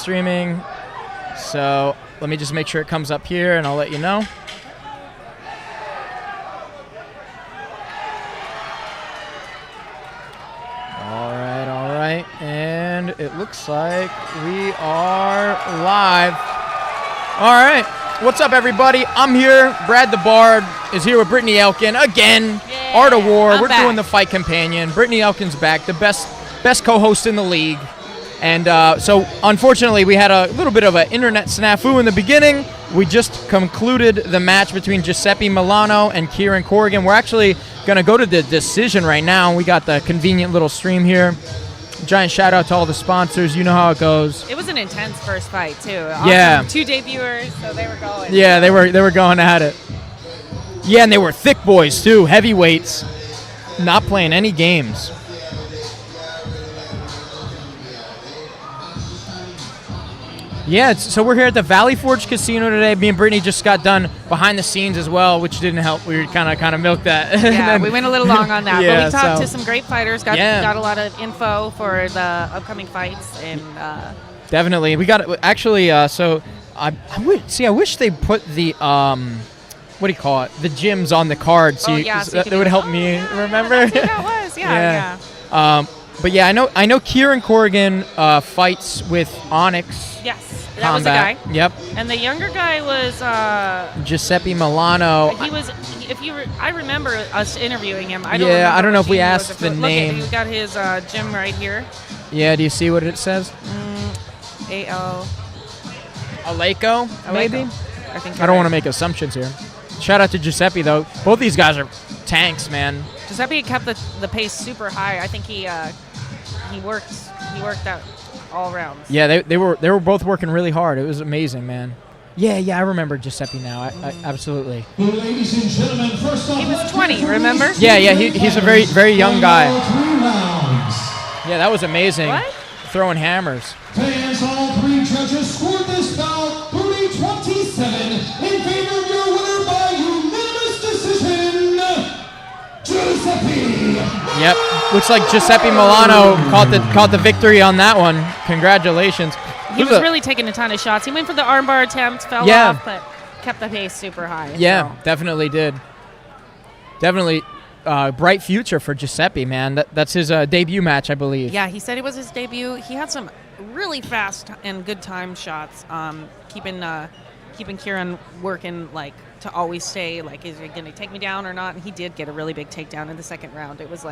streaming. So let me just make sure it comes up here, and I'll let you know. All right. And it looks like we are live. All right. What's up, everybody? I'm here. BradElBard is here with Brittney Elkin again. Yeah, Art of War. We're back. doing the fight companion. Brittney Elkin's back, the best co-host in the league. And so, unfortunately, we had a little bit of an internet snafu in the beginning. We just concluded the match between Giuseppe Milano and Kieran Corrigan. We're actually going to go to the decision right now. We got the convenient little stream here. Giant shout out to all the sponsors. You know how it goes. It was an intense first fight too. Awesome. Yeah. 2 debuters, so they were going. Yeah, they were going at it. Yeah, and they were thick boys too, heavyweights, not playing any games. Yeah, so we're here at the Valley Forge Casino today. Me and Brittney just got done behind the scenes as well, which didn't help. We were kind of milked that. Yeah, we went a little long on that. Yeah, but we talked to some great fighters, got yeah. a lot of info for the upcoming fights. And definitely. We got actually, so I wish they put the, what do you call it? The gyms on the card. So, so that would help me remember. That's what that was. Yeah. But yeah, I know Kieran Corrigan fights with Onyx. Yes, that was the guy. Yep. And the younger guy was Giuseppe Milano. He was. I remember us interviewing him. I don't know if we asked the name. He's got his gym right here. Yeah. Do you see what it says? A.L. Aleco, maybe. I think. I don't want to make assumptions here. Shout out to Giuseppe though. Both these guys are tanks, man. Giuseppe kept the pace super high. I think he worked out all rounds. Yeah, they were both working really hard. It was amazing, man. Yeah, I remember Giuseppe now. I absolutely. Ladies and gentlemen, first off, he was 20, remember? Yeah, he's a very, very young guy. Yeah, that was amazing. What? Throwing hammers. Fans, all 3 judges scored this bout 30-27 in favor of your winner by unanimous decision, Giuseppe. Yep, looks like Giuseppe Milano caught the victory on that one. Congratulations. He was really taking a ton of shots. He went for the armbar attempt, fell off, but kept the pace super high. Yeah, so. definitely did. Definitely bright future for Giuseppe, man. That's his debut match, I believe. Yeah, he said it was his debut. He had some really fast and good time shots, keeping Kieran working to always stay is he going to take me down or not? And he did get a really big takedown in the second round. It was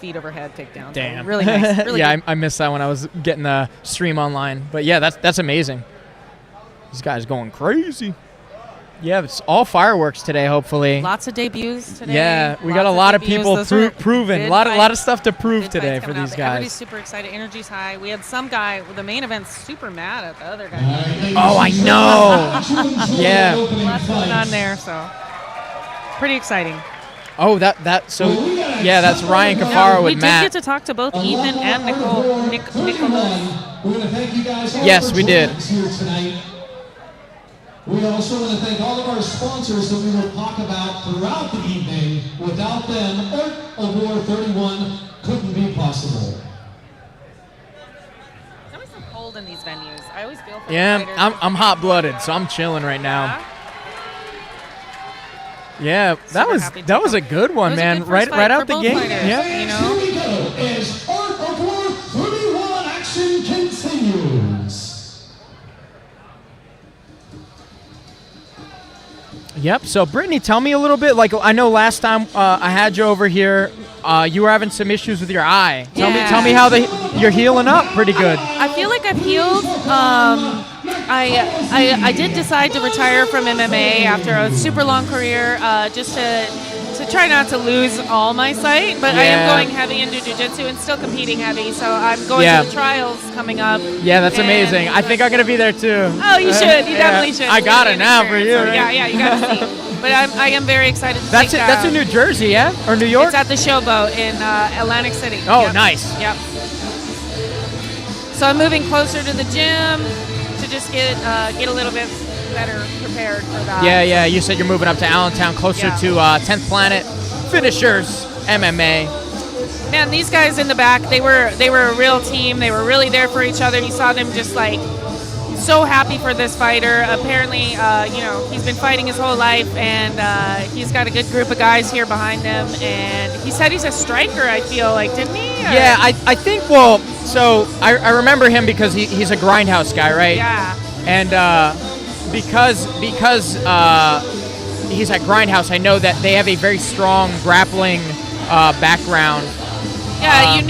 feet overhead takedown. Damn. So really nice. Really yeah, good. I missed that when I was getting the stream online. But yeah, that's amazing. These guys going crazy. Yeah, it's all fireworks today, hopefully. Lots of debuts today. Yeah, we got a lot of people proven. A lot of stuff to prove today for these guys. Everybody's super excited. Energy's high. We had some guy with the main event super mad at the other guy. Oh, I know. Yeah. Lots going on there, so pretty exciting. Oh, that's Ryan Cafaro with Matt. We did get to talk to both Ethan and Nicholas. We're going to thank you guys. Yes, we did. Here tonight. We also want to thank all of our sponsors that we will talk about throughout the evening. Without them, Art of War 31 couldn't be possible. It's always so cold in these venues. I always feel for the Yeah, fighters. I'm hot-blooded, so I'm chilling right now. Yeah, that was a good one, man. Right out the gate. Yeah. You know? Here we go as Art of War 31 action continues. Yep. So, Brittney, tell me a little bit. I know last time I had you over here, you were having some issues with your eye. Tell me how you're healing up pretty good. I feel like I've healed. I did decide to retire from MMA after a super long career, just to try not to lose all my sight. But I am going heavy into jiu-jitsu and still competing heavy. So I'm going to the trials coming up. Yeah, that's amazing. I think I'm going to be there too. Oh, you should. You definitely should. I got it now for you. So, right? Yeah, you got to see. But I am very excited to That's in New Jersey, yeah? Or New York? It's at the Showboat in Atlantic City. Oh, yep. Nice. Yep. So I'm moving closer to the gym to just get a little bit better prepared for that. Yeah. You said you're moving up to Allentown, closer to 10th Planet Finishers MMA. Man, these guys in the back, they were a real team. They were really there for each other. You saw them just so happy for this fighter. Apparently, you know, he's been fighting his whole life, and he's got a good group of guys here behind him. And he said he's a striker, I feel like, didn't he? Or? Yeah, I think, well, so I remember him because he's a grindhouse guy, right? Yeah. And because he's at grindhouse, I know that they have a very strong grappling background. Yeah, you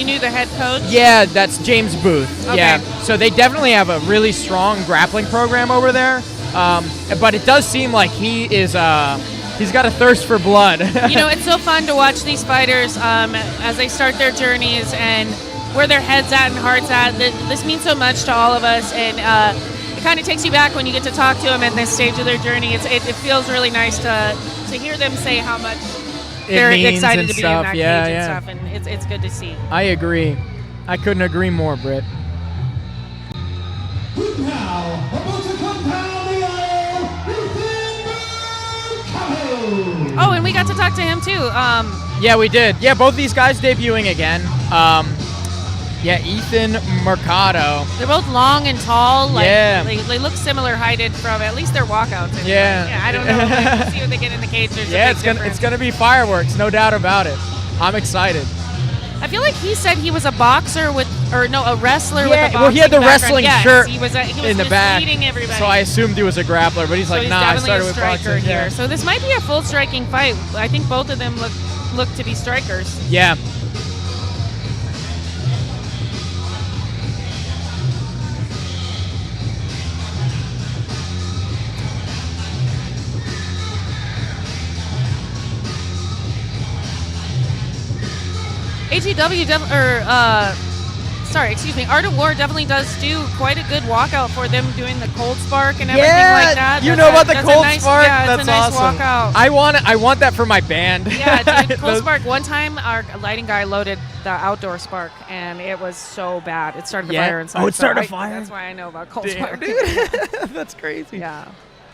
knew the head coach. Yeah, that's James Booth. Okay. Yeah, so they definitely have a really strong grappling program over there. But it does seem like he is he's got a thirst for blood. You know, it's so fun to watch these fighters as they start their journeys and where their head's at and heart's at. This means so much to all of us, and it kind of takes you back when you get to talk to them at this stage of their journey. It feels really nice to hear them say how much they're excited to be in that cage and stuff, and it's good to see. I agree. I couldn't agree more, Britt. Now, about to come down the aisle, Ethan. Oh, and we got to talk to him too. Yeah, we did. Yeah, both these guys debuting again. Yeah, Ethan Mercado. They're both long and tall. Like, Yeah. They look similar heighted from at least their walkouts. Anyway. Yeah. I don't know. We'll see what they get in the cage. There's Yeah, a big difference. it's gonna be fireworks, no doubt about it. I'm excited. I feel like he said he was a boxer a wrestler with a boxing well, he had the background. wrestling Yes, shirt he was in the back, misleading everybody. so I assumed he was a grappler, but he's So like, he's nah, I definitely started a with striker boxing. here. Yeah. So this might be a full striking fight. I think both of them look to be strikers. Yeah. Art of War definitely does do quite a good walkout for them doing the cold spark and everything Yeah, like that. you That's know a- about the that's cold a nice, spark? Yeah, That's it's a nice awesome. walkout. I want that for my band. Yeah, dude, cold Those- spark. One time, our lighting guy loaded the outdoor spark, and it was so bad. It started to Yeah? fire inside. Oh, it started so to fire? That's why I know about cold Damn, spark. dude. That's crazy. Yeah.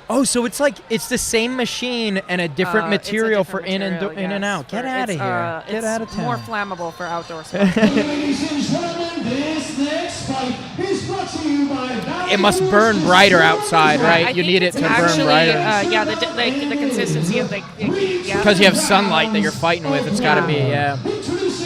Oh, so it's like it's the same machine and a different It's a material different for in and material, out. Get out of It's, here. Get out of It's town. more flammable for outdoor spark. Ladies and gentlemen, this next fight is brought to you by It must burn brighter outside, right? I You think need it it's to burn actually, brighter. yeah, the consistency of the yeah. Because you have sunlight that you're fighting with. It's got to be, yeah.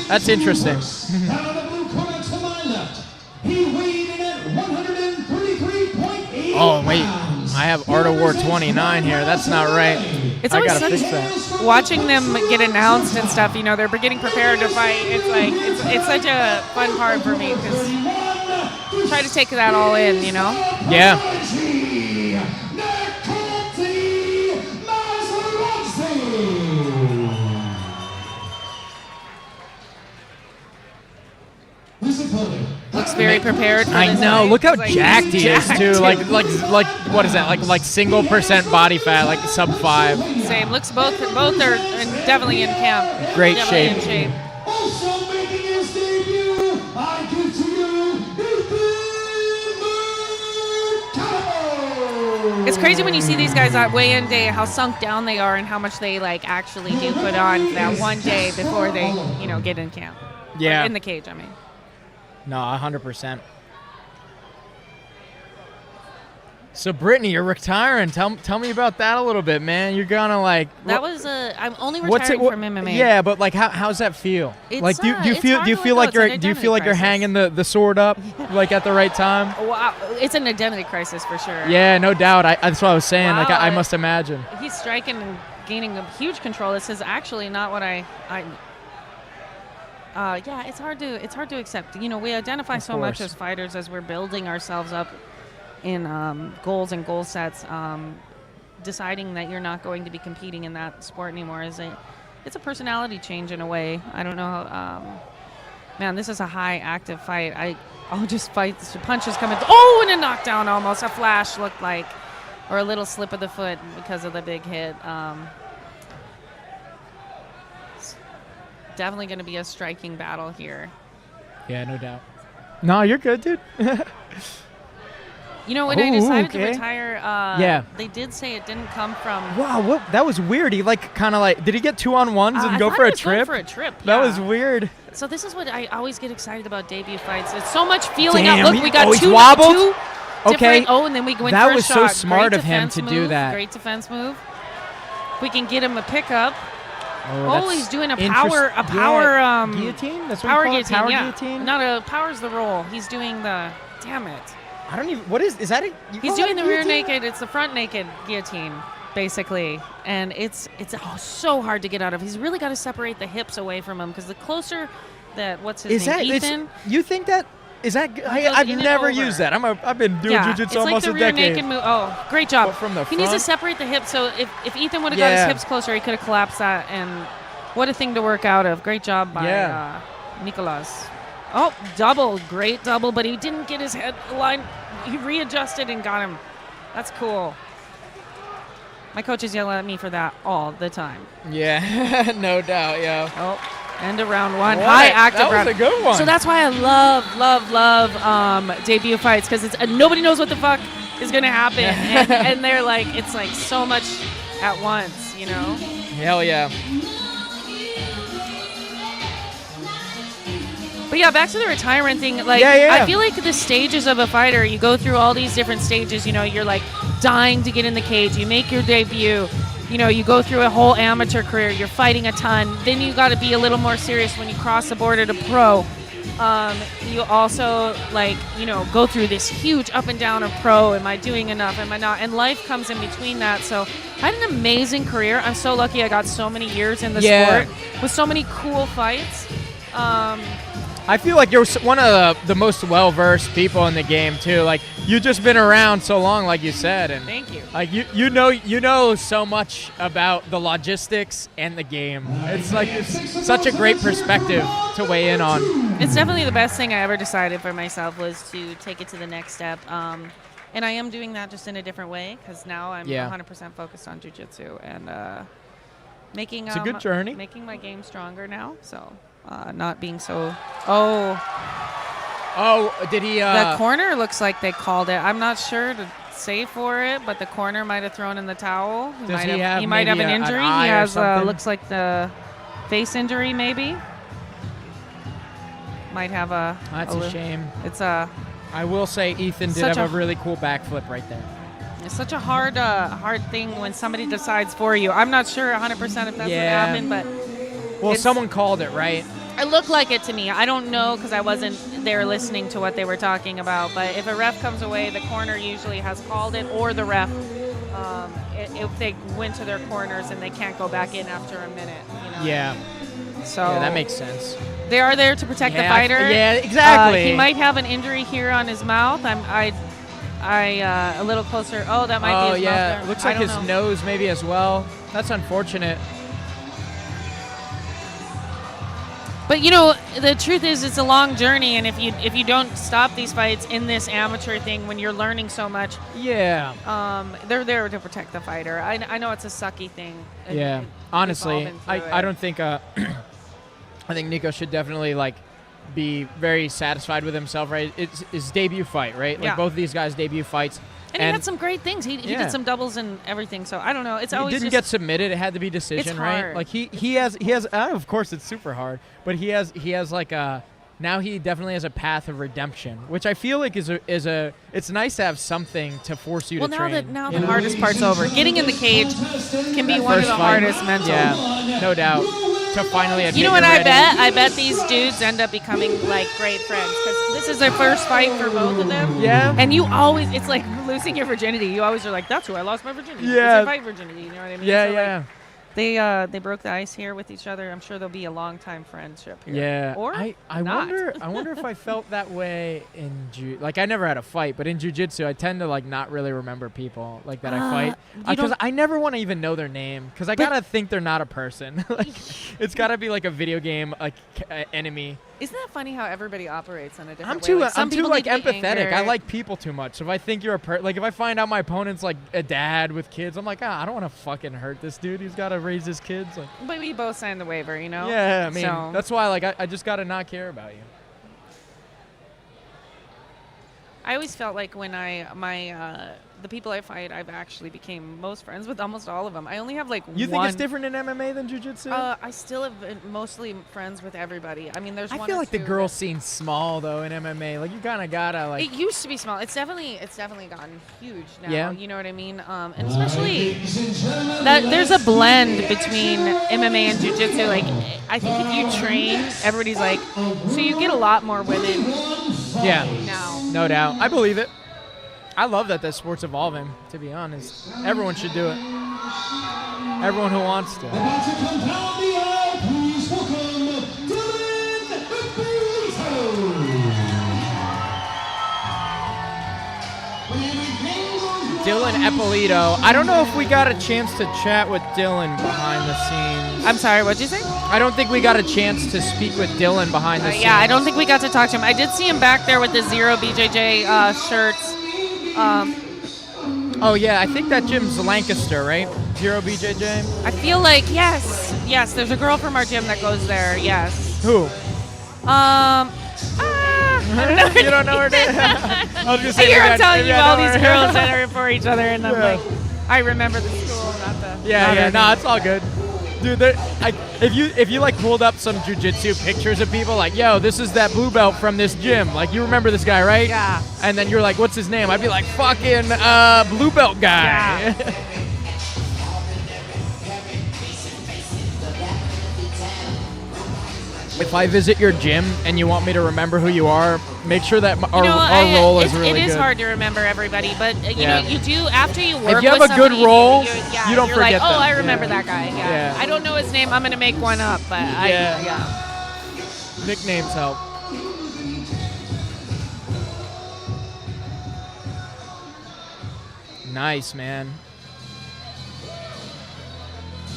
That's interesting. Down in the blue corner to my left, he weighed in at 133.8 Oh, wait. pounds. I have Art of War 29 here. That's not right. It's I always gotta such fix that. watching them get announced and stuff. You know, they're getting prepared to fight. It's like it's such a fun part for me because try to take that all in. You know. Yeah. Looks very prepared for I this know. fight. Look how He's like, jacked he is jacked, too. dude. Like what is that? Like single percent body fat, like sub 5. Same. Looks both are definitely in camp. Great Definitely in shape. Also making his debut, I give to you Ethan Mercado. It's crazy when you see these guys at weigh-in day, how sunk down they are, and how much they like actually do put on that one day before they, you know, get in camp. Yeah. Or in the cage, I mean. No, 100%. So Brittney, you're retiring. Tell me about that a little bit, man. You're gonna like. That was I'm only retiring from MMA. Yeah, but like, how's that feel? It's, like, do you it's feel hard do you to feel let like go. It's you're an do you feel like you're identity hanging the sword up like at the right time? Wow, it's an identity crisis for sure. Yeah, no doubt. That's what I was saying. Like, Wow, I must imagine. He's striking and gaining a huge control. This is actually not what I yeah, it's hard to accept. You know, we identify Of so much course. as fighters as we're building ourselves up in goals and goal sets. Deciding that you're not going to be competing in that sport anymore it's a personality change in a way. I don't know. Man, this is a high active fight. Just fights, punches coming. Oh, and a knockdown almost. A flash looked like, or a little slip of the foot because of the big hit. Definitely going to be a striking battle here. Yeah, no doubt. No, you're good, dude. You know, when I decided to okay. retire, Yeah. they did say it didn't come from. Wow, what? That was weird. He like kind of like, did he get 2-on-1s and I go thought for he a was going trip? for a trip. That yeah. was weird. So this is what I always get excited about debut fights. It's so much feeling out. Damn, Look, we got he's two. wobbled? Okay. Oh, and then we went That for a was shot. so smart Great of him defense to move. do that. Great defense move. We can get him a pickup. Oh, Oh, he's doing a power guillotine. That's what power you call it? guillotine. Power Yeah. guillotine. Not a power's the roll. He's doing the. Damn it. I don't even. What is that? He's doing the rear naked. It's the front naked guillotine, basically, and it's so hard to get out of. He's really got to separate the hips away from him because the closer that what's his name, Ethan. You think that? Is that? I've never used that. I've been doing jujitsu almost a decade. It's like the rear naked move. Oh, great job. But from the he needs to separate the hips. So if Ethan would have got his hips closer, he could have collapsed that. And what a thing to work out of. Great job by Nicolas. Oh, double. Great double, but he didn't get his head aligned. He readjusted and got him. That's cool. My coaches yell at me for that all the time. Yeah, no doubt, yeah. Oh, end of round one. What? High active round. That was a good one. So that's why I love debut fights, because it's nobody knows what the fuck is going to happen. and they're like, it's like so much at once, you know? Hell yeah. But yeah, back to the retirement thing. Like, I feel like the stages of a fighter, you go through all these different stages. You know, you're like dying to get in the cage. You make your debut. You know, you go through a whole amateur career. You're fighting a ton. Then you got to be a little more serious when you cross the border to pro. You also, like, you know, go through this huge up and down of pro. Am I doing enough? Am I not? And life comes in between that. So I had an amazing career. I'm so lucky I got so many years in the sport with so many cool fights. I feel like you're one of the most well-versed people in the game too. Like, you've just been around so long, like you said, and thank you. Like you know so much about the logistics and the game. It's like it's such a great perspective to weigh in on. It's definitely the best thing I ever decided for myself was to take it to the next step. And I am doing that just in a different way because now I'm 100% focused on jiu-jitsu and making. It's a good journey. Making my game stronger now. So. Not being so. Did he? The corner looks like they called it. I'm not sure to say for it, but the corner might have thrown in the towel. He might have an injury. He has looks like the face injury, maybe. Might have a. That's a shame. It's a. I will say Ethan did have a really cool backflip right there. It's such a hard thing when somebody decides for you. I'm not sure 100% if that's what happened, but. Well, someone called it, right? It looked like it to me. I don't know because I wasn't there listening to what they were talking about. But if a ref comes away, the corner usually has called it, or the ref, if they went to their corners and they can't go back in after a minute. You know? Yeah. So that makes sense. They are there to protect the fighter. Yeah, exactly. He might have an injury here on his mouth. I a little closer. Oh, that might be his mouth there. Looks like his nose maybe as well. That's unfortunate. But you know, the truth is, it's a long journey, and if you don't stop these fights in this amateur thing when you're learning so much, they're there to protect the fighter. I know it's a sucky thing. Yeah, honestly, I don't think I think Nico should definitely like be very satisfied with himself. Right, it's his debut fight, right? Like both of these guys' debut fights. And he had some great things. He did some doubles and everything. So I don't know. It's always didn't get submitted. It had to be decision, right? Like he has. Of course, it's super hard. But he has like a. Now he definitely has a path of redemption, which I feel like is a. It's nice to have something to force you to train. Now the hardest part's over. Getting in the cage can be one of the hardest mental. Yeah, no doubt. To finally admit. You know what I bet? I bet these dudes end up becoming like great friends because this is their first fight for both of them. Yeah. And you always, it's like losing your virginity. You always are like, that's who I lost my virginity. Yeah. It's a fight virginity. You know what I mean? Yeah, so yeah. Like, they broke the ice here with each other. I'm sure there'll be a long time friendship here. Yeah. Or I not. wonder if I felt that way in like I never had a fight, but in jiu-jitsu I tend to like not really remember people like that I fight because I never want to even know their name because I gotta think they're not a person. Like it's gotta be like a video game like enemy. Isn't that funny how everybody operates in a different way? Like, I'm too like empathetic. I like people too much. So if I think you're like if I find out my opponent's like a dad with kids, I'm like, I don't want to fucking hurt this dude. He's got to raise his kids. Like, but we both signed the waiver, you know. Yeah, I mean that's why like I just gotta not care about you. I always felt like when the people I fight, I've actually became most friends with almost all of them. I only have like You one. think it's different in MMA than Jiu-Jitsu? I still have been mostly friends with everybody. I mean, there's one I feel or like the two girl that- scene's small though in MMA. Like you kind of gotta like. It used to be small. It's definitely gotten huge now. Yeah. You know what I mean? And especially that there's a blend between MMA and Jiu-Jitsu. Like, I think if you train, everybody's like, so you get a lot more women Yeah. now. No doubt. I believe it. I love that the sport's evolving, to be honest. Everyone should do it. Everyone who wants to. About to compound the aisle, please welcome Dylan Dylan Eppolito. I don't know if we got a chance to chat with Dylan behind the scenes. I'm sorry, what'd you say? I don't think we got a chance to speak with Dylan behind the scenes. Yeah, I don't think we got to talk to him. I did see him back there with the Zero BJJ shirts. Oh, yeah, I think that gym's Lancaster, right? Zero BJJ? I feel like, yes, there's a girl from our gym that goes there, yes. Who? I don't know. You don't know her name? I was gonna say, Here maybe I'm telling maybe you I all know these her. girls that are for each other, and I'm Yeah. like, I remember the school, not the. Yeah, not yeah, her no, name. it's all good. Dude, if you like pulled up some jiu-jitsu pictures of people, like, yo, this is that blue belt from this gym. Like, you remember this guy, right? Yeah. And then you're like, what's his name? I'd be like, fucking blue belt guy. Yeah. If I visit your gym and you want me to remember who you are, make sure that our I- role is it's- really It is good. hard to remember everybody, but you Yeah. know, you do after you work. If you have with a good somebody, role, yeah, you don't you're forget like, oh, them. I remember Yeah. that guy. Yeah. Yeah. I don't know his name. I'm gonna make one up, but Yeah. yeah. Nicknames help. Nice, man.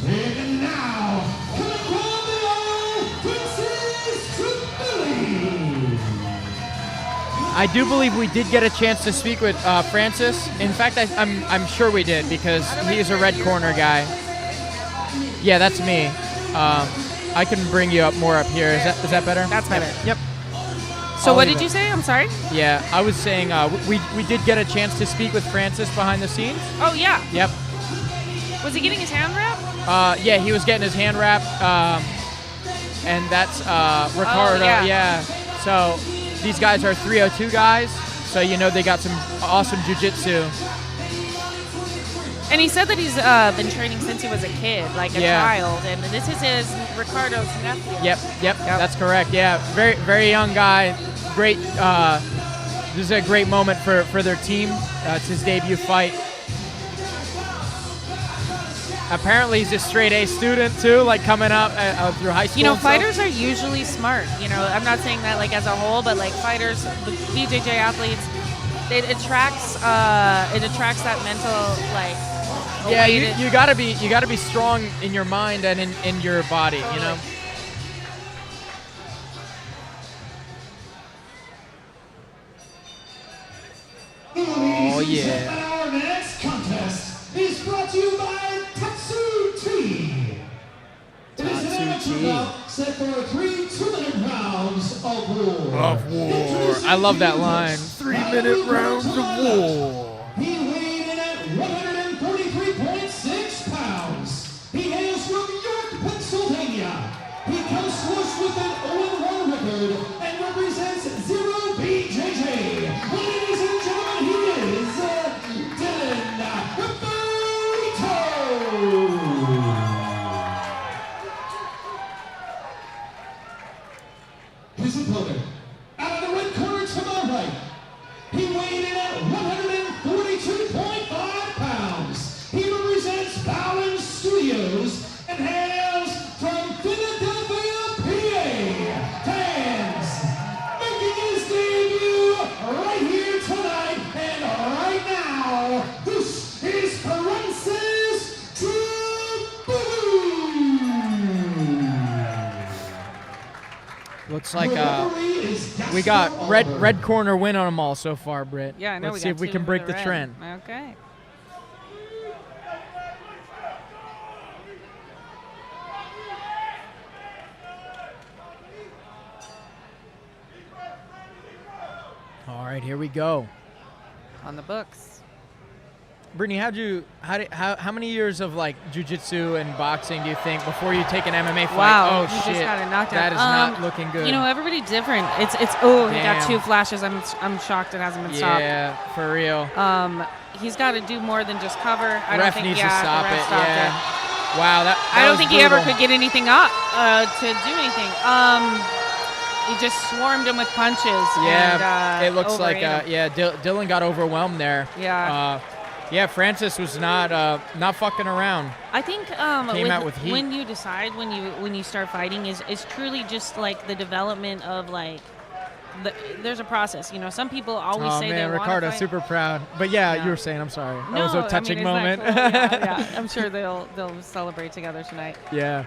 And now, compound the aisle, Princess Tripoli. I do believe we did get a chance to speak with Francis. In fact, I'm sure we did because he's a red corner guy. Yeah, that's me. I can bring you up more up here. Is that better? That's better. Yep. So I'll what leave did it. you say? I'm sorry. Yeah, I was saying we did get a chance to speak with Francis behind the scenes. Oh yeah. Yep. Was he getting his hand wrapped? Yeah, he was getting his hand wrapped, and that's Ricardo. yeah. So these guys are 302 guys, so you know they got some awesome jiu-jitsu. And he said that he's been training since he was a kid, like a Yeah. child, and this is his Ricardo's nephew. Yep, that's correct. Yeah, very very young guy. Great. This is a great moment for their team. It's his debut fight. Apparently, he's a straight A student too, like coming up through high school. You know, and stuff. fighters are usually smart. You know, I'm not saying that like as a whole, but like fighters, the BJJ athletes, it attracts that mental like. Yeah, way to- you gotta be strong in your mind and in your body. You know. Oh yeah. Our next contest is brought to you by Tatsu Tea. It is an Tatsu amateur Tea. bout set for 3 2-minute rounds of war. Of war. I love that line. 3-minute rounds of war. He weighed in at 143.6 pounds. He hails from York, Pennsylvania. He comes to us with an 0-1 record and represents Zero BJJ. Ladies and gentlemen, he is Dylan Eppolito. His opponent, out of the red corner to my right, he weighed in at 142.5 pounds. He represents Balance Studios and hails from Philadelphia, PA. Fans, making his debut right here tonight and right now, this is Francis Tripoli. Looks like we got red corner win on them all so far, Britt. Yeah, I know. Let's see if we can break the trend. Okay. All right, here we go. On the books. Brittney, how many years of like jiu-jitsu and boxing do you think before you take an MMA fight? Wow, Oh you shit, just got a knockdown. that is not looking good. You know, everybody's different. It's oh, he got Damn. 2 flashes. I'm shocked it hasn't been stopped. Yeah, for real. He's got to do more than just cover. I Ref don't think needs to stop the ref it. stopped Yeah. it. Wow, that I don't was think he ever brutal. could get anything up to do anything. He just swarmed him with punches. Yeah, and, it looks like overate him. Dylan got overwhelmed there. Yeah. Yeah, Francis was not fucking around. I think Came out with heat. when you decide when you start fighting is truly just like the development of like there's a process. You know, some people always say they man, want to Ricardo's fight. super proud. But yeah, Yeah. you were saying, I'm sorry. That No, was a touching isn't that moment. cool? Yeah, I'm sure they'll celebrate together tonight. Yeah.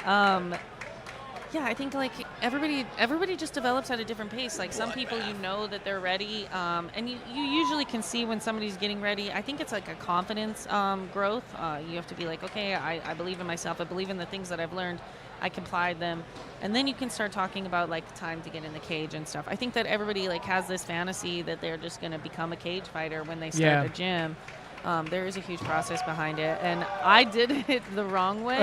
Yeah, I think like everybody just develops at a different pace. Like some people, you know that they're ready, and you usually can see when somebody's getting ready. I think it's like a confidence growth. You have to be like, okay, I believe in myself. I believe in the things that I've learned. I can apply them, and then you can start talking about like time to get in the cage and stuff. I think that everybody like has this fantasy that they're just going to become a cage fighter when they start the gym. There is a huge process behind it, and I did it the wrong way.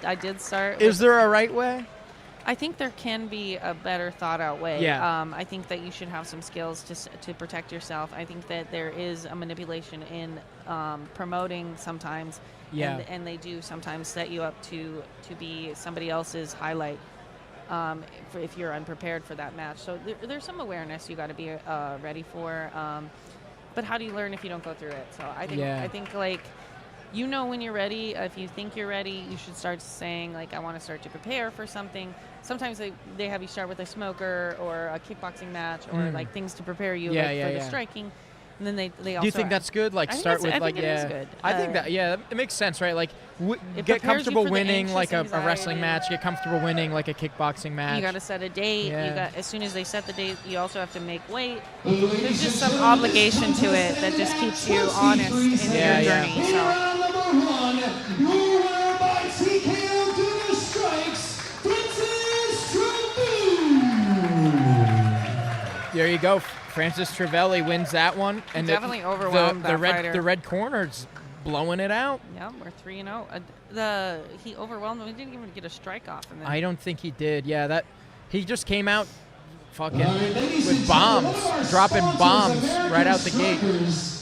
I did start. Is there a right way? I think there can be a better thought out way. Yeah. I think that you should have some skills to protect yourself. I think that there is a manipulation in promoting sometimes. Yeah. And they do sometimes set you up to be somebody else's highlight if you're unprepared for that match. So there's some awareness you got to be ready for. But how do you learn if you don't go through it? So I think like, you know when you're ready. If you think you're ready, you should start saying, like, I want to start to prepare for something. Sometimes they have you start with a smoker or a kickboxing match or, like, things to prepare you for the striking. And then they also... Do you think that's good? Like, start with, like, it is good. I think that, it makes sense, right? Like, it get prepares comfortable you for the winning, like, a anxious wrestling anxiety. match. Get comfortable winning, like, a kickboxing match. You got to set a date. Yeah. As soon as they set the date, you also have to make weight. There's just some obligation to it that just keeps you honest in your journey. So. Round number 1, your winner by TKO due to strikes, Francis Trevelli. There you go. Francis Trevelli wins that one. And definitely overwhelmed that fighter. The red corner's blowing it out. Yeah, we're 3-0. He overwhelmed him. He didn't even get a strike off. And then I don't think he did. Yeah, that he just came out fucking Ladies with and bombs, gentlemen, one of our dropping sponsors, bombs American right out the gate. Strikers.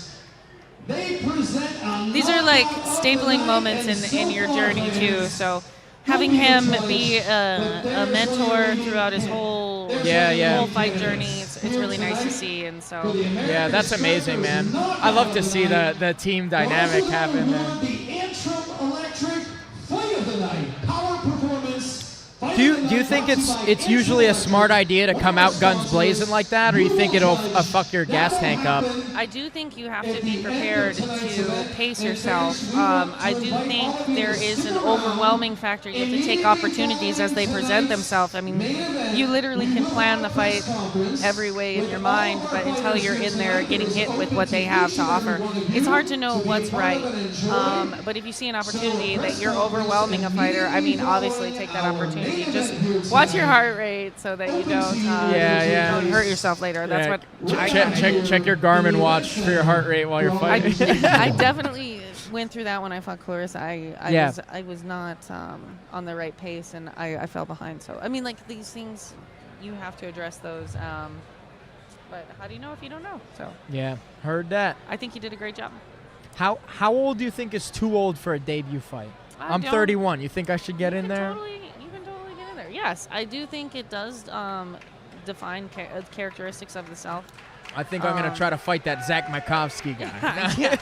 They present these are like stapling moments in your journey too. So having him be a mentor throughout his whole whole fight journey, it's really nice to see. And so Yeah, that's amazing, man. I love to see the team dynamic happen. The Antrim Electric Fight of the Night Power Performance. Do you think it's usually a smart idea to come out guns blazing like that, or you think it'll fuck your gas tank up? I do think you have to be prepared to pace yourself. I do think there is an overwhelming factor. You have to take opportunities as they present themselves. I mean, you literally can plan the fight every way in your mind, but until you're in there getting hit with what they have to offer, it's hard to know what's right. But if you see an opportunity that you're overwhelming a fighter, I mean, obviously take that opportunity. Just watch your heart rate so that you don't don't hurt yourself later. That's what I check your Garmin watch for your heart rate while you're fighting. I definitely went through that when I fought Clarissa. I was not on the right pace, and I fell behind. So I mean, like these things, you have to address those. But how do you know if you don't know? So Yeah, heard that. I think you did a great job. How old do you think is too old for a debut fight? I'm 31. You think I should get in there? You can totally get in there. Yes, I do think it does define characteristics of the self. I think I'm gonna try to fight that Zach Makovsky guy.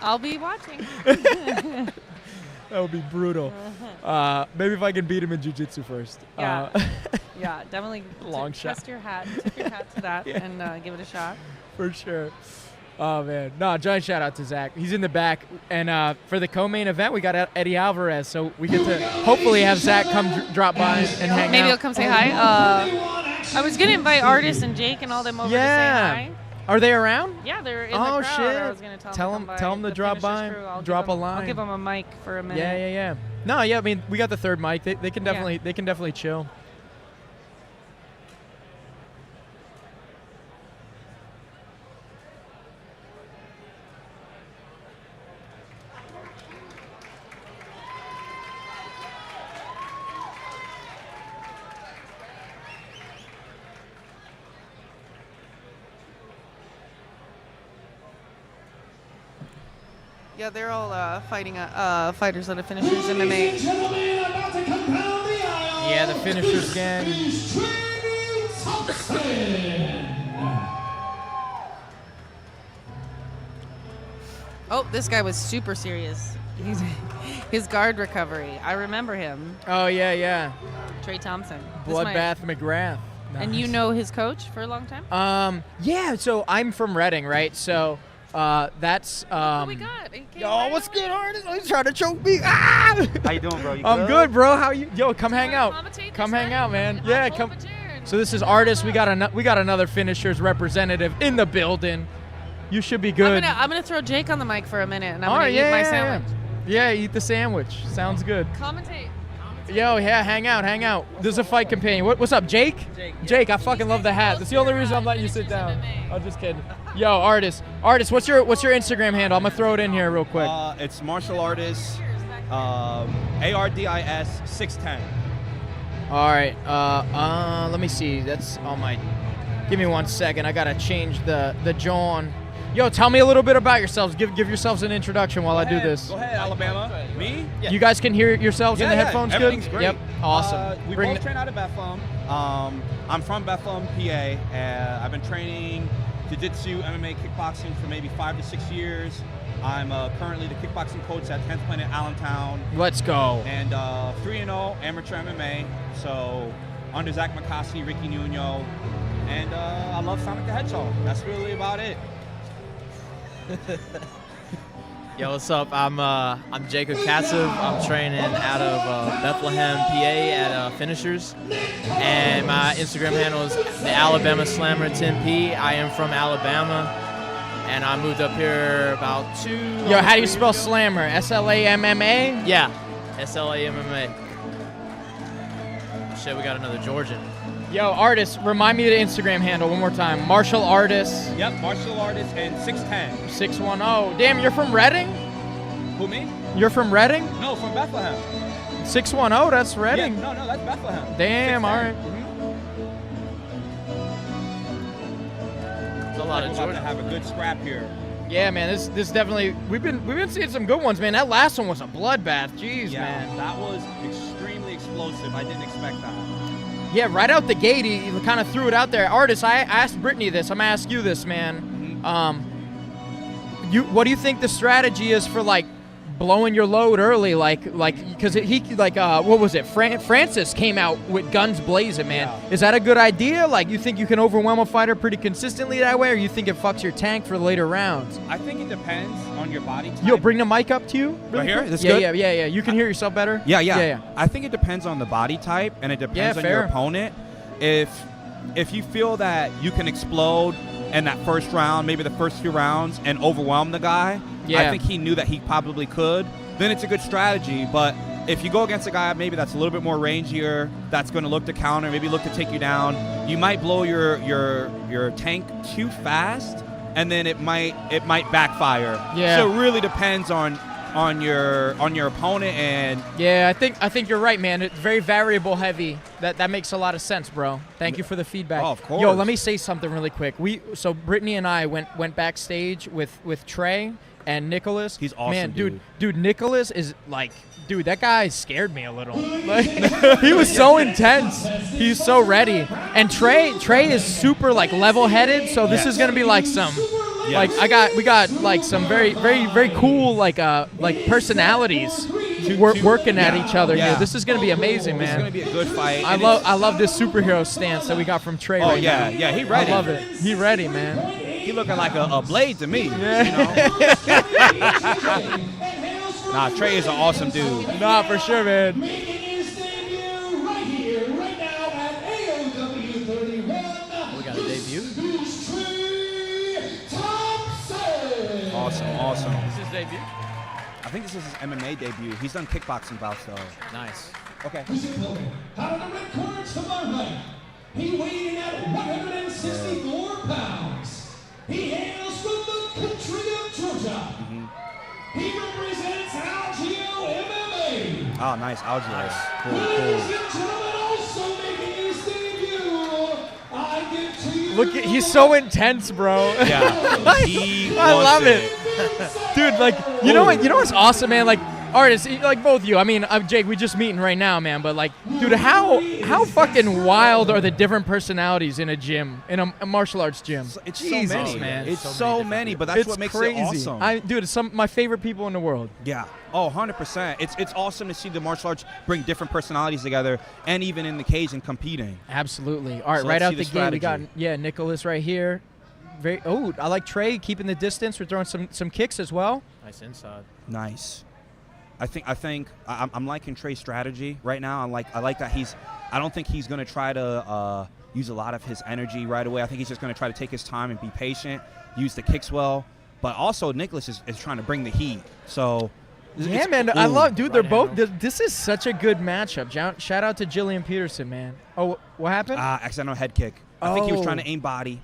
I'll be watching. That would be brutal. Maybe if I can beat him in jiu-jitsu first. Yeah, yeah, definitely. Long shot. Tip your hat to that and give it a shot. For sure. Oh, man. No, giant shout out to Zach. He's in the back. And for the co-main event, we got Eddie Alvarez. So we get to hopefully have Zach come drop by and hang out. Maybe he'll come say hi. I was going to invite Artis and Jake and all them over to say hi. Are they around? Yeah, they're in the crowd. Shit. I was going to tell them to drop by. Drop a line. I'll give them a mic for a minute. Yeah. No, yeah, I mean, we got the third mic. They can definitely chill. Yeah, they're all fighting fighters that are finishers in MMA. Ladies and gentlemen, about to come down the aisle. Yeah, the finishers gang. Is Trey Thompson. Oh, this guy was super serious. His guard recovery. I remember him. Oh, yeah. Trey Thompson. This is my- Bloodbath McGrath. And you know his coach for a long time? Yeah, so I'm from Reading, right? So that's What we got? He came Yo, right what's over good, here. artist? He's trying to choke me. Ah! How you doing, bro? You I'm good, bro. How you? Yo, come hang out. Commentate Come this, hang right? out, man. I'll Yeah, pull come. up a chair and- So this is artist. We got another finishers representative in the building. You should be good. I'm gonna throw Jake on the mic for a minute, and I'm All gonna right, eat my yeah. sandwich. Yeah, eat the sandwich. Sounds good. Commentate. Yo, yeah, hang out. There's a fight companion. What's up, Jake? Jake, I fucking love the hat. That's the only reason I'm letting you sit down. I'm just kidding. Yo, artist, what's your Instagram handle? I'm gonna throw it in here real quick. It's martial artist, ARDIS 610. All right. Let me see. That's on my. Give me 1 second. I gotta change the John. Yo, tell me a little bit about yourselves. Give yourselves an introduction while I do this. Go ahead, Alabama. Me? You guys can hear yourselves in the headphones everything's good? great. Yep. Awesome. We Bring both train out of Bethlehem. I'm from Bethlehem, PA. I've been training Jiu-Jitsu, MMA, kickboxing for maybe 5 to 6 years. I'm currently the kickboxing coach at 10th Planet Allentown. Let's go. And 3-0 amateur MMA. So under Zach McCossie, Ricky Nuno. And I love Sonic the Hedgehog. That's really about it. Yo, what's up? I'm Jacob Katsev. I'm training out of Bethlehem, PA at Finishers, and my Instagram handle is the Alabama Slammer 10P. I am from Alabama, and I moved up here about 2. Yo, how do you spell slammer? SLAMMA? Yeah, SLAMMA. Shit, we got another Georgian. Yo, artist, remind me of the Instagram handle one more time. Martial artist Yep, martial artist and 610. 610. Damn, you're from Reading? Who, me? You're from Reading? No, from Bethlehem. 610, that's Reading. Yeah, no, that's Bethlehem. Damn, 610. all right. There's a lot of We're about to Georgian. have a good scrap here. Yeah, man, this definitely we've been seeing some good ones, man. That last one was a bloodbath. Jeez, Yeah, man. that was extremely explosive. I didn't expect that. Yeah, right out the gate, he kind of threw it out there. Artist, I asked Brittney this. I'm gonna ask you this, man. What do you think the strategy is for like blowing your load early, like because what was it? Francis came out with guns blazing, man. Yeah. Is that a good idea? Like, you think you can overwhelm a fighter pretty consistently that way, or you think it fucks your tank for later rounds? I think it depends on your body type. Yo, bring the mic up to you. Right here? quick. Is this yeah, good? yeah. You can hear yourself better. Yeah. I think it depends on the body type, and it depends on fair. your opponent. If you feel that you can explode in that first round, maybe the first few rounds, and overwhelm the guy, Yeah. I think he knew that he probably could, then it's a good strategy. But if you go against a guy maybe that's a little bit more rangier, that's going to look to counter, maybe look to take you down, you might blow your tank too fast, and then it might backfire. Yeah. So it really depends on your opponent. And Yeah, I think you're right, man. It's very variable heavy. That makes a lot of sense, bro. Thank you for the feedback. Oh, of course. Yo, let me say something really quick. So Brittney and I went backstage with Trey and Nicholas. He's awesome, man, dude. Dude, Nicholas is like, dude, that guy scared me a little. Like, he was so intense. He's so ready. And Trey is super like level-headed. So this is gonna be like some. Yes. Like we got like some very cool like personalities working at each other here. This is gonna be amazing, This is man. going to be a good fight. I love this superhero stance that we got from Trey right now. Yeah, he ready. I love it. He ready, man. He looking like a blade to me. Yeah. You know? Nah, Trey is an awesome dude. Nah, for sure, man. Making his debut right here, right now at AOW 31. We got a debut. Who's Trey Thompson? Awesome. This is his debut. I think this is his MMA debut. He's done kickboxing bouts though. Nice. Okay. Out of the red corner to my right, he weighed in at 164 pounds. He hails from the country of Georgia. He represents Algeo MMA. Oh, nice. Algeo. Ladies and gentlemen, also making his debut, I give to you. Look, he's so intense, bro. Yeah. He I wants love it. Dude, like, you know what? You know what's awesome, man? Like, artists, like both of you. I mean, Jake, we just meeting right now, man. But like, dude, how fucking wild are the different personalities in a gym, in a martial arts gym? It's Jesus, so many, man. It's so many, but that's It's what makes crazy. it awesome. Dude, it's some of my favorite people in the world. Yeah. Oh, 100%. It's awesome to see the martial arts bring different personalities together, and even in the cage and competing. Absolutely. All right, So right let's out see the the gate, we got strategy. Nicholas right here. I like Trey keeping the distance. We're throwing some kicks as well. Nice inside. Nice. I'm liking Trey's strategy right now. I like that I don't think he's going to try to use a lot of his energy right away. I think he's just going to try to take his time and be patient, use the kicks well. But also Nicholas is trying to bring the heat. So Yeah, it's man. cool. I love, dude. They're Right both. handle. This is such a good matchup. Shout out to Jillian Peterson, man. Oh, what happened? Accidental head kick. I think he was Oh. trying to aim body.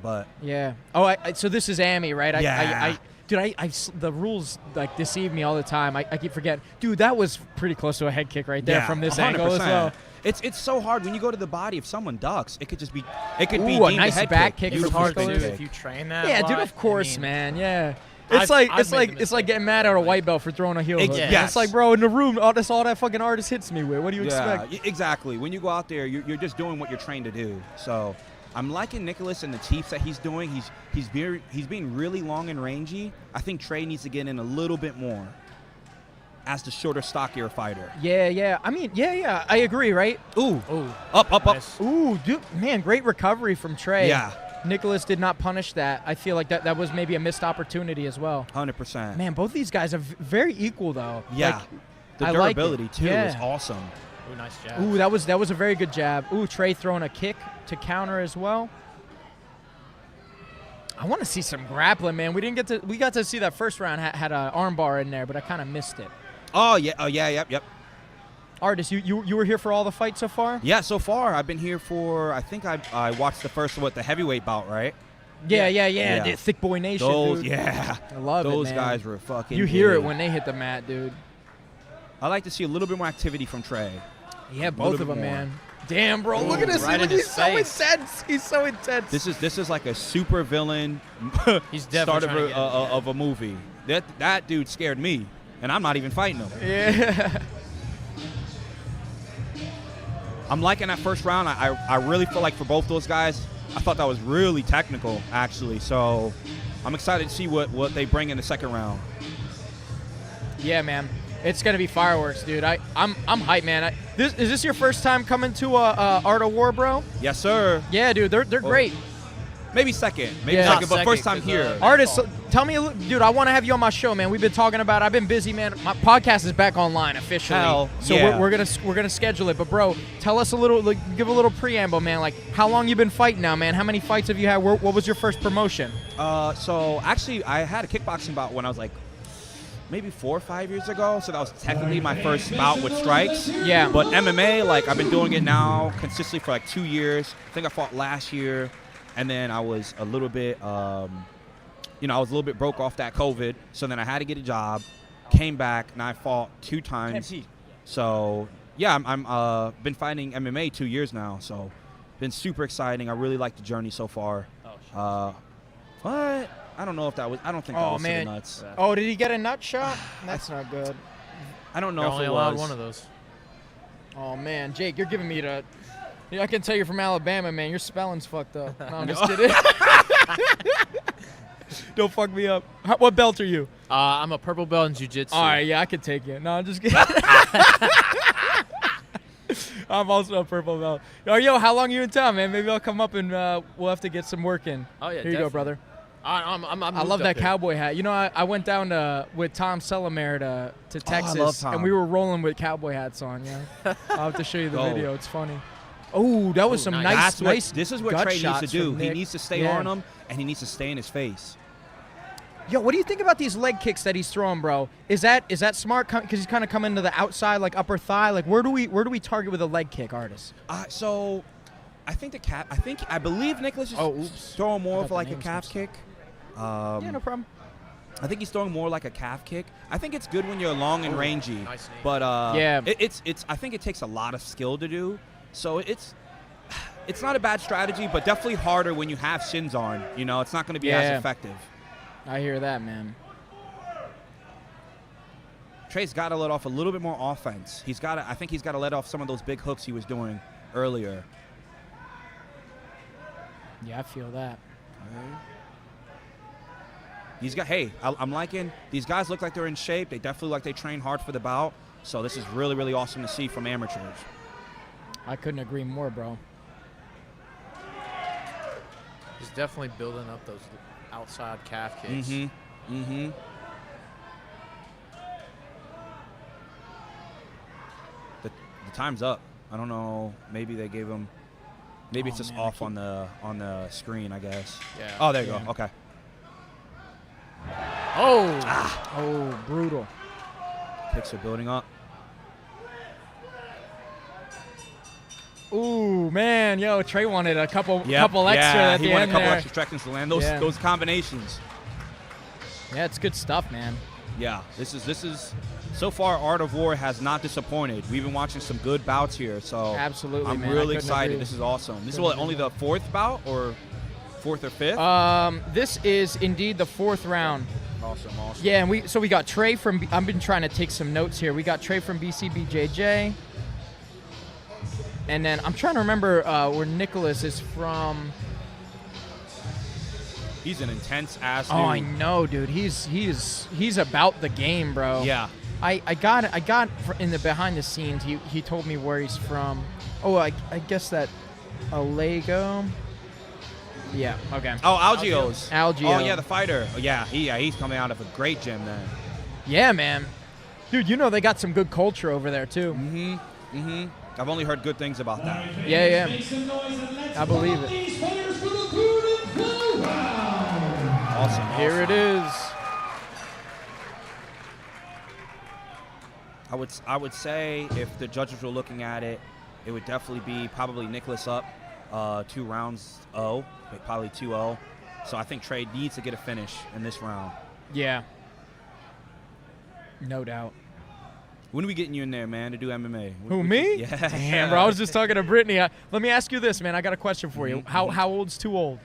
But Yeah. Oh, so this is Amy, right? Yeah. Dude, the rules like deceive me all the time. I keep forgetting. Dude, that was pretty close to a head kick right there yeah, from this 100%. angle as well. It's so hard when you go to the body. If someone ducks, it could be Ooh, a deemed nice head back kick. kick for It's Beautiful hard to spin do Nicholas. kick. if you train that. Yeah, a dude. lot. Of course, I mean, man. Yeah. It's I've it's made like the it's like mistake. getting mad at a white belt for throwing a heel hook. Yes. It's like, bro, in the room, that's all that fucking artist hits me with. What do you expect? Exactly. When you go out there, you're just doing what you're trained to do. So I'm liking Nicholas and the teeps that he's doing. He's being really long and rangy. I think Trey needs to get in a little bit more as the shorter, stockier fighter. Yeah. I mean, yeah. I agree, right? Ooh, Ooh. up. Nice. Ooh, dude, man, great recovery from Trey. Yeah. Nicholas did not punish that. I feel like that was maybe a missed opportunity as well. 100%. Man, both these guys are very equal though. Yeah. Like, The I like it. durability too Yeah. is awesome. Ooh, nice jab. Ooh, that was a very good jab. Ooh, Trey throwing a kick to counter as well. I want to see some grappling, man. We got to see that first round had an arm bar in there, but I kind of missed it. Oh yeah. Yep. Artist, you were here for all the fights so far? Yeah. So far, I've been here for. I think I watched the first the heavyweight bout, right? Yeah. Yeah. The Thick Boy Nation, Those, dude. yeah. I love Those it, man. guys were fucking. You hear it good. when they hit the mat, dude. I like to see a little bit more activity from Trey. Yeah, little both of bit them, more. man. Damn, bro, look at this. right Look, in he's his so face. intense. He's so intense. This is like a super villain He's start definitely of trying to get of a movie. That dude scared me, and I'm not even fighting him. Yeah. I'm liking that first round. I really feel like for both those guys, I thought that was really technical, actually. So I'm excited to see what they bring in the second round. Yeah, man. It's gonna be fireworks, dude. I'm hyped, man. Is this your first time coming to Art of War, bro? Yes, sir. Yeah, dude. They're great. Maybe second. Maybe Yeah. second, but Not first second, time 'cause, here. Artists, tell me, dude. I want to have you on my show, man. We've been talking about. I've been busy, man. My podcast is back online officially. Hell, so yeah. we're gonna schedule it. But bro, tell us a little. Give a little preamble, man. Like, how long you been fighting now, man? How many fights have you had? What was your first promotion? So actually, I had a kickboxing bout when I was like maybe 4 or 5 years ago. So that was technically my first bout with strikes. Yeah. But MMA, like I've been doing it now consistently for like 2 years. I think I fought last year, and then I was a little bit, I was a little bit broke off that COVID. So then I had to get a job, came back, and I fought 2 times. So yeah, I'm been fighting MMA 2 years now. So been super exciting. I really like the journey so far. What? I don't know if that was. I don't think that Oh was to the man. nuts. Oh, did he get a nut shot? That's not good. I don't know You're if only it allowed was. one of those. Oh man, Jake, you're giving me the. Yeah, I can tell you're from Alabama, man. Your spelling's fucked up. No, I'm just kidding. Don't fuck me up. What belt are you? I'm a purple belt in Jiujitsu. All right, yeah, I could take it. No, I'm just kidding. I'm also a purple belt. Oh, yo, how long are you in town, man? Maybe I'll come up and we'll have to get some work in. Oh, yeah, Here you go, definitely. brother. I I love that cowboy hat. You know, I went down with Tom Selamere to Texas, love Tom. and we were rolling with cowboy hats on. Yeah, I'll have to show you the Go. video. It's funny. Oh, that was Ooh, some nice. nice. This is what gut Trey needs to shots do. from He Nick. needs to stay Yeah. on him, and he needs to stay in his face. Yo, what do you think about these leg kicks that he's throwing, bro? Is that smart? Because he's kind of coming to the outside, like upper thigh. Like, where do we target with a leg kick, artist? So I think I believe Nicholas is Oh, oops. throwing more I of got like the a names calf mixed kick. Yeah, no problem. I think he's throwing more like a calf kick. I think it's good when you're long and rangy. nice name. But Yeah. it's I think it takes a lot of skill to do. So it's not a bad strategy, but definitely harder when you have shins on. You know, it's not going to be as Yeah. effective. I hear that, man. Trey's got to let off a little bit more offense. I think he's got to let off some of those big hooks he was doing earlier. Yeah, I feel that. Hey, I'm liking, these guys look like they're in shape. They definitely look like they train hard for the bout. So this is really, really awesome to see from amateurs. I couldn't agree more, bro. He's definitely building up those outside calf kicks. The time's up. I don't know. Maybe they gave him. Maybe it's just off on the screen, I guess. Yeah. Oh, there you go. Okay. Oh. Oh, brutal. Kicks are building up. Ooh, man, yo, Trey wanted a couple extra at the end. He wanted a couple there. extra seconds to land those combinations. Yeah, it's good stuff, man. Yeah, this is so far Art of War has not disappointed. We've been watching some good bouts here, so absolutely, I'm man. really excited. This is awesome. This is only the fourth bout or fourth or fifth? This is indeed the fourth round. Awesome. Yeah, and we got Trey from. I've been trying to take some notes here. We got Trey from BCBJJ. And then I'm trying to remember where Nicholas is from. He's an intense ass dude. Oh, I know, dude. He's about the game, bro. Yeah. I got in the behind the scenes. He told me where he's from. Oh, I guess that Alego. Yeah. Okay. Oh, Algios. Algio. Oh yeah, the fighter. Oh, yeah. He's coming out of a great gym then. Yeah, man. Dude, you know they got some good culture over there too. I've only heard good things about that. Yeah. I believe it. Awesome. Here it is. I would say if the judges were looking at it, it would definitely be probably Nicholas up 2 rounds, probably 2-0. So I think Trey needs to get a finish in this round. Yeah. No doubt. When are we getting you in there, man, to do MMA? Who, me? Yeah. Damn, bro. I was just talking to Brittney. Let me ask you this, man. I got a question for you. How old's too old?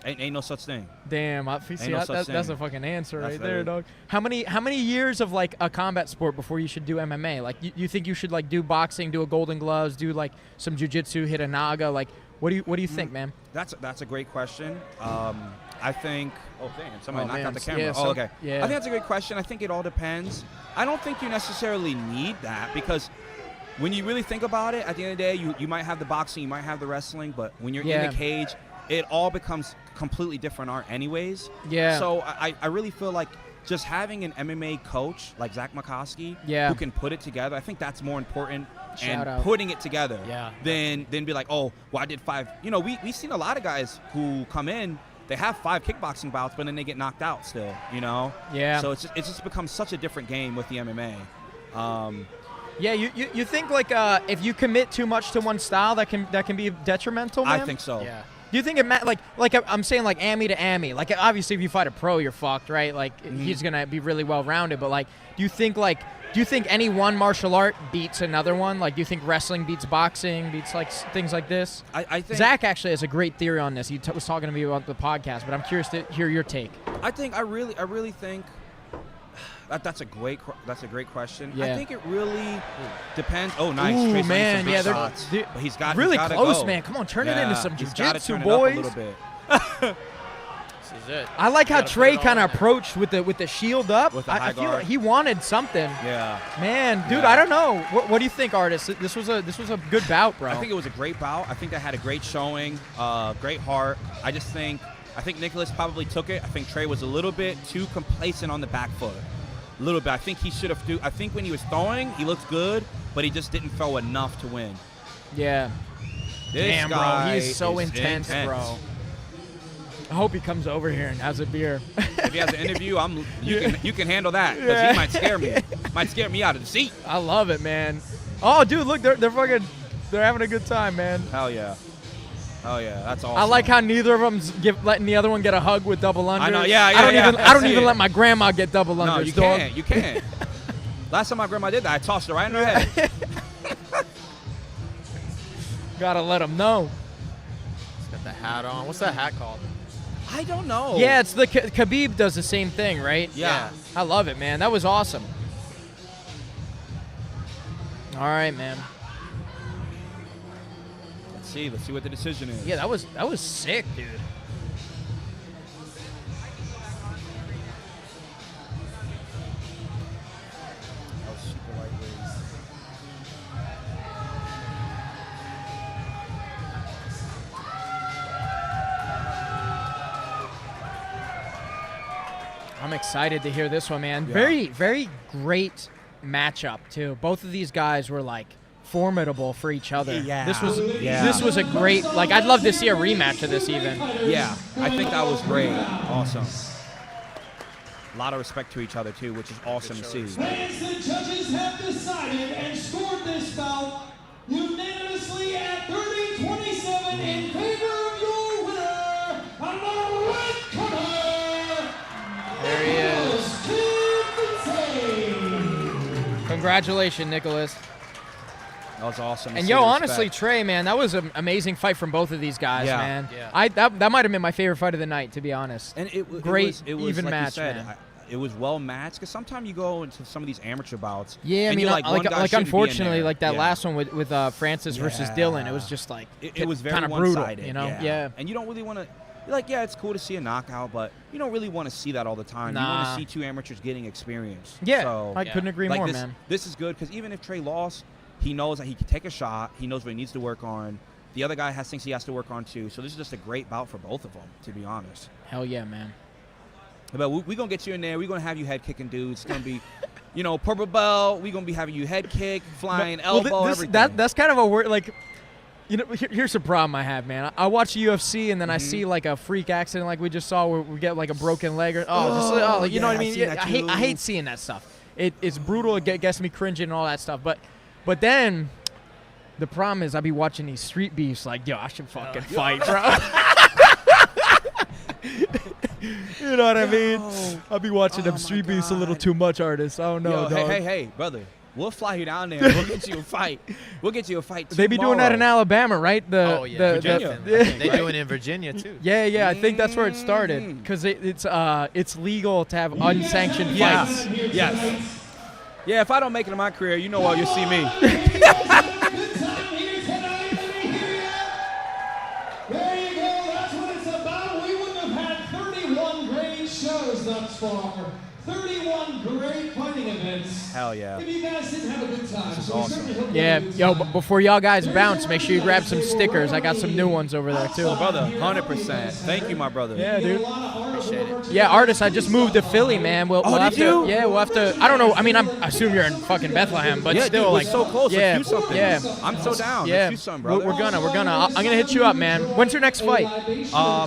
Ain't no such thing. Damn, that's a fucking answer right there, dog. How many years of like a combat sport before you should do MMA? Like you think you should like do boxing, do a Golden Gloves, do like some jiu-jitsu, hit a naga? Like what do you think, man? That's a great question. I think. Oh, damn! Somebody knocked out the camera. Yeah, okay. Yeah. I think that's a great question. I think it all depends. I don't think you necessarily need that because when you really think about it, at the end of the day, you might have the boxing, you might have the wrestling, but when you're in the cage, it all becomes completely different art anyways. Yeah. So I really feel like just having an MMA coach like Zach McCoskey who can put it together, I think that's more important. Shout and out. putting it together Yeah. than be like, oh, well, I did 5. You know, we've seen a lot of guys who come in, they have 5 kickboxing bouts, but then they get knocked out still, you know? Yeah. So it's just become such a different game with the MMA. Yeah, you think like if you commit too much to one style that can be detrimental, man? I think so. Yeah. Do you think it like I'm saying like Ami to Ami? Like obviously if you fight a pro, you're fucked, right? Like he's gonna be really well rounded. But like, do you think any one martial art beats another one? Like, do you think wrestling beats boxing, beats like things like this? I think Zach actually has a great theory on this. He was talking to me about the podcast, but I'm curious to hear your take. I really think that's a great question. Yeah. I think it really depends. Oh, nice. Ooh, Trey's man, landing some big yeah, shots. they're but he's got really gotta close, go. man. Come on, turn it into some he's gotta jiu-jitsu, turn boys. it up a little bit. This is it. I like how Gotta Trey put it all kind in of there. approached with the shield up. With the I high feel guard. like he wanted something. Yeah. Man, dude, Yeah. I don't know. What do you think, artist? This was a good bout, bro. I think it was a great bout. I think they had a great showing, great heart. I think Nicholas probably took it. I think Trey was a little bit too complacent on the back foot. A little bit. I think he should have. I think when he was throwing, he looked good, but he just didn't throw enough to win. Yeah. This Damn, bro, guy he's so is intense, bro. I hope he comes over here and has a beer. If he has an interview, you can handle that because he might scare me. Might scare me out of the seat. I love it, man. Oh, dude, look, they're having a good time, man. Hell yeah. Oh yeah, that's awesome. I like how neither of them's letting the other one get a hug with double unders. I know, yeah, I don't even it. let my grandma get double unders. No, you dog. can't. You can't. Last time my grandma did that, I tossed her right in her head. Gotta let them know. He's got the hat on. What's that hat called? I don't know. Yeah, it's the Khabib does the same thing, right? Yeah. I love it, man. That was awesome. All right, man. Let's see what the decision is. Yeah, that was sick, dude. That was super lightweight. I'm excited to hear this one, man. Yeah. Very, very great matchup too. Both of these guys were like formidable for each other. Yeah. This was a great, like, I'd love to see a rematch of this even. Yeah, I think that was great. Awesome. A lot of respect to each other too, which is awesome to see. Fans, the judges have decided and scored this bout unanimously at 30-27 in favor of your winner on the red corner. There he is. Congratulations, Nicholas. That was awesome. to And see yo, the honestly, respect. Trey, man, that was an amazing fight from both of these guys, Yeah. man. Yeah. That might have been my favorite fight of the night, to be honest. And Great, it was even like you match, said, man. It was well matched because sometimes you go into some of these amateur bouts. Yeah, I and mean, you're like one guy shouldn't be in unfortunately, there. like that Yeah. last one with Francis versus Yeah. Dylan, it was just like It was very kind of brutal, one-sided, you know? Yeah. And you don't really want to. Like, yeah, it's cool to see a knockout, but you don't really want to see that all the time. You want Nah. to see two amateurs getting experience. Yeah, So, I couldn't agree like more, this, man. This is good because even if Trey lost, he knows that he can take a shot. He knows what he needs to work on. The other guy has things he has to work on too. So this is just a great bout for both of them, to be honest. Hell yeah, man. But we're going to get you in there. We're going to have you head kicking dudes. It's going to be, purple belt. We're going to be having you head kick, flying elbow, everything. That's kind of a word, like, here's a problem I have, man. I watch UFC and then I see like a freak accident like we just saw where we get like a broken leg or you know what I mean? seen that I hate too. seeing that stuff. It's brutal. It gets me cringing and all that stuff. But then the problem is I be watching these street beefs like, yo, I should fucking fight, bro. You know what I mean? I'll be watching them street beefs a little too much, artists. I don't know, Yo, dog. hey, brother. We'll fly you down there. We'll get you a fight. We'll get you a fight tomorrow. They be doing that in Alabama, right? Virginia. They do it in Virginia too. Yeah, I think that's where it started because it's legal to have unsanctioned fights. Yes. Yeah, if I don't make it in my career, you know what? You'll see me. Good time here tonight. Let me hear ya. There you go. That's what it's about. We wouldn't have had 31 great shows thus far. 31 great fighting events. Hell yeah. If you guys didn't have a good time, This is so we awesome. certainly hope you Yeah, had a good yo, time. before y'all guys bounce, make sure you grab some stickers. I got some new ones over there too. Brother, 100%. Thank you, my brother. Yeah, dude. Appreciate it. Yeah, artists, I just moved to Philly, man. We'll have did you? to. Yeah, we'll have to. I don't know. I mean, I assume you're in fucking Bethlehem, but Yeah, still, dude, we're like, so close. Yeah, Let's do something. Yeah, I'm so down. yeah. Let's do something, brother. We're gonna. I'm gonna hit you up, man. When's your next fight?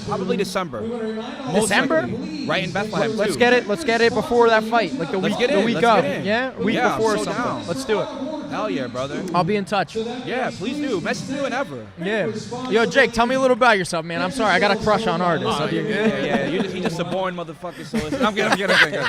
Probably December. Most December? likely. Right in Bethlehem, Let's too. get it. Let's get it before that fight, like the Let's week, get the in. week Let's of. get in. Yeah, week Yeah, I'm before or so something. down. Let's do it. Hell yeah, brother. I'll be in touch. Yeah, please do. Message me whenever. Yeah. Yo, Jake, tell me a little about yourself, man. I'm sorry, I got a crush on artists. Oh, yeah. You're just a boring motherfucker. So I'm kidding.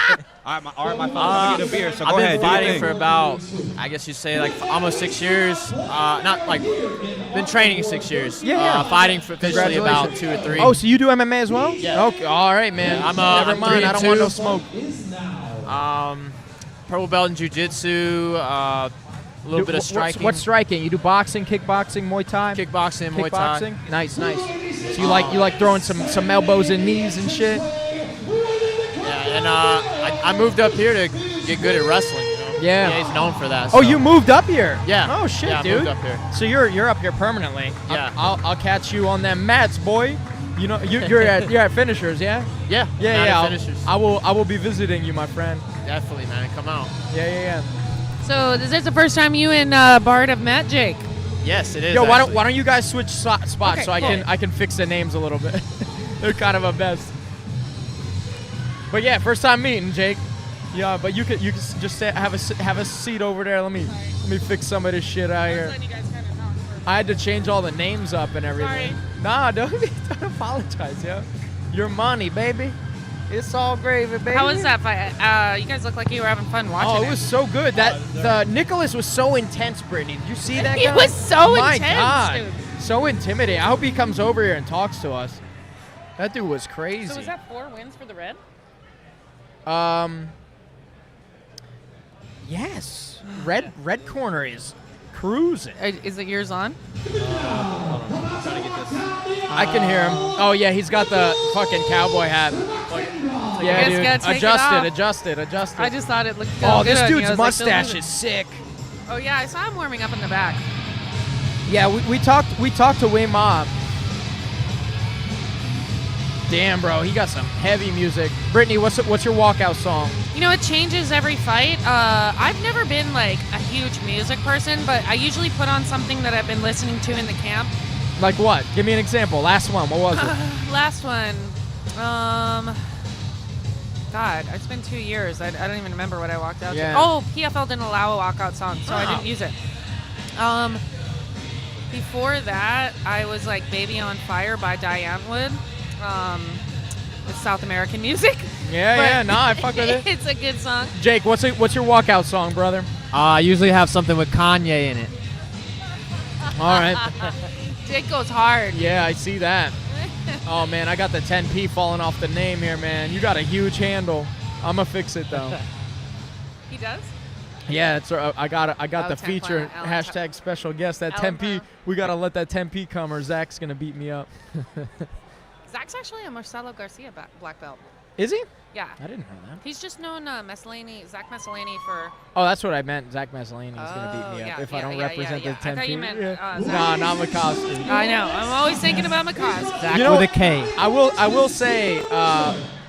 All right, my fellas. I'm gonna get a beer. So I've go been ahead. do your fighting thing. for about, I guess you'd say, like almost 6 years. Not like, been training 6 years. Yeah. Fighting for officially about 2 or 3. Oh, so you do MMA as well? Yeah. Okay. All right, man. I'm, Never I'm mind. I don't 3-2. want no smoke. Purple belt in jiu-jitsu, a little bit of striking. What's striking? You do boxing, kickboxing, Muay Thai? Kickboxing, Muay Thai. Kickboxing? Nice. So you like throwing some elbows and knees and shit? Yeah, and I moved up here to get good at wrestling. You know? Yeah. He's known for that. Oh, so. you moved up here? Yeah. Oh shit, Yeah, I dude. moved up here. So you're up here permanently? Yeah. I'll catch you on them mats, boy. You know you're at Finishers, yeah? Yeah. Yeah. Finishers. I will be visiting you, my friend. Definitely, man. Come out. Yeah. So is this the first time you and Bard have met, Jake? Yes, it is. Yo, why actually. don't you guys switch spots Okay, so cool. I can fix the names a little bit. They're kind of a mess. But yeah, first time meeting, Jake. Yeah, but you could just have a seat over there. Let me fix some of this shit out here. I had to change all the names up and everything. Sorry. Nah, don't apologize, yo. Your money, baby. It's all gravy, baby. How was that fight? You guys look like you were having fun watching Oh, it was so good. The Nicholas was so intense, Brittney. Did you see that He guy? was so My intense, God. dude. So intimidating. I hope he comes over here and talks to us. That dude was crazy. So was that 4 wins for the red? Yes. Red corner is cruising. Is it yours on? Hold on. I'm trying to get this. I can hear him. Oh yeah, he's got the fucking cowboy hat. Yeah, guess dude. gotta take it Adjust it. I just thought it looked Oh, good this on you. I dude's was like, mustache "Don't is sick. Oh yeah, I saw him warming up in the back. Yeah, we talked to Wing Ma. Damn, bro, he got some heavy music. Brittney, what's your walkout song? You know, it changes every fight. I've never been like a huge music person, but I usually put on something that I've been listening to in the camp. Like what? Give me an example. Last one. What was it? Last one. God, it's been 2 years. I don't even remember what I walked out Yeah. to. Oh, PFL didn't allow a walkout song, so I didn't use it. Before that, I was like "Baby on Fire" by Diane Wood. It's South American music. Yeah, nah, I fuck with it. It's a good song. Jake, what's your walkout song, brother? I usually have something with Kanye in it. All right. Jake goes hard. Yeah, I see that. Oh man, I got the 10p falling off the name here, man. You got a huge handle. I'ma fix it though. He does? Yeah, it's I got the Allentown feature Allentown. hashtag special guest. That 10p, Allentown. we gotta let that 10p come or Zach's gonna beat me up. Zach's actually a Marcelo Garcia black belt. Is he? Yeah. I didn't know that. He's just known Zach Messalani for... Oh, that's what I meant. Zach Mazzolini is gonna beat me up if I don't represent the 10p. I thought you meant Zach. Nah, not Mikowski. I know. I'm always thinking about Mikowski. Zach You know with what? a K. I will say,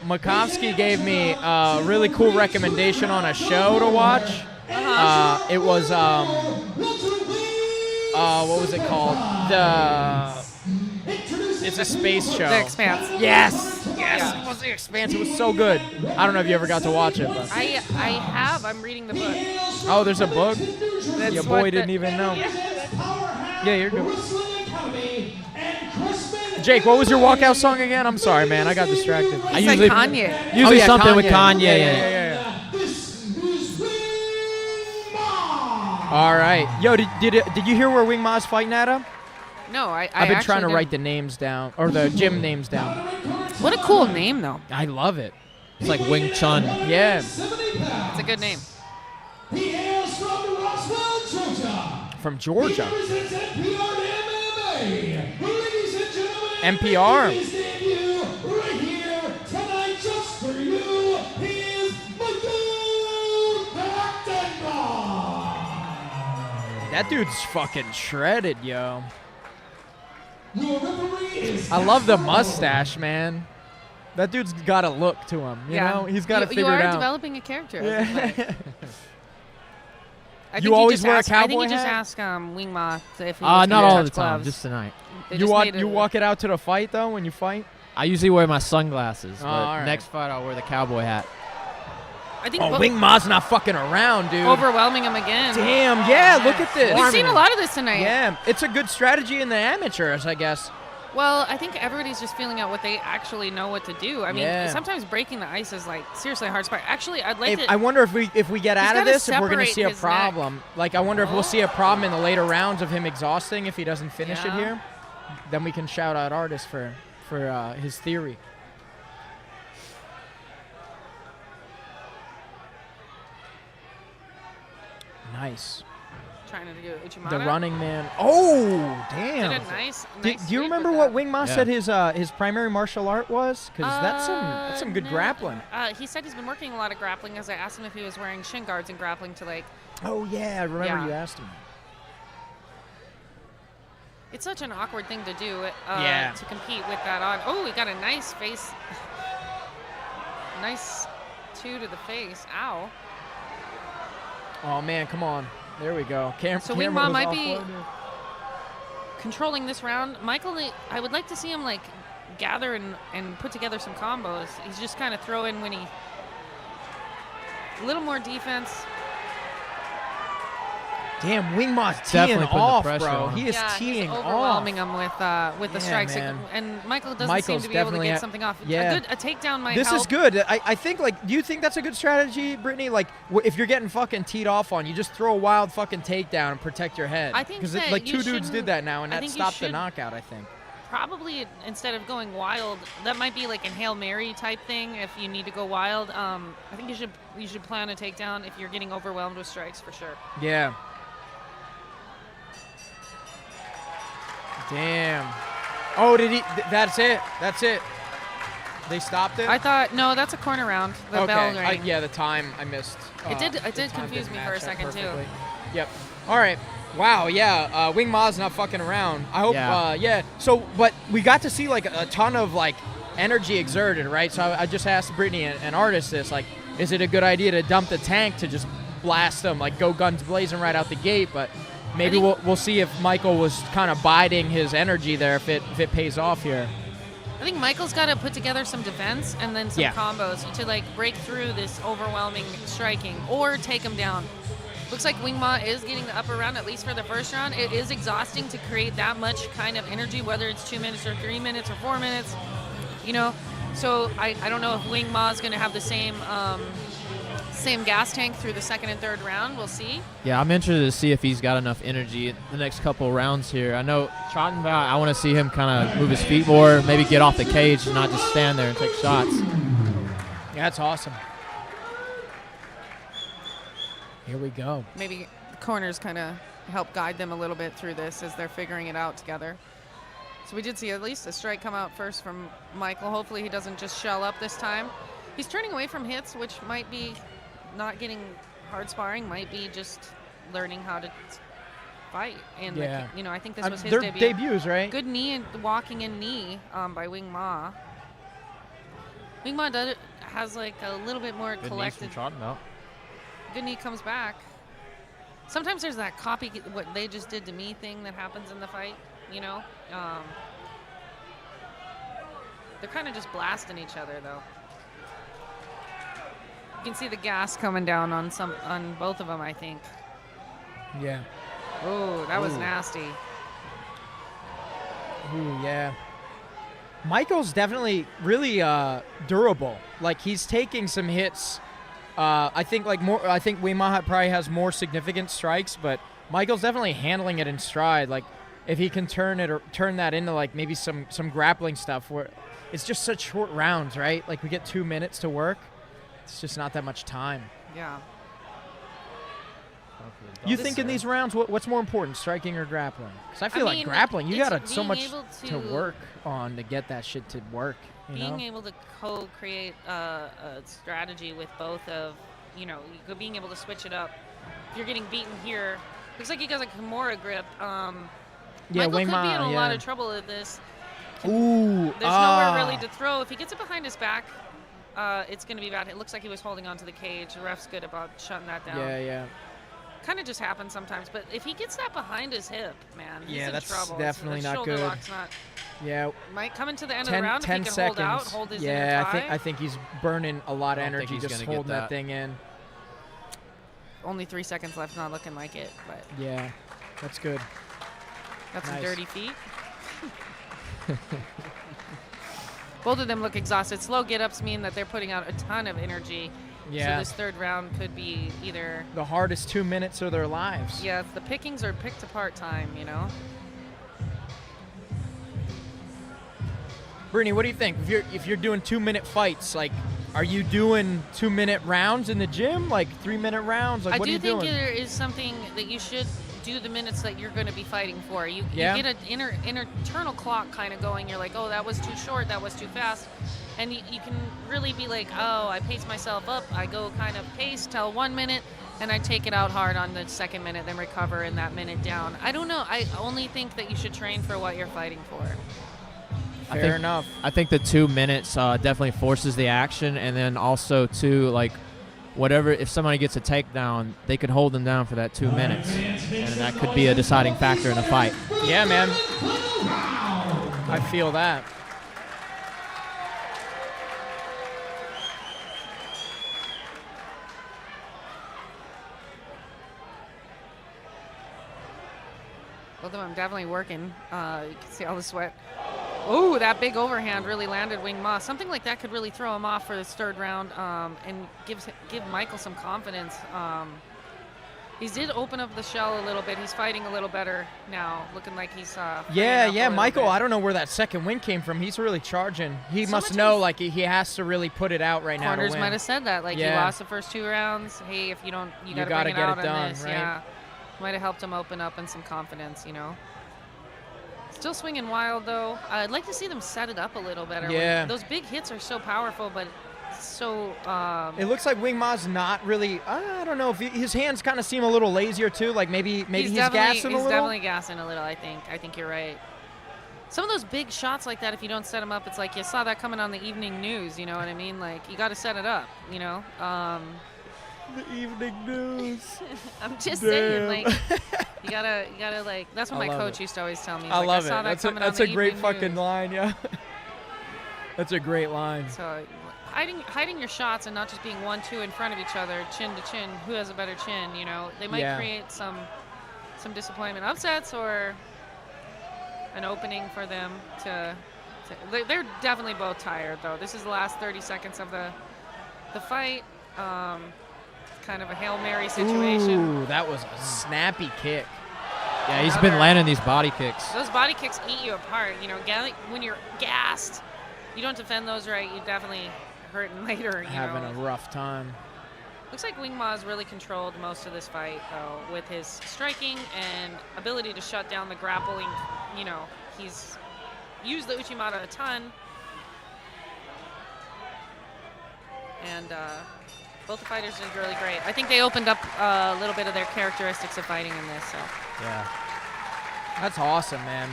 Mikowski gave me a really cool recommendation on a show to watch. It was what was it called? It's a space show. The Expanse. Yes. Yeah. It was The Expanse. It was so good. I don't know if you ever got to watch it, but I have. I'm reading the book. oh, there's a book. That's Your what boy didn't even know. Yeah. Yeah, you're good. Jake, what was your walkout song again? I'm sorry, man. I got distracted. I usually Kanye. Usually yeah, something with Kanye. Kanye in it. Yeah. All right. Yo, did you hear where Wing Ma's fighting at him? No, I've been trying to write the names down, or the gym names down. What a cool name, though. I love it. It's like Wing Chun. Yeah. It's a good name. He hails from Roswell, Georgia. From Georgia. He represents NPR MMA. Ladies and gentlemen, NPR. his debut right here tonight just for you. He is Michael BradElBard. That dude's fucking shredded, yo. Your referee is I love the mustache, man. That dude's got a look to him, you know? He's got to figure You it are out. developing a character. Yeah. I think You always just wear a ask, I think cowboy you just hat? ask Wing Ma if he was Not gonna all touch the time, gloves. just tonight. They You just walk made you it- walk it out to the fight though when you fight? I usually wear my sunglasses, but all right. next fight I'll wear the cowboy hat. I think Oh, Wing Ma's not fucking around, dude. overwhelming him again. Damn, yeah, look at this. We've seen a lot of this tonight. Yeah, it's a good strategy in the amateurs, I guess. Well, I think everybody's just feeling out what they actually know what to do. I mean, Yeah. sometimes breaking the ice is like seriously a hard spot. Actually, I'd like to. I wonder if we get out of gotta this, if we're gonna separate see a his problem. Like, I wonder if we'll see a problem in the later rounds of him exhausting if he doesn't finish it Yeah. here. Then we can shout out artists for his theory. Nice. Trying to do Uchimata. The running man. Oh, damn. Did a nice Do you sweep remember with what that. Wing Ma said his primary martial art was? Because that's some good No. grappling. He said he's been working a lot of grappling. As I asked him if he was wearing shin guards and grappling to like. Oh yeah, I remember Yeah. you asked him. It's such an awkward thing to do. Yeah. To compete with that on. Oh, he got a nice face. Nice 2 to the face. Ow. Oh man, come on. There we go. So Wing Ma might be controlling this round. Michael, I would like to see him like gather and put together some combos. He's just kind of throw in when he a little more defense. Damn, Wing Ma's Definitely teeing putting the off, pressure bro. on him. He is Yeah, teeing he's off. overwhelming him with the Yeah, strikes, man. and Michael doesn't Michael's seem to be able to definitely get at- something off. yeah. A takedown might This help. is good. I think, like, do you think that's a good strategy, Brittney? Like, if you're getting fucking teed off on, you just throw a wild fucking takedown and protect your head. I think Because, that like, you 2 dudes did shouldn't- that now, and I that think you stopped the should- knockout, I think. probably instead of going wild, that might be like a Hail Mary type thing if you need to go wild. I think you should plan a takedown if you're getting overwhelmed with strikes for sure. Yeah. Damn. Oh, did he? That's it. That's it. They stopped it? I thought, no, that's a corner round. The bell rang. Yeah, the time I missed. It did confuse me for a second, too. Yep. All right. Wow, yeah. Wing Ma's not fucking around. I hope, yeah. So, but we got to see, like, a ton of, like, energy exerted, right? So I just asked Brittney, an artist, this, like, is it a good idea to dump the tank to just blast them, like, go guns blazing right out the gate? But maybe we'll see if Michael was kind of biding his energy there, if it pays off here. I think Michael's got to put together some defense and then some combos to, like, break through this overwhelming striking or take him down. Looks like Wing Ma is getting the upper round, at least for the first round. It is exhausting to create that much kind of energy, whether it's 2 minutes or 3 minutes or 4 minutes, you know. So I don't know if Wing Ma is going to have the same gas tank through the second and third round. We'll see. Yeah, I'm interested to see if he's got enough energy in the next couple of rounds here. I know Trottenbaugh, I want to see him kind of move his feet more, maybe get off the cage and not just stand there and take shots. Yeah, that's awesome. Here we go. Maybe the corners kind of help guide them a little bit through this as they're figuring it out together. So we did see at least a strike come out first from Michael. Hopefully he doesn't just shell up this time. He's turning away from hits, which might be not getting hard sparring, might be just learning how to fight. And, you know, I think this was his debut. Debuts, right? Good knee and walking in knee by Wing Ma. Wing Ma has like a little bit more collected. Good knee comes back. Sometimes there's that copy, what they just did to me thing that happens in the fight, you know? They're kind of just blasting each other, though. You can see the gas coming down on both of them, I think. Yeah. Oh, that was nasty. Ooh, yeah. Michael's definitely really durable. Like, he's taking some hits. I think Wing Ma probably has more significant strikes, but Michael's definitely handling it in stride. Like, if he can turn that into like maybe some grappling stuff where it's just such short rounds, right? Like, we get 2 minutes to work. It's just not that much time. Yeah. You think in these rounds, what's more important, striking or grappling? Because I feel like grappling, you got so much to work on to get that shit to work. Being able to co-create a strategy with both of, you know, being able to switch it up. If you're getting beaten here, looks like he has a Kimura grip. Michael could be in a lot of trouble with this. Ooh. There's nowhere really to throw. If he gets it behind his back, it's going to be bad. It looks like he was holding onto the cage. The ref's good about shutting that down. Yeah. Kind of just happens sometimes, but if he gets that behind his hip, man, he's in trouble. That's definitely not good. Lock's not. Yeah. Might come into the end of the round 10 if he can seconds. hold his inner thigh. I think he's burning a lot of energy just holding that thing in. Only 3 seconds left, not looking like it, but yeah, that's good. Got some dirty feet. Both of them look exhausted. Slow get-ups mean that they're putting out a ton of energy. Yeah. So this third round could be either the hardest 2 minutes of their lives. Yeah, the pickings are picked apart time, you know. Brittney, what do you think? If you're doing 2 minute fights, like, are you doing 2 minute rounds in the gym, like 3 minute rounds? Like, what are you doing? I do think there is something that you should do the minutes that you're going to be fighting for. You get an internal clock kind of going. You're like, oh, that was too short, that was too fast. And you can really be like, oh, I pace myself up. I go kind of pace till 1 minute, and I take it out hard on the second minute, then recover in that minute down. I don't know. I only think that you should train for what you're fighting for. Fair enough. I think the 2 minutes definitely forces the action, and then also, too, like, whatever, if somebody gets a takedown, they could hold them down for that 2 minutes, and that could be a deciding factor in a fight. Yeah, man. I feel that. Both of them definitely working. You can see all the sweat. Oh, that big overhand really landed Wing Ma. Something like that could really throw him off for this third round and give Michael some confidence. He did open up the shell a little bit. He's fighting a little better now, looking like he's Yeah, Michael, I don't know where that second win came from. He's really charging. He must know, like, he has to really put it out right now to win. Corners might have said that. Like, he lost the first 2 rounds. Hey, if you don't, you got to bring it out on this. Right? Yeah. Might have helped him open up and some confidence, you know. Still swinging wild, though. I'd like to see them set it up a little better. Yeah. Those big hits are so powerful, but so... it looks like Wing Ma's not really... I don't know. If his hands kind of seem a little lazier, too. Like, maybe he's gassing a little? He's definitely gassing a little, I think. I think you're right. Some of those big shots like that, if you don't set them up, it's like you saw that coming on the evening news, you know what I mean? Like, you got to set it up, you know? The evening news. I'm just saying, like, you gotta, like. That's what my coach used to always tell me. I love it. That's a great fucking line, yeah. That's a great line. So, hiding your shots and not just being 1-2 in front of each other, chin to chin. Who has a better chin? You know, they might create some disappointment, upsets, or an opening for them to. They're definitely both tired, though. This is the last 30 seconds of the fight. Kind of a Hail Mary situation. Ooh, that was a snappy kick. Yeah, he's been landing these body kicks. Those body kicks eat you apart. You know, when you're gassed, you don't defend those right, you definitely hurting later. Having a rough time. Looks like Wing Ma's really controlled most of this fight, though, with his striking and ability to shut down the grappling. You know, he's used the Uchimata a ton. And both the fighters did really great. I think they opened up a little bit of their characteristics of fighting in this. So. Yeah. That's awesome, man.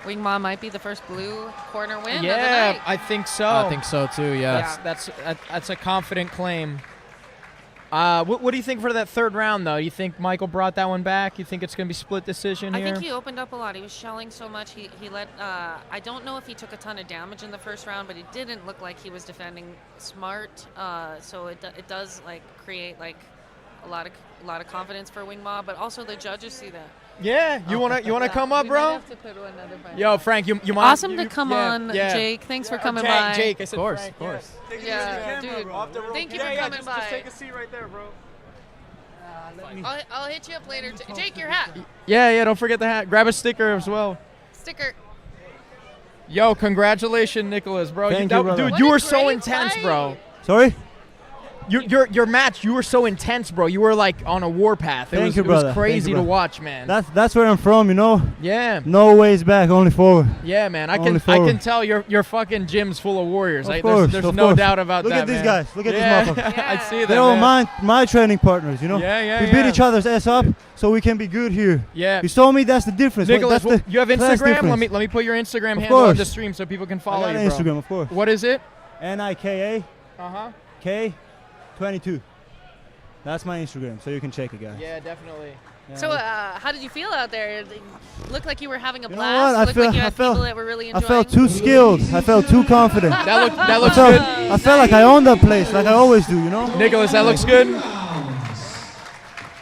Wing Ma might be the first blue corner win of the Yeah, night. I think so. I think so, too, yeah. That's a confident claim. What do you think for that third round, though? You think Michael brought that one back? You think it's going to be split decision here? I think he opened up a lot. He was shelling so much. He let. I don't know if he took a ton of damage in the first round, but it didn't look like he was defending smart. So it does like create like a lot of confidence for Wing Ma, but also the judges see that. Yeah, you wanna come up, bro? We might have to put another fight. Yo, Frank, you mind? Awesome to come on, Jake. Thanks for coming by. Jake, I said Of course, Frank, of course. Yeah, dude. Thank you for coming by. Just take a seat right there, bro. I'll hit you up later. Jake, your hat. Yeah, don't forget the hat. Grab a sticker as well. Sticker. Yo, congratulations, Nicholas, bro. Thank you, brother. Dude, What you a were so great intense, fight. bro. Sorry? Your match, you were so intense, bro. You were like on a warpath. It was crazy to watch, man. That's where I'm from, you know. Yeah. No ways back, only forward. Yeah, man. I Only can forward. tell your fucking gym's full of warriors. Of course, there's of no course. doubt about Look that. at these man. guys. Look at Yeah. these motherfuckers. I see that. They're all man. my training partners, you know. Yeah. We beat each other's ass up so we can be good here. Yeah. You saw me. That's the difference. Nicholas, That's the you have class Instagram? difference. Let me put your Instagram Of handle on course. the stream so people can I follow got you, bro. Instagram, of course. What is it? NIKA Uh-huh. K22. That's my Instagram, so you can check it, guys. Yeah, definitely. Yeah. So, how did you feel out there? It looked like you were having a You know blast. what? I Looked like you felt- had people that were really I enjoying. felt too skilled. I felt too confident. That looks I good. felt like I owned that place, like I always do, you know. Nicholas, that looks good.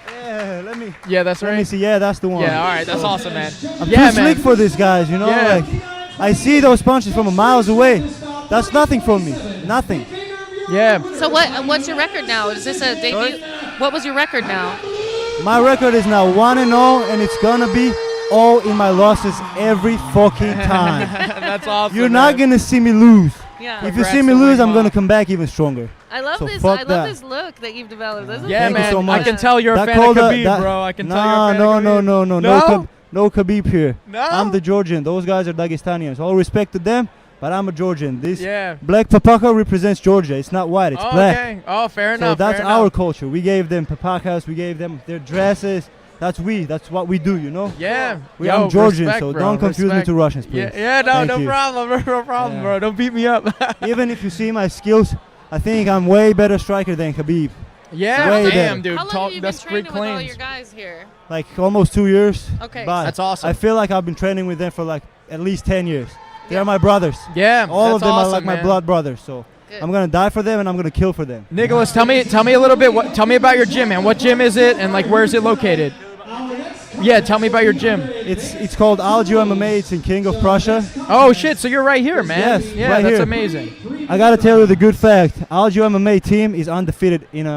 Yeah, let me. Yeah, that's Let me right. see. Yeah, that's the one. Yeah, all right, that's awesome, man. I'm Yeah, too slick for these guys, you know. Yeah. Like, I see those punches from a miles away. That's nothing from me. Nothing. Yeah. So what's your record now? Is this a debut? What was your record now? My record is now 1-0, and it's gonna be all in my losses every fucking time. That's awesome. You're not gonna see me lose. Yeah. If you Congrats see me to lose, Wing I'm Ma. gonna come back even stronger. I love So this. fuck I love that. this look that you've developed. This is Yeah, Thank you man. so I much. can tell you're a That fan of called Khabib, that- bro. I can tell Nah, you're a fan no, of no, Khabib. no, no, No? no Khabib here. No? I'm the Georgian. Those guys are Dagestanians. All respect to them, but I'm a Georgian. This Yeah. black papaka represents Georgia. It's not white. It's Oh, black. okay. Oh, fair So enough. that's fair our enough. culture. We gave them papakas. We gave them their dresses. That's what we do, you know. Yeah. I'm Georgian, respect, so bro, don't confuse respect. me to Russians, please. Yeah, no, Thank no you. problem. No problem, Yeah. bro. Don't beat me up. Even if you see my skills, I think I'm way better striker than Khabib. Yeah, Way damn, better. dude. How long have you been That's great training with all claims. your guys here? Like almost 2 years. Okay. But That's awesome. I feel like I've been training with them for like at least 10 years. They are my brothers. Yeah, All of that's them awesome, are like my man. blood brothers. So Good. I'm gonna die for them and I'm gonna kill for them. Nicholas, tell me a little bit. Tell me about your gym, man. What gym is it, and like where is it located? Yeah, tell me about your gym. It's called Allentown MMA. It's in King of Prussia. Oh shit! So you're right here, man. Yes, yeah, right that's here. amazing. I gotta tell you the good fact. Allentown MMA team is undefeated in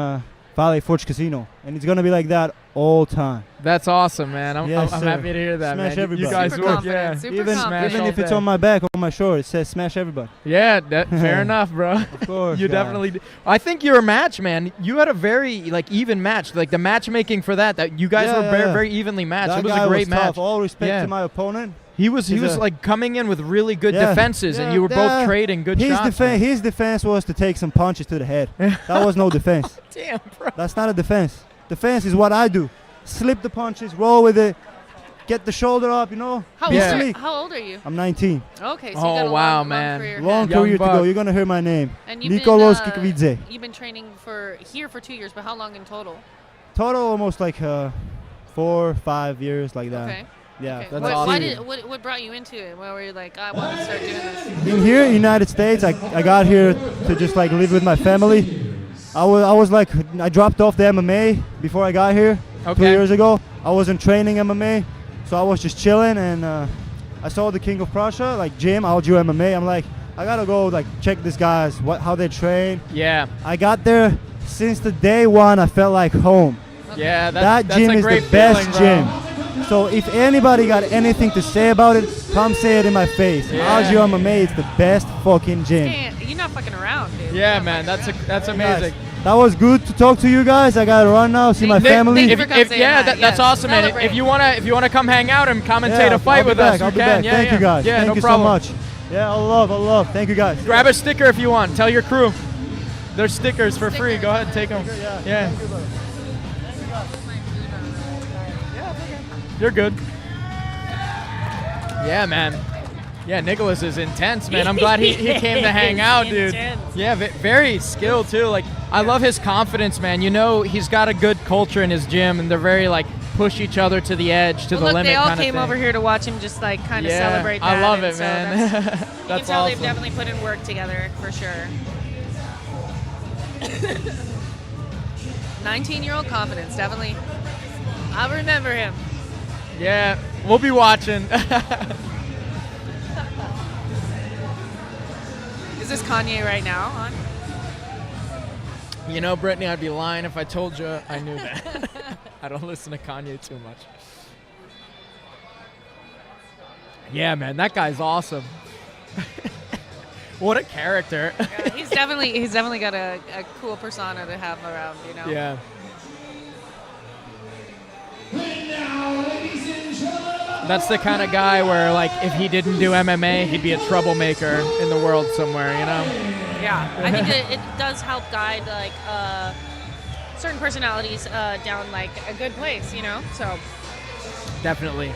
Valley Forge Casino, and it's gonna be like that all time. That's awesome, man. I'm Yes, sir. happy to hear that, Smash man. everybody. You guys Super work, confident, yeah. super Even confident. Smash if it's all on my back, on my short, it says smash everybody. Yeah, fair enough, bro. Of course. You guys. definitely. I think your match, man. You had a very even match. Like the matchmaking for that you guys Yeah, were yeah, very, yeah. very evenly matched. That it was guy a great was match. tough. All respect Yeah. to my opponent. He was He's a- like coming in with really good Yeah, defenses, and you were both trading good shots. His defense was to take some punches to the head. That was no defense. Damn, bro. That's not a defense. Defense is what I do. Slip the punches, roll with it, get the shoulder up, you know. How, Be old are, sleek. how old are you? I'm 19. Okay, so Oh, you got a wow, long, man. career Long ahead. Young career to buck. go. You're going to hear my name. And you've Nikolos been, Kikvidze. You've been training here for 2 years, but how long in total? Total almost like 4 or 5 years like that. Okay. Yeah. Okay. That's Why awesome. what brought you into it? Why were you like, I want to start doing this? In here in United States, I got here to just like live with my family. I was like, I dropped off the MMA before I got here 2 Okay. years ago. I wasn't training MMA, so I was just chilling, and I saw the King of Prussia, like Jim, I'll do MMA. I'm like, I gotta go like check these guys, how they train. Yeah, I got there, since the day one, I felt like home. yeah. That That's gym a is great the best feeling, bro. gym. So if anybody got anything to say about it, come say it in my face. Yeah. Algio MMA is the best fucking gym. You're not fucking around, dude. Yeah, You're not man. fucking That's around. amazing. That was good to talk to you guys. I gotta run now, see my Nick- family. Nick- Nick- That's Yes, awesome, man. celebrate. If you wanna come hang out and commentate Yeah, a fight I'll be with back, us, I'll you be can. back. Yeah, Thank yeah. you guys. Yeah, Thank no you problem. so much. Yeah, I'll love. Thank you guys. Grab a sticker if you want. Tell your crew. There's stickers for free. Go ahead and take them. Yeah. You're good. Yeah, man. Yeah, Nicholas is intense, man. I'm glad he came to hang out, dude. Intense. Yeah, very skilled too. Like, I love his confidence, man. You know, he's got a good culture in his gym, and they're very like push each other to the edge, to Well, the look, limit. they all kind of came thing. over here to watch him just like kind of Yeah, celebrate that. I love and it, so man. That's, you That's can tell awesome. they've definitely put in work together for sure. 19-year-old confidence, definitely. I remember him. Yeah, we'll be watching. Is this Kanye right now on? You know, Brittany, I'd be lying if I told you I knew that. I don't listen to Kanye too much. Yeah, man, that guy's awesome. What a character. Yeah, he's definitely got a cool persona to have around, you know. Yeah. And now, ladies and gentlemen, That's the kind of guy where, like, if he didn't do MMA, he'd be a troublemaker in the world somewhere, you know? Yeah, I think it does help guide like certain personalities down like a good place, you know. So Definitely.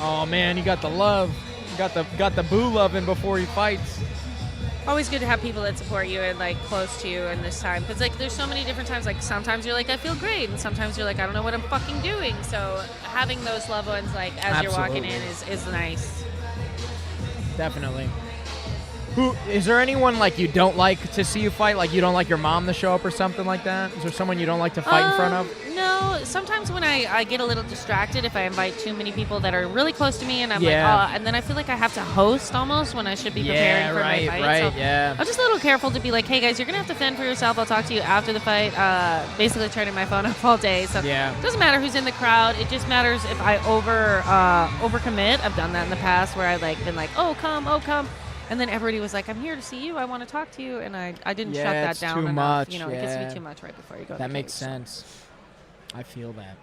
Oh, man, you got the love. You got the boo loving before he fights. always good to have people that support you and like close to you in this time, because like there's so many different times. Like sometimes you're like I feel great, and sometimes you're like I don't know what I'm fucking doing. So having those loved ones like as you're walking in is nice. Definitely. Who is there anyone like you don't like to see you fight? Like you don't like your mom to show up or something like that? Is there someone you don't like to fight in front of? No, sometimes when I get a little distracted if I invite too many people that are really close to me, and I'm Yeah. like, oh, and then I feel like I have to host almost when I should be preparing for my fight. So yeah. I'm just a little careful to be like, hey guys, you're gonna have to fend for yourself. I'll talk to you after the fight. Basically turning my phone off all day. So Yeah. it doesn't matter who's in the crowd. It just matters if I overcommit. I've done that in the past where I like been like, oh come. And then everybody was like, I'm here to see you. I want to talk to you. And I didn't shut that it's down too enough. much, You know, it gets to yeah. be too much right before you go to That the makes cage, so. sense. I feel that.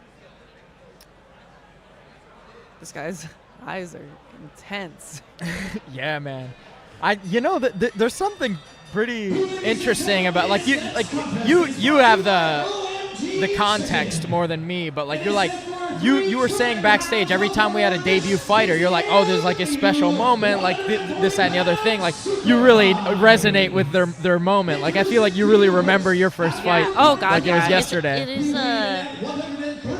This guy's eyes are intense. Yeah, man. There's something pretty interesting about you have the context more than me, but like you were saying backstage every time we had a debut fighter, you're like, oh, there's like a special moment, like this, that, and the other thing. Like you really resonate with their moment. Like I feel like you really remember your first fight. Oh God, like yeah. it was yesterday. It is.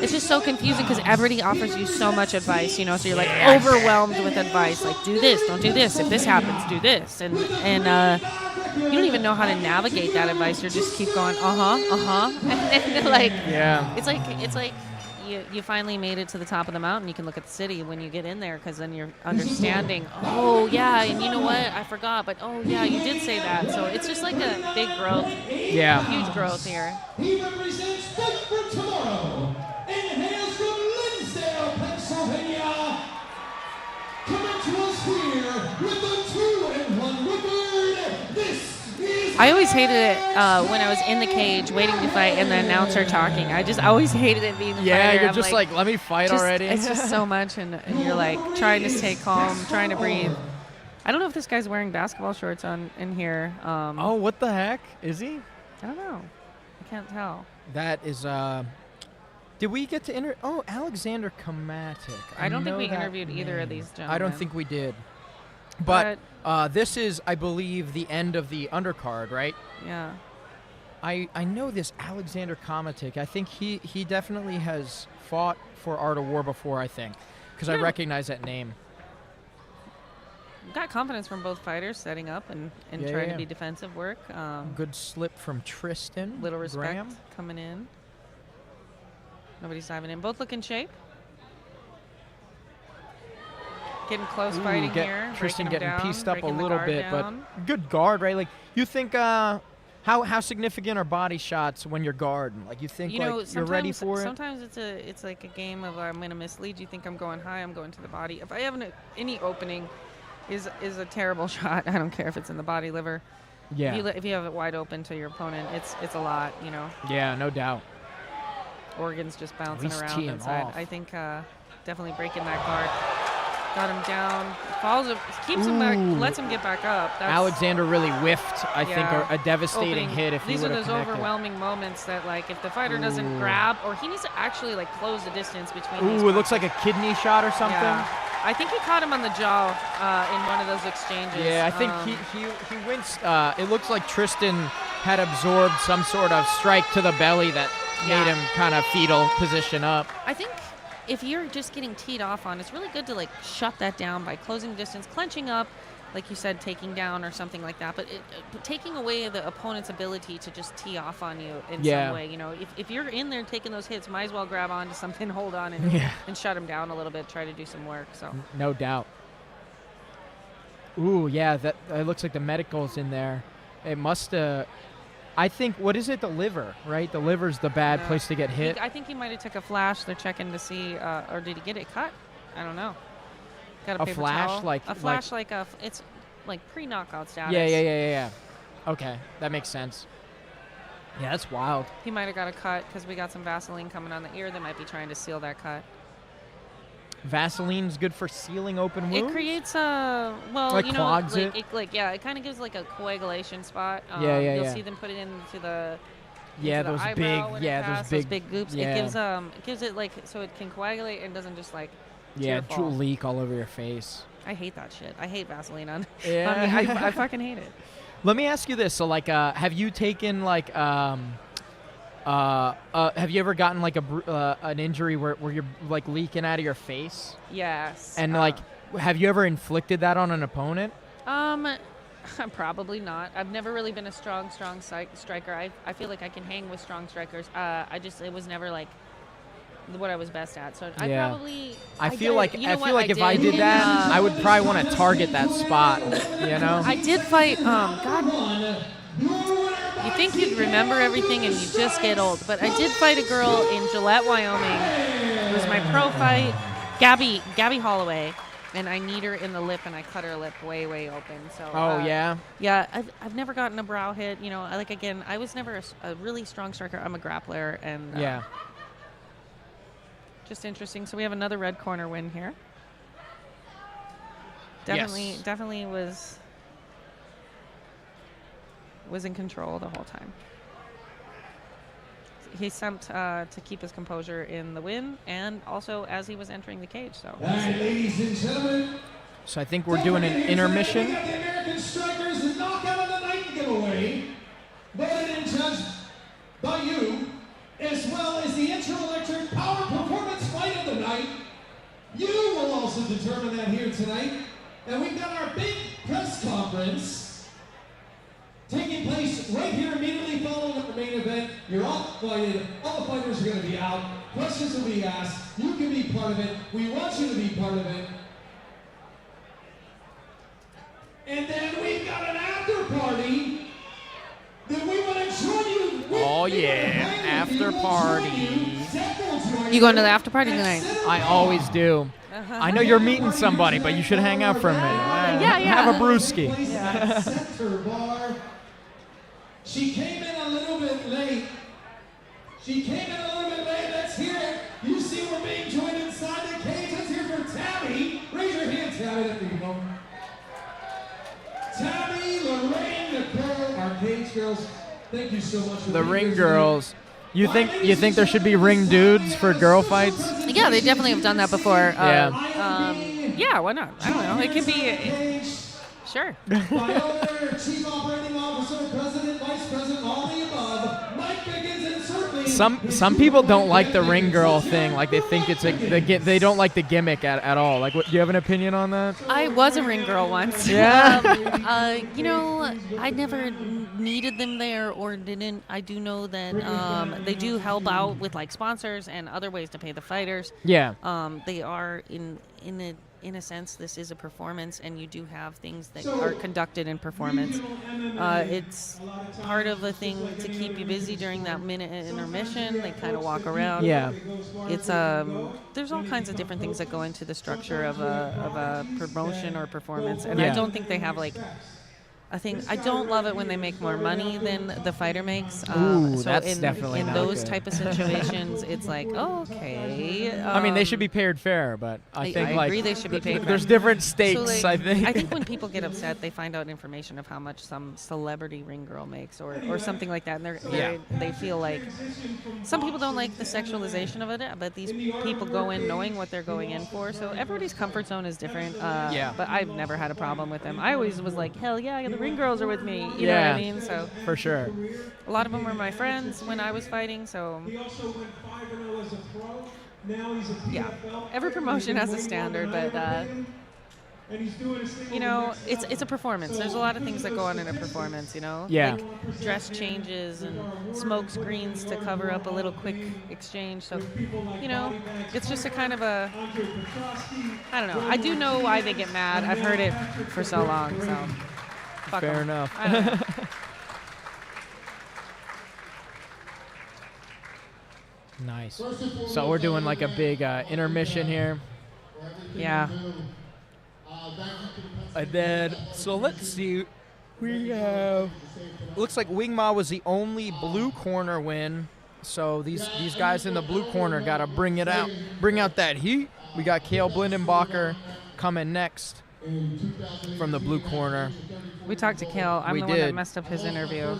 It's just so confusing because everybody offers you so much advice, you know. So you're like overwhelmed with advice, like do this, don't do this. If this happens, do this, and you don't even know how to navigate that advice. You just keep going, and then like Yeah. it's like you finally made it to the top of the mountain. You can look at the city when you get in there, because then you're understanding. Oh yeah, and you know what? I forgot, but oh yeah, you did say that. So it's just like a big growth. Yeah. Huge growth here. He represents Fight for Tomorrow and hails from Lansdale, Pennsylvania. Coming to us here with a 2-1 record. This is. I always hated it when I was in the cage waiting to fight and the announcer talking. I just always hated it being the Yeah, fighter. you're I'm just like, let me fight already. It's just so much, and you're like trying to stay calm, trying to breathe. I don't know if this guy's wearing basketball shorts in here. Oh, what the heck? Is he? I don't know. I can't tell. That is, did we get to oh, Alexander Commentate. I don't think know we that interviewed either of name. these gentlemen. I don't think we did. But this is, I believe, the end of the undercard, right? Yeah. I know this Alexander Commentate. I think he definitely has fought for Art of War before, I think, because I recognize that name. Got confidence from both fighters setting up and trying to be defensive work. Good slip from Tristan. Little respect Graham. coming in. Nobody's diving in. Both look in shape. Getting close fighting here. Tristan breaking getting them down, pieced up a breaking the little guard bit, down. but good guard, right? Like, you think how significant are body shots when you're guarding? Like, you think you're ready for it? Sometimes it's like a game of I'm going to mislead you. Think I'm going high, I'm going to the body. If I have any opening, is a terrible shot. I don't care if it's in the body, liver. Yeah. If you have it wide open to your opponent, it's a lot, you know. Yeah, no doubt. Organs just bouncing least around tee him inside. off. I think definitely breaking that guard. Got him down. Falls, keeps him back, lets him get back up. That's Alexander really whiffed, I think, a devastating opening. hit if he These would are have those connected. overwhelming moments that, like, if the fighter doesn't grab, or he needs to actually, like, close the distance between these Ooh, it looks punches. like a kidney shot or something. Yeah. I think he caught him on the jaw in one of those exchanges. Yeah, I think he winced. It looks like Tristan had absorbed some sort of strike to the belly that made him kind of fetal position up. I think if you're just getting teed off on, it's really good to, like, shut that down by closing distance, clenching up, like you said, taking down or something like that. But taking away the opponent's ability to just tee off on you in some way. You know, if you're in there taking those hits, might as well grab onto something, hold on, and shut him down a little bit, try to do some work. So no doubt. Ooh, yeah, that it looks like the medical's in there. It must. I think, what is it? The liver, right? The liver's the bad place to get hit. I think he might have took a flash. They're checking to see, or did he get it cut? I don't know. Got a paper flash, towel. like a flash, like it's like pre-knockout status. Yeah. Okay, that makes sense. Yeah, that's wild. He might have got a cut because we got some Vaseline coming on the ear. They might be trying to seal that cut. Vaseline's good for sealing open wounds? It creates a, well, like you know, clogs it kind of gives like a coagulation spot. Yeah. You'll see them put it into the those eyebrow big, those big goops. Yeah. It gives it like, so it can coagulate and doesn't just like tear fall. leak all over your face. I hate that shit. I hate Vaseline on Yeah. on me. I fucking hate it. Let me ask you this. So, like, have you taken, like, have you ever gotten, like, an injury where you're, like, leaking out of your face? Yes. And, like, have you ever inflicted that on an opponent? Probably not. I've never really been a strong striker. I feel like I can hang with strong strikers. It was never, like, what I was best at. So I feel like if I did that, I would probably want to target that spot, you know? I did fight, God, you think you'd remember everything and you just get old, but I did fight a girl in Gillette, Wyoming. It was my pro fight, Gabby Holloway, and I kneed her in the lip and I cut her lip way, way open. So yeah? Yeah, I've never gotten a brow hit, you know, I was never a really strong striker. I'm a grappler, and just interesting. So we have another red corner win here. Definitely was in control the whole time. He stumped to keep his composure in the win, and also as he was entering the cage. So, All right, ladies and gentlemen. So I think we're doing an intermission. We got the American Strikers, the knockout of the night giveaway, voted and judged by you, as well as the Inter-Electric Power Performance Fight of the Night. You will also determine that here tonight. And we've got our big press conference taking place right here immediately following the main event. You're all fighted. All the fighters are going to be out. Questions will be asked. You can be part of it. We want you to be part of it. And then we've got an after party that we want to join you with. Oh yeah, after party. You going to the after party tonight? I always do. I know you're meeting somebody, but you should hang out for a minute. Yeah. Have a brewski. Center bar. She came in a little bit late. Let's hear it. You see we're being joined inside the cage. Let's hear it for Tabby. Raise your hand, Tabby. There you go. Tabby, Lorraine, Nicole, our cage girls. Thank you so much for The being ring here girls. You think there should be ring dudes for girl fights? Yeah, they definitely have done that before. Yeah. Yeah, why not? I don't know. It can be. Sure. My owner, Chief Operating Officer, President, Vice President, all the above, Mike Biggins, and certainly... Some people don't like the ring girl thing. Like they think it's they don't like the gimmick at all. Like, what, do you have an opinion on that? I was a ring girl once. Yeah. You know, I never needed them there or didn't. I do know that they do help out with like sponsors and other ways to pay the fighters. Yeah. They are in a sense, this is a performance, and you do have things that are conducted in performance. It's part of a thing to keep you busy during that minute intermission. They kind of walk around. Yeah. It's there's all kinds of different things that go into the structure of a promotion or performance, and Yeah. I don't think they have like. I don't love it when they make more money than the fighter makes. Ooh, so that's definitely in not those good. type of situations, it's like, oh, okay. I mean, they should be paid fair, but I think I like agree they should be paid fair. there's different So, stakes. like, I think. when people get upset, they find out information of how much some celebrity ring girl makes, or something like that, and they feel like some people don't like the sexualization of it, but these people go in knowing what they're going in for. So everybody's comfort zone is different. But I've never had a problem with them. I always was like, hell yeah, the ring girls are with me. You know what I mean? So for sure. a lot of them were my friends when I was fighting. So He also went 5-0 as a pro. Now he's a yeah, PFL. every promotion has a standard, but. And he's doing his thing You on the know, next side. it's a performance. There's a lot of things that go on in a performance, you know? Yeah. Like dress changes and smoke screens to cover up a little quick exchange. So, you know, it's just a kind of a, I don't know. I do know why they get mad. I've heard it for so long, so. Fuck Fair 'em. enough. I don't know. Nice. So we're doing like a big intermission here. Yeah. And then, so let's see. We have. Looks like Wingma was the only blue corner win. So these guys in the blue corner got to bring out that heat. We got Kale Blindenbacher coming next from the blue corner. We talked to Kale. I'm We the one that did. messed up his interview.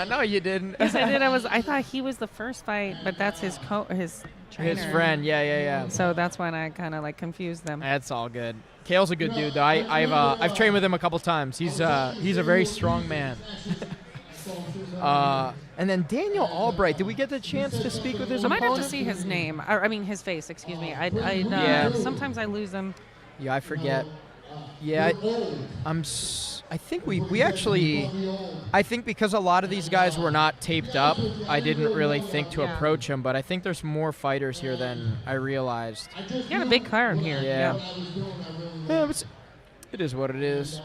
No, you didn't. Yes, I did. I thought he was the first fight, but that's his trainer. His friend. Yeah. So that's when I kind of like confused them. That's all good. Kale's a good dude, though. I've trained with him a couple times. He's a very strong man. And then Daniel Albright. Did we get the chance to speak with his I might opponent? have to see his name. I mean, his face. Excuse me. Yeah. Sometimes I lose them. Yeah, I forget. Yeah, I think we actually. I think because a lot of these guys were not taped up, I didn't really think to Yeah. approach him. But I think there's more fighters here than I realized. You got a big card here. Yeah. Yeah, it is what it is.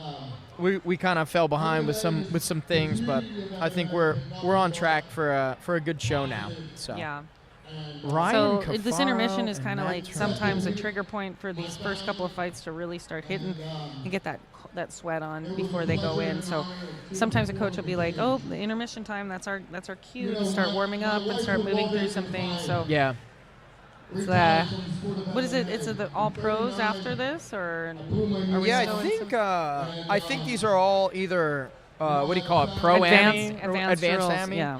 We kind of fell behind with some things, but I think we're on track for a good show now. So Yeah. Ryan So this Cafaro intermission is and kind of Matt like Turner. sometimes a trigger point for these first couple of fights to really start hitting and get that sweat on before they go in. So sometimes a coach will be like, "Oh, the intermission time. That's our cue to start warming up and start moving through some things." So Yeah. it's what is it? It's the all pros after this, or are we Yeah, still in some- I think these are all either what do you call it, pro Advanced- AMI? advanced advanced rules, AMI? yeah.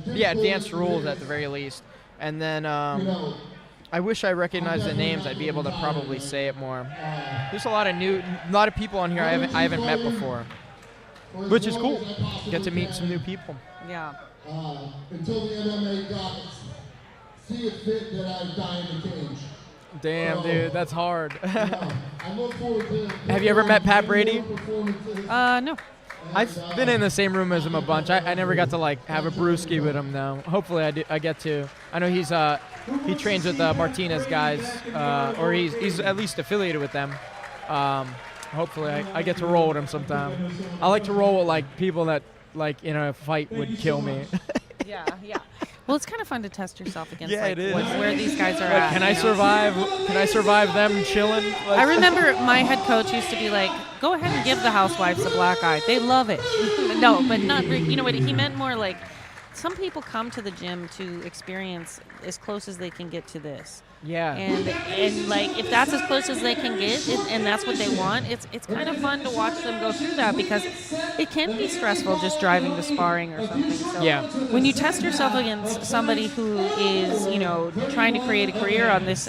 Mhm. Yeah, advanced rules at the very least. And then I wish I recognized the names. I'd be able to probably say it more. There's a lot of people on here I haven't met before, which is cool. Get to meet some new people. Yeah. Until the MMA gods see it fit that I die in the cage. Damn, dude, that's hard. Have you ever met Pat Brady? No. I've been in the same room as him a bunch. I never got to like have a brewski with him though. Hopefully I get to. I know he trains with the Martinez guys, or he's at least affiliated with them. Hopefully I get to roll with him sometime. I like to roll with like people that like in a fight would kill me. Yeah. Well, it's kind of fun to test yourself against Yeah, it is. where these guys are at. Can I survive? Can I survive them chilling? Like, I remember my head coach used to be like, "Go ahead and give the housewives a black eye. They love it." No, but not. You know what he meant? More like some people come to the gym to experience as close as they can get to this. Yeah. And like if that's as close as they can get, and that's what they want, it's kind of fun to watch them go through that because it can be stressful just driving to sparring or something. So Yeah. when you test yourself against somebody who is, trying to create a career on this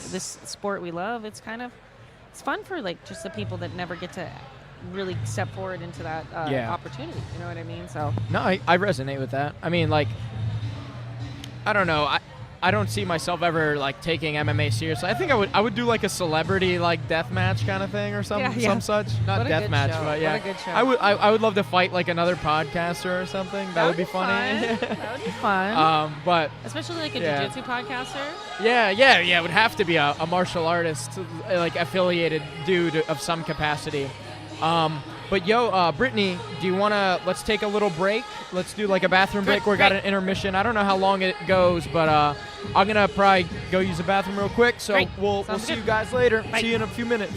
sport we love, it's fun for like just the people that never get to really step forward into that opportunity. You know what I mean? So No, I resonate with that. I mean, like, I don't know. I don't see myself ever like taking MMA seriously. I think I would do like a celebrity like death match kind of thing or some such. Not What a death good match, show. but yeah. What a good show. I would love to fight like another podcaster or something. That would be funny. That would be fun. But Especially like a yeah. jiu-jitsu podcaster. yeah, it would have to be a martial artist, like affiliated dude of some capacity. But Brittney, do you let's take a little break? Let's do like a bathroom break. We got an intermission. I don't know how long it goes, but I'm gonna probably go use the bathroom real quick. So Great. we'll Sounds see good. you guys later. Bye. See you in a few minutes.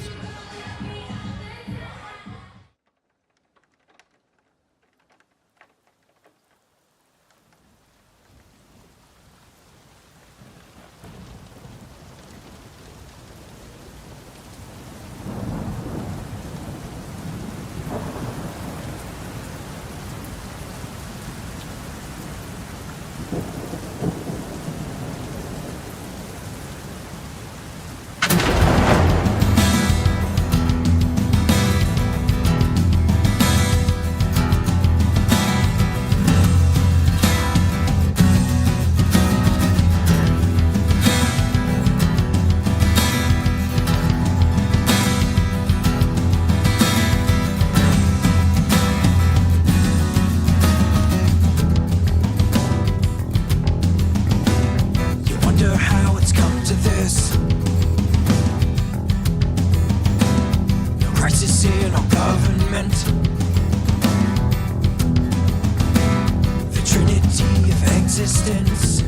existence.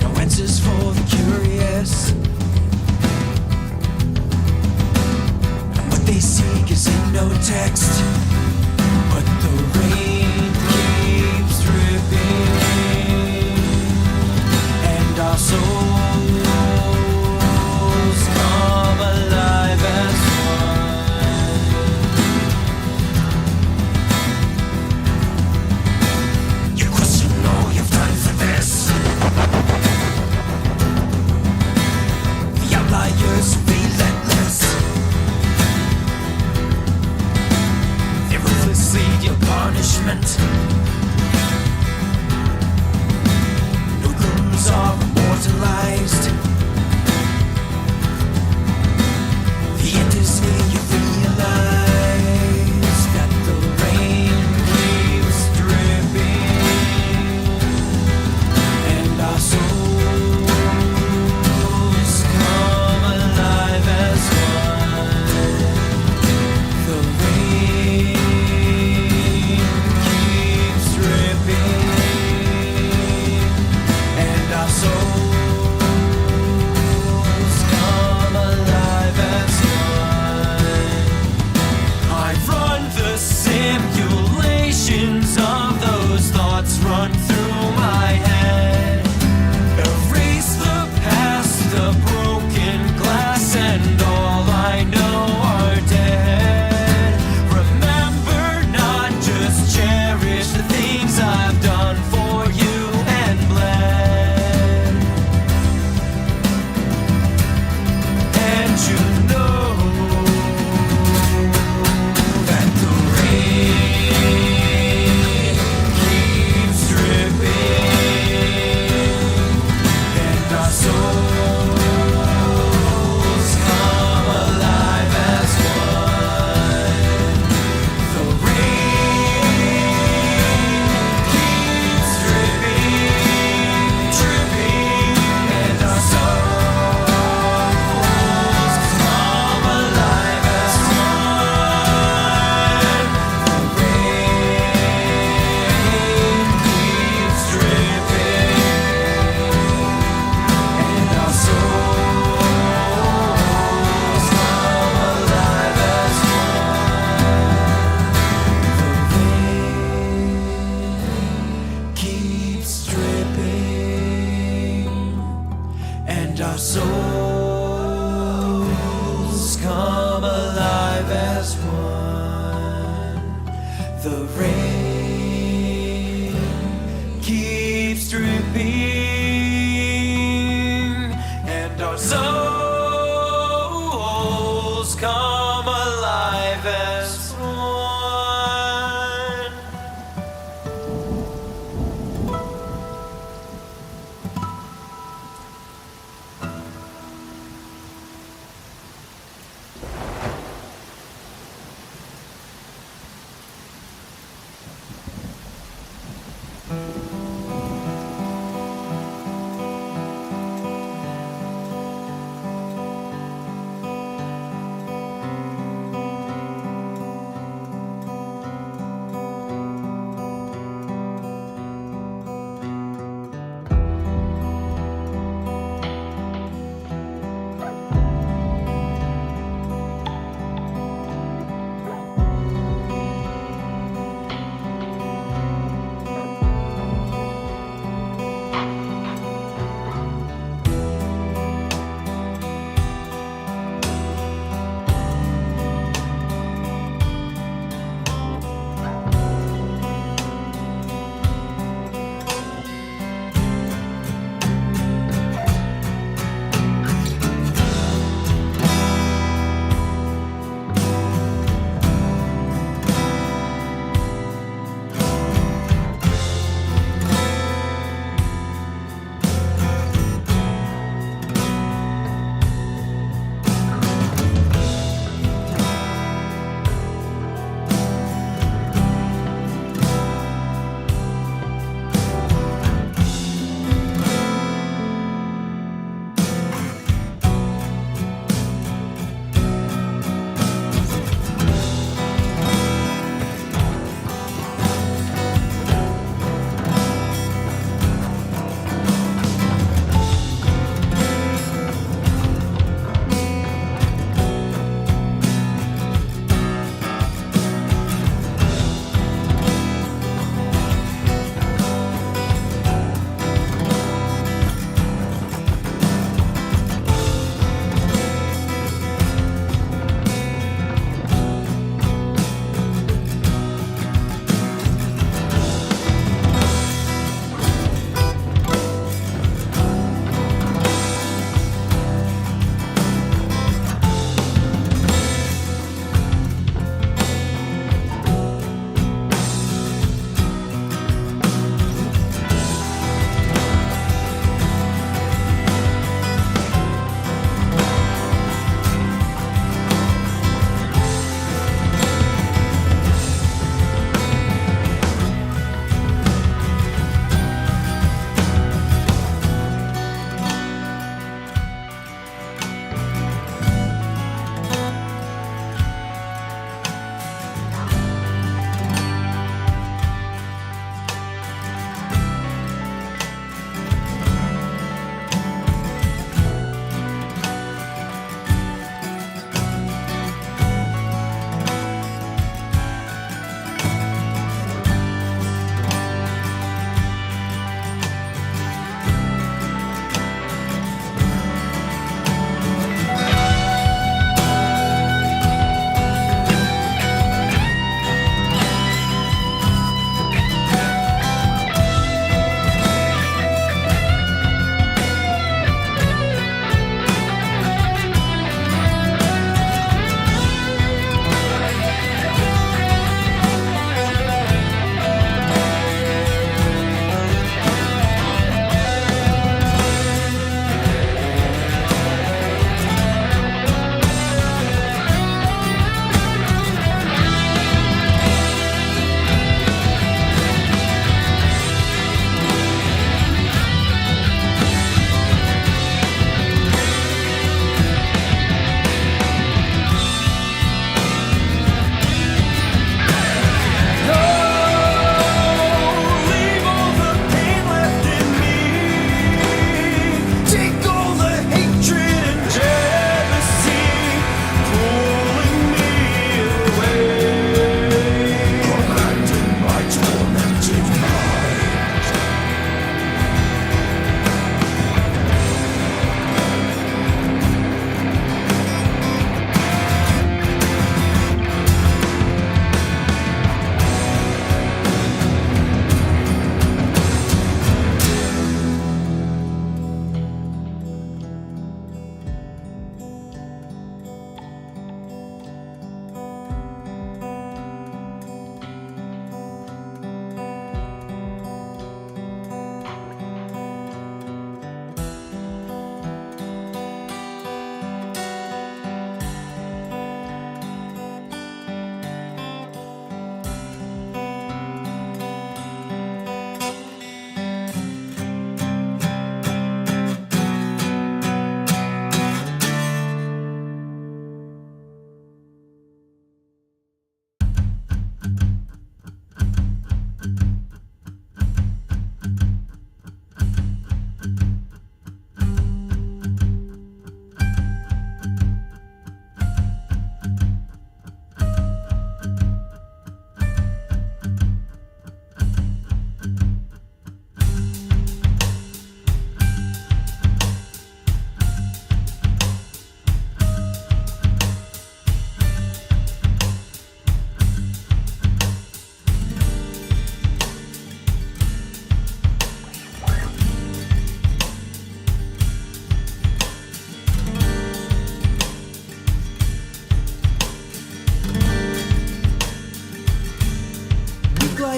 No answers for the curious. And what they seek is in no text. But the rain keeps dripping, and our souls come alive as one. You question all you've done for this. The outliers relentless. They ruthlessly deal punishment. No clues are immortalized. The end is near, you realize that the rain keeps dripping, and our souls come alive as one. The rain keeps dripping, and our souls come alive as one. alive as one. The rain keeps dripping, and our souls come alive as one.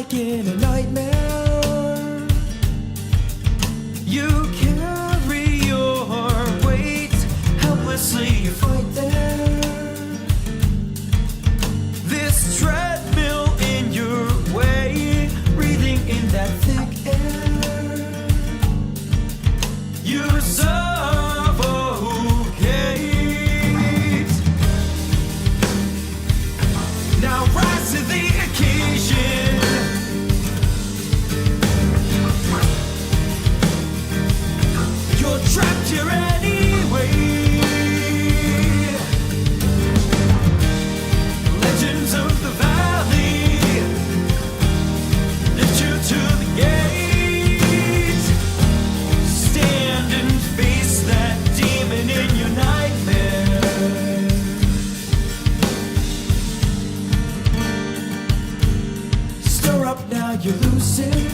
like in a nightmare. You carry your weight, helplessly you fight there. This treadmill in your way, breathing in that thick air. You suffocate. Now rise to the occasion. You're trapped here anyway. Legends of the valley lift you to the gate. Stand and face that demon in your nightmare. Stir up now, you're losing.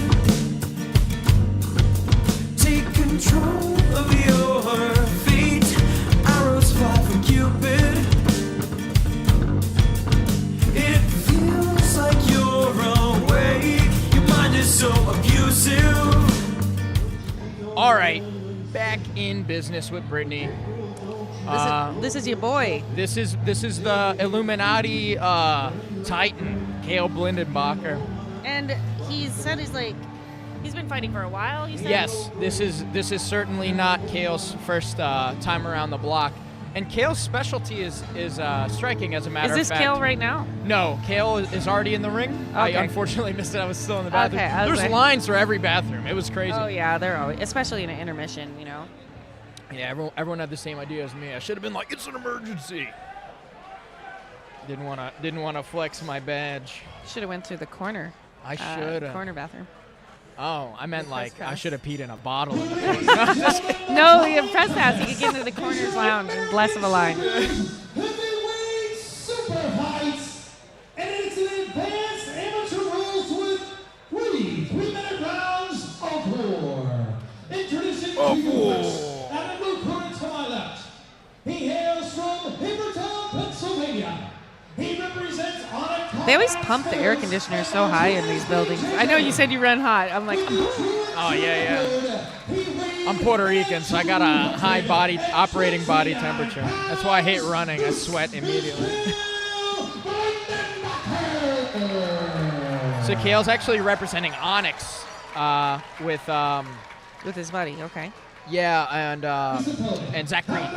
Take control of your fate. Arrows fly from Cupid. It feels like you're awake. Your mind is so abusive. All right, back in business with Brittney. This is your boy. This is the Illuminati Titan, Kale Blindenbacher. And he said he's been fighting for a while, he said? Yes, this is certainly not Kale's first time around the block. And Kale's specialty is striking, as a matter of fact. Is this Kale right now? No, Kale is already in the ring. I Okay. unfortunately missed it. I was still in the bathroom. Okay, I was There's like- lines for every bathroom. It was crazy. Oh yeah, they're always, especially in an intermission, you know. Yeah, everyone had the same idea as me. I should have been like, it's an emergency. Didn't wanna flex my badge. Should have went through the corner. I should have. Corner bathroom. Oh, I meant like I press. should have peed in a bottle. In the corner. No, I'm just kidding. No, you have press pass. You can get into the corners lounge and less of a line. Heavyweight super fights, and it's an advanced amateur rules with 3-minute rounds of war. Introducing to you first, out of blue corner to my left. He hails from Allentown, Pennsylvania. He represents They always pump the air conditioner so high in these buildings. I know you said you run hot. I'm like, Oh yeah. I'm Puerto Rican, so I got a high operating body temperature. That's why I hate running. I sweat immediately. So Kale's actually representing Onyx with with his buddy. Okay. yeah, and Zach Green.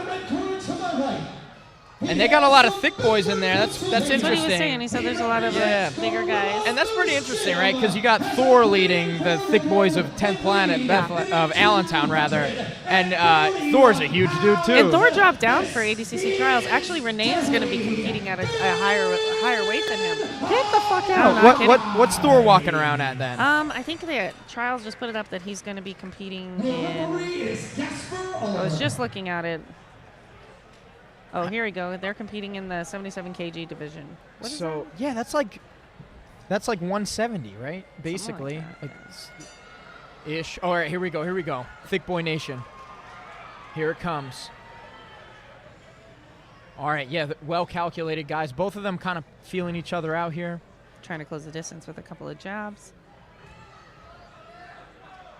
And they got a lot of thick boys in there. That's interesting. That's what he was saying. He said there's a lot of bigger guys. And that's pretty interesting, right? Because you got Thor leading the thick boys of 10th Planet, of Allentown, rather. And Thor's a huge dude, too. And Thor dropped down for ADCC trials. Actually, Renee is going to be competing at a higher weight than him. Get the fuck out. What's Thor walking around at, then? I think the trials just put it up that he's going to be competing in... I was just looking at it. Oh, here we go. They're competing in the 77 kg division. What is So, yeah, that's like 170, right? Basically. like Ish. All right, here we go. Thick Boy Nation. Here it comes. All right, yeah, well calculated guys. Both of them kind of feeling each other out here. trying to close the distance with a couple of jabs.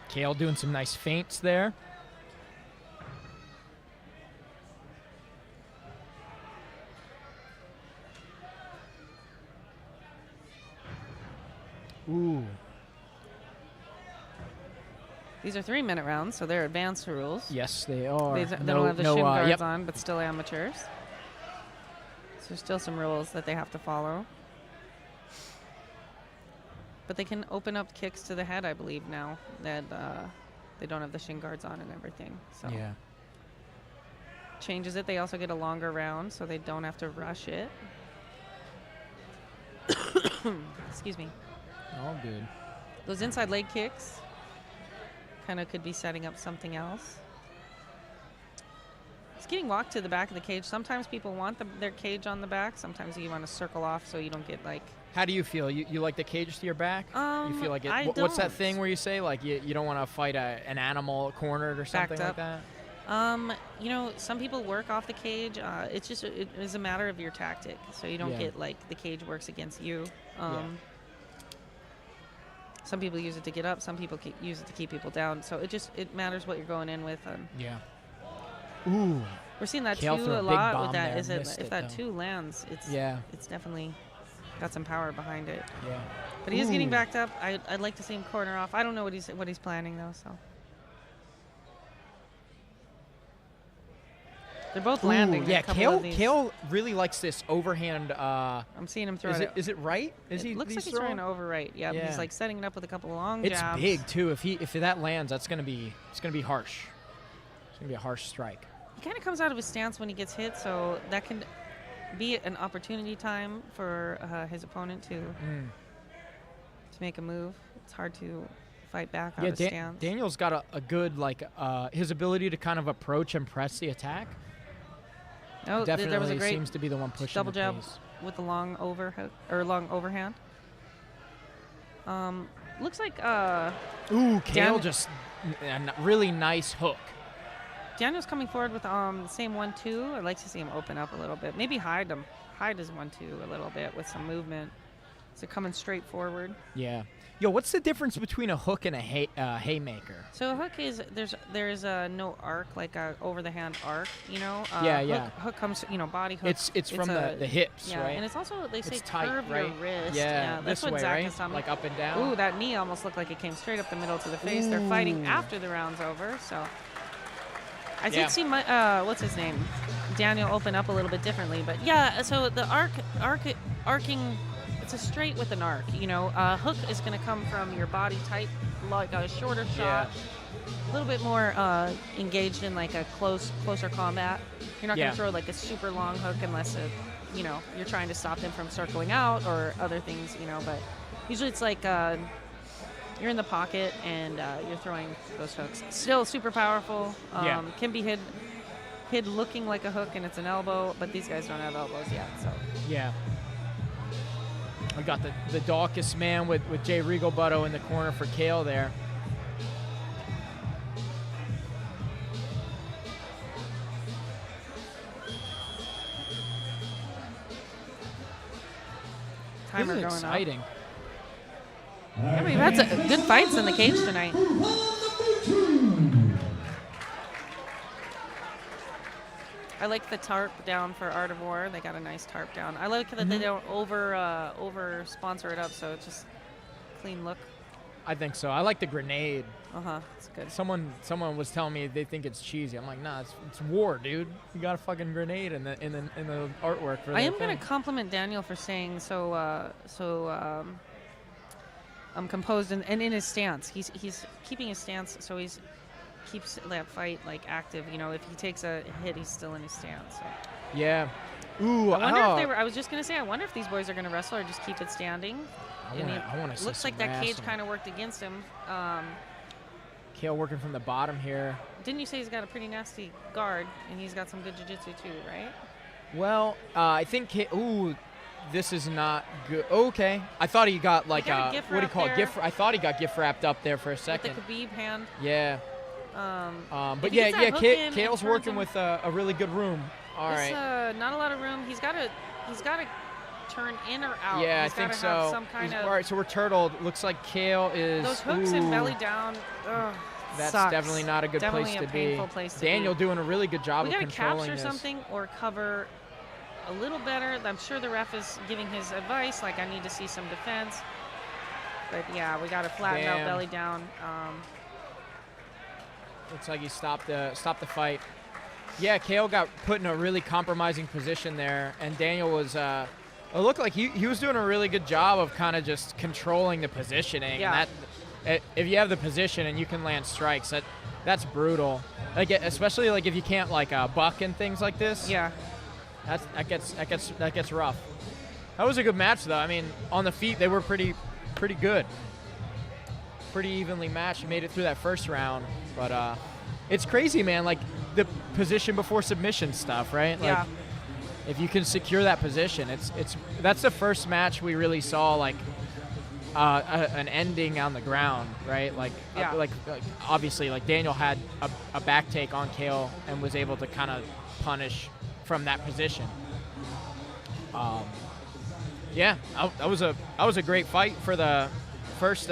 Kale doing some nice feints there. Ooh. These are 3-minute rounds, so they're advanced rules. Yes, they are. They don't have the shin guards yep. on, but still amateurs. So there's still some rules that they have to follow. But they can open up kicks to the head, I believe, now that they don't have the shin guards on and everything. So Yeah. changes it. They also get a longer round, so they don't have to rush it. Excuse me. All good. Those inside leg kicks kind of could be setting up something else. It's getting walked to the back of the cage. Sometimes people want their cage on the back. Sometimes you want to circle off so you don't get like... How do you feel? You like the cage to your back? You feel like it? I What's that don't. thing where you say like you don't want to fight an animal cornered or something Backed like up. that? You know, some people work off the cage. It's just it is a matter of your tactic, so you don't Yeah. get like the cage works against you. Some people use it to get up. Some people use it to keep people down. So it matters what you're going in with. Yeah. Ooh. We're seeing that Kale too threw a a big lot bomb with that. there, Is it missed if it, that though. 2 lands, it's definitely got some power behind it. Yeah. But he is getting backed up. I'd like to see him corner off. I don't know what he's planning though. So they're both landing. Yeah, a couple of these. Kale really likes this overhand. I'm seeing him throw it. Is it right? Is he? Looks like he's trying to overwrite. Yeah, Yeah. he's like setting it up with a couple of long It's jabs. big too. If that lands, it's gonna be harsh. It's gonna be a harsh strike. He kind of comes out of his stance when he gets hit, so that can be an opportunity time for his opponent to make a move. It's hard to fight back out of stance. Daniel's got a good his ability to kind of approach and press the attack. Oh, Definitely there was a great seems to be the one pushing double the jab pace. with the long overhook or long overhand. Looks like Ooh, Kale just a really nice hook. Daniel's coming forward with the same 1-2. I'd like to see him open up a little bit. Maybe hide his 1-2 a little bit with some movement. So coming straight forward. Yeah. Yo, what's the difference between a hook and a haymaker? So a hook is there's no arc, like a over the hand arc, you know. Hook comes, body hook. It's from the hips, yeah, right? and it's also they say It's tight, curve right? your wrist. Yeah, that's this what way, Zach right? is telling me. Like up and down. Ooh, that knee almost looked like it came straight up the middle to the face. They're fighting after the round's over, so I did see my what's his name, Daniel open up a little bit differently, but yeah. So the arcing. It's a straight with an arc, hook is going to come from your body type, like a shorter shot, a little bit more engaged in like a closer combat. You're not going to throw like a super long hook unless you're trying to stop them from circling out or other things, but usually it's like you're in the pocket and you're throwing those hooks. Still super powerful, can be hid looking like a hook and it's an elbow, but these guys don't have elbows yet, so. Yeah. I got the Dawkins man with Jay Regalbutto in the corner for Kale there. Timer This is going exciting. up. Yeah, we've had some good fights in the cage tonight. I like the tarp down for Art of War. They got a nice tarp down. I like that they don't over sponsor it up, so it's just clean look. I think so. I like the grenade. It's good. Someone was telling me they think it's cheesy. I'm like, nah, it's war, dude. You got a fucking grenade in the artwork for. I am going to compliment Daniel for saying so composed and in his stance. He's keeping his stance, so he's keeps that fight like active. If he takes a hit, he's still in his stance. So. Yeah. Ooh. I wonder if they were. I was just gonna say. I wonder if these boys are gonna wrestle or just keep it standing. I want to see. Looks like that cage kind of worked against him. Kale working from the bottom here. Didn't you say he's got a pretty nasty guard and he's got some good jiu-jitsu too, right? Well, I think. Ooh. This is not good. Okay. I thought he got like a what do you call it? Gift. I thought he got gift wrapped up there for a second. With the Khabib hand. Yeah. But Kale's working with a really good room. All right. Not a lot of room. He's got to turn in or out. Yeah, he's I think have so. Some kind of. All right, so we're turtled. Looks like Kale is. Those hooks and belly down. That's sucks. definitely not a good definitely place to painful be. Place to Daniel be. doing a really good job of controlling capture this. something or cover a little better. I'm sure the ref is giving his advice, like I need to see some defense. But yeah, we got to flatten out belly down. Looks like he stopped the fight. Yeah, Kale got put in a really compromising position there, and Daniel was. It looked like he was doing a really good job of kind of just controlling the positioning. Yeah. And if you have the position and you can land strikes, that's brutal. Like especially like if you can't like buck and things like this. Yeah. That gets rough. That was a good match though. I mean, on the feet they were pretty good. Pretty evenly matched. Made it through that first round, but it's crazy, man. Like the position before submission stuff, right? Like, yeah. If you can secure that position, that's the first match we really saw like an ending on the ground, right? Like, like obviously, like Daniel had a back take on Kale and was able to kind of punish from that position. Yeah, that was a great fight for the first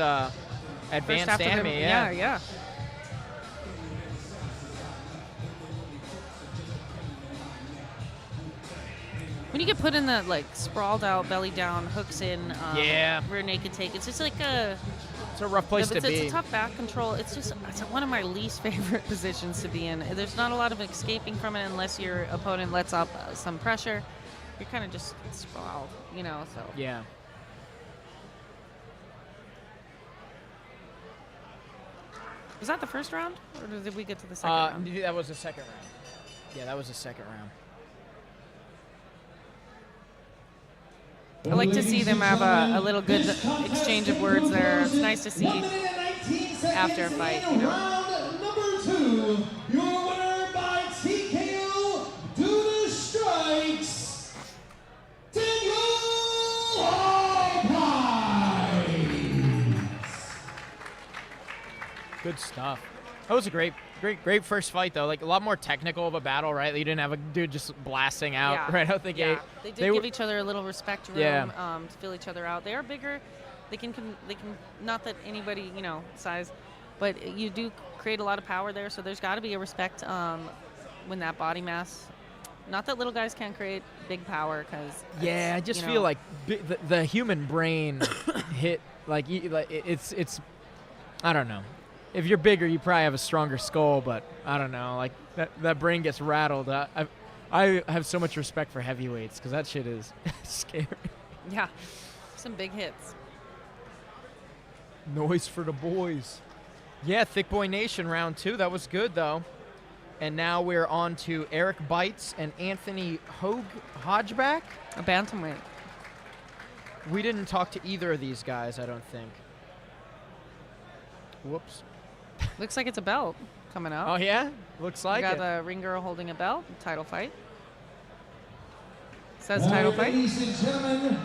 Advanced after anime, the- yeah. yeah. When you get put in that like sprawled out, belly down, hooks in, Yeah. rear naked take, it's just like a It's a rough place to it's be. a tough back control. It's one of my least favorite positions to be in. There's not a lot of escaping from it unless your opponent lets up some pressure. You're kind of just sprawled, you know. So Yeah. was that the first round, or did we get to the second round? That was the second round. Yeah, that was the second round. I like to see them have a little good exchange of words there. It's nice to see after a fight, you know. Round number 2, your winner by TKO due to strikes, Daniel Alpine. Good stuff. That was a great first fight, though. Like, a lot more technical of a battle, right? You didn't have a dude just blasting out Yeah. right out the gate. They did give each other a little respect room Yeah. to feel each other out. They are bigger. They can not that anybody, you know, size, but you do create a lot of power there. So there's got to be a respect when that body mass. Not that little guys can't create big power, because Yeah, I just feel like the human brain hit it's. I don't know. If you're bigger, you probably have a stronger skull, but I don't know. Like that brain gets rattled. I have so much respect for heavyweights because that shit is scary. Yeah, some big hits. Noise for the boys. Yeah, Thick Boy Nation round 2. That was good though. And now we're on to Eric Bites and Anthony Hodgeback. A bantamweight. We didn't talk to either of these guys, I don't think. Whoops. Looks like it's a belt coming up. Oh yeah, looks like we got it. the ring girl holding a belt. Title fight. Says title fight. Ladies and gentlemen,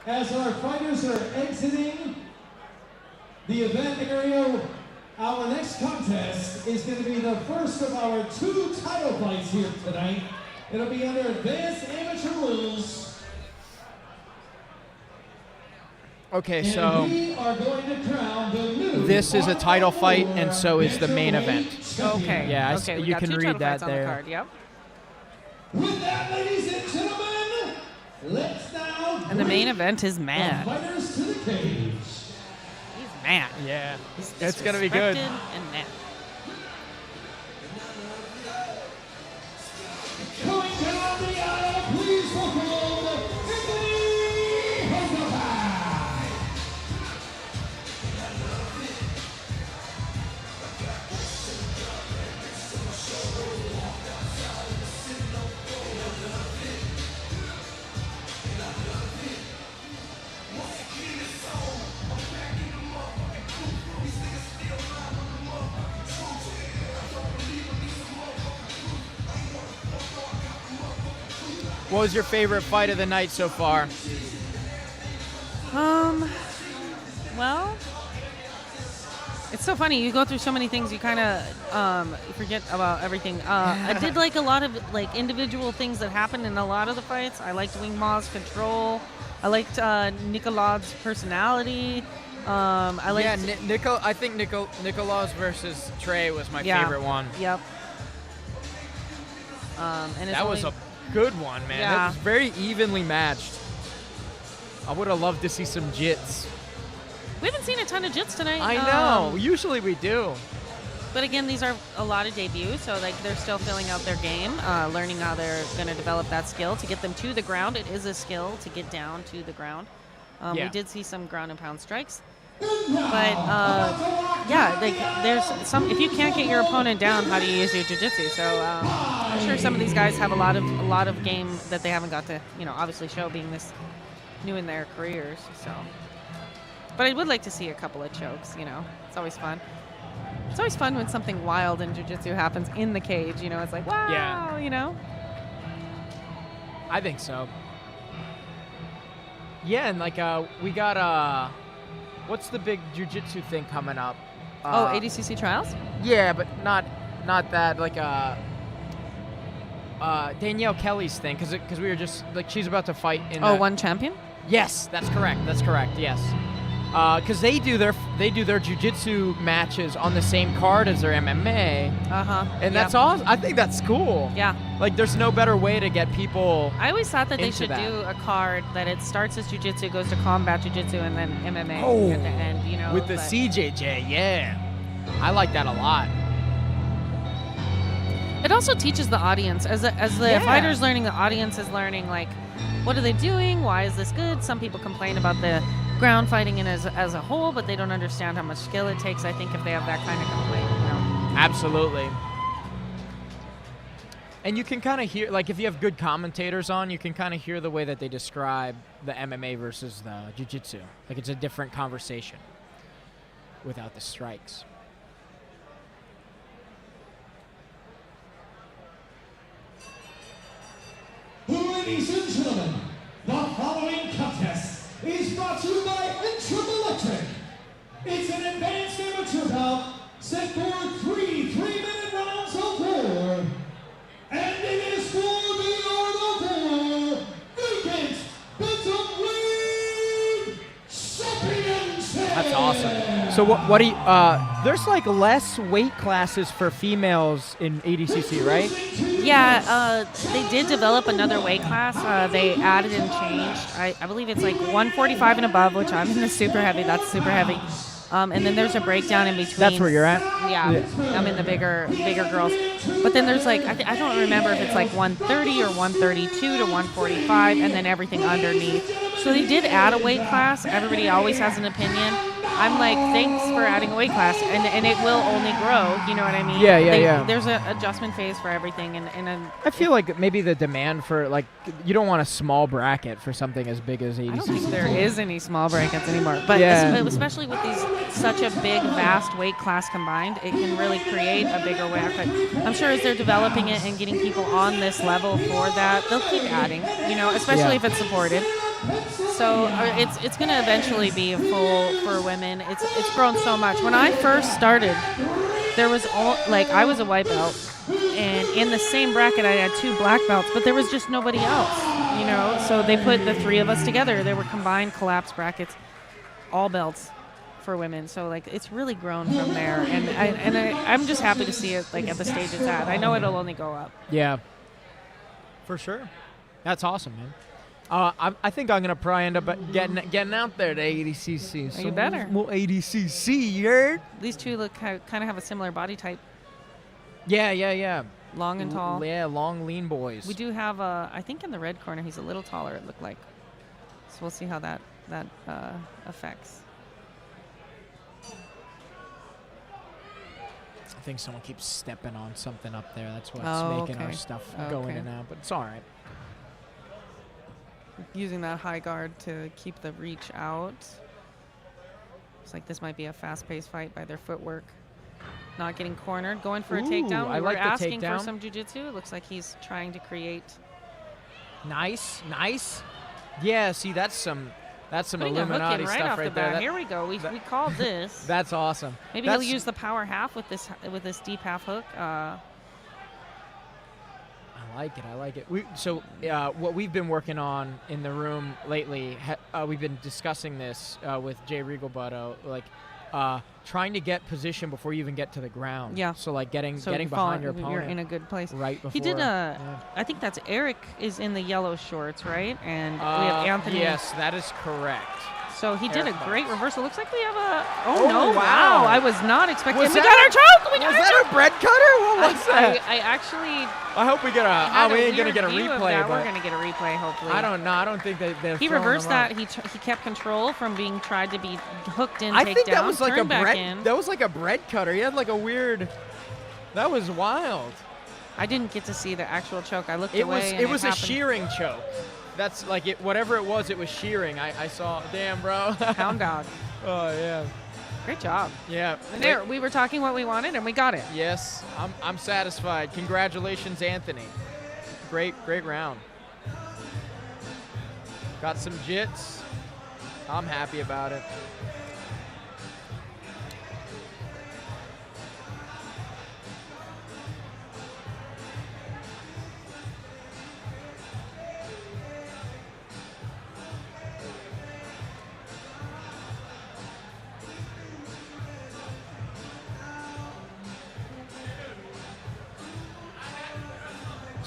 as our fighters are exiting the event area, our next contest is going to be the first of our 2 title fights here tonight. It'll be under advanced amateur rules. Okay, And so we are going to crown the new this is a title fight, and so is the main event. Okay. Yeah, okay, we you got can 2 read title that fights on the there. card. Yep. With that, ladies and gentlemen, let's now And the main bring event is the mad. fighters to the cage. He's mad. Yeah, He's it's gonna be good. disrespected and mad. Coming down the aisle, please welcome Anthony Hodgeback. What was your favorite fight of the night so far? Well, it's so funny. You go through so many things, you kind of forget about everything. I did like a lot of like individual things that happened in a lot of the fights. I liked Wing Ma's control. I liked Nicolad's personality. I liked I think Nicolas versus Trey was my Yeah. favorite one. Yep. And it's That was a good one, man. Yeah. That was very evenly matched. I would have loved to see some jits. We haven't seen a ton of jits tonight. I know. Usually we do. But again, these are a lot of debuts, so like they're still filling out their game, learning how they're going to develop that skill to get them to the ground. It is a skill to get down to the ground. Yeah. We did see some ground and pound strikes, but yeah, like there's some. If you can't get your opponent down, how do you use your jiu-jitsu? So I'm sure some of these guys have a lot of game that they haven't got to, obviously show, being this new in their careers. So, but I would like to see a couple of chokes. It's always fun. It's always fun when something wild in jiu-jitsu happens in the cage. It's like, wow, Yeah. I think so. Yeah, and like we got what's the big jiu-jitsu thing coming up? ADCC trials? Yeah, but not that, like Danielle Kelly's thing, because we were just like, she's about to fight in One champion? Yes, that's correct. Yes. because they do their jiu-jitsu matches on the same card as their MMA, and that's all. I think that's cool. Yeah. Like, there's no better way to get people. I always thought that they into should that. do a card that it starts as jiu-jitsu, goes to combat jiu-jitsu, and then MMA Oh, at the end. You know, with the but- CJJ, yeah. I like that a lot. It also teaches the audience, as the Yeah. fighter's learning, the audience is learning, like, what are they doing? Why is this good? Some people complain about the ground fighting in as a whole, but they don't understand how much skill it takes, I think, if they have that kind of complaint. You know? Absolutely. And you can kind of hear, like, if you have good commentators on, you can kind of hear the way that they describe the MMA versus the jiu-jitsu. Like, it's a different conversation without the strikes. Ladies and gentlemen, the following contest is brought to you by Electric. It's an advanced amateur bout set for 3 3-minute rounds of war. And it is for the art of war, vacant bantamweight championship. That's awesome. So what do you, there's like less weight classes for females in ADCC, right? Yeah, they did develop another weight class. They added and changed. I believe it's like 145 and above, which I'm in the super heavy. That's super heavy. And then there's a breakdown in between. That's where you're at? Yeah, I'm in the bigger girls. But then there's like, I don't remember if it's like 130 or 132 to 145, and then everything underneath. So they did add a weight class. Everybody always has an opinion. I'm like, thanks for adding a weight class, and it will only grow. You know what I mean? Yeah. There's an adjustment phase for everything, and I feel like maybe the demand for, like, you don't want a small bracket for something as big as ADCC. I don't think there is any small brackets anymore. But especially with these such a big, vast weight class combined, it can really create a bigger weight. But I'm sure as they're developing it and getting people on this level for that, they'll keep adding. You know, especially if it's supported. So it's going to eventually be a full for women. It's grown so much. When I first started, there was I was a white belt, and in the same bracket I had 2 black belts, but there was just nobody else, you know. So they put the 3 of us together. They were combined collapse brackets, all belts for women. So like it's really grown from there, and I'm just happy to see it like at the stage it's at. I know it'll only go up. Yeah, for sure. That's awesome, man. I think I'm gonna probably end up getting out there to ADCC. So You better. Well, ADCC, you heard? These 2 look kind of have a similar body type, Yeah. long and tall. Yeah, long, lean boys. We do have I think in the red corner he's a little taller. It looked like. So we'll see how that affects. I think someone keeps stepping on something up there. That's what's making our stuff go in and out. But it's all right. Using that high guard to keep the reach out. Looks like this might be a fast-paced fight by their footwork. Not getting cornered, going for a takedown. I like the asking takedown. for some jiu-jitsu. Looks like he's trying to create. Nice. Yeah, see, that's some Putting a hook Illuminati in right stuff off right the there. bat. Here we go. We called this. That's awesome. Maybe he'll use the power half with this deep half hook. I like it. What we've been working on in the room lately, we've been discussing this with Jay Regalbutto, like trying to get position before you even get to the ground. Yeah. So like getting behind your opponent. You're in a good place. Right before. He did I think that's Eric is in the yellow shorts, right? And we have Anthony. Yes, that is correct. So he did a great reversal. Looks like we have a. Oh, no! wow. I was not expecting. Was We that got our choke. We got Was our that choke. a bread cutter? What was that? I actually. I hope we get a. We ain't gonna get a replay, We're but gonna get a replay, hopefully. I don't know. I don't think they're. He throwing reversed them that. up. He kept control from being tried to be hooked in. I takedown, think that was like a turned back bread. in. That was like a bread cutter. He had like a weird. That was wild. I didn't get to see the actual choke. I looked It away. was. and It was a happened. shearing choke. That's like it. Whatever it was shearing. I saw. Damn, bro. Hound dog. Oh yeah. Great job. Yeah. And there, we were talking what we wanted, and we got it. Yes, I'm satisfied. Congratulations, Anthony. Great round. Got some jits. I'm happy about it.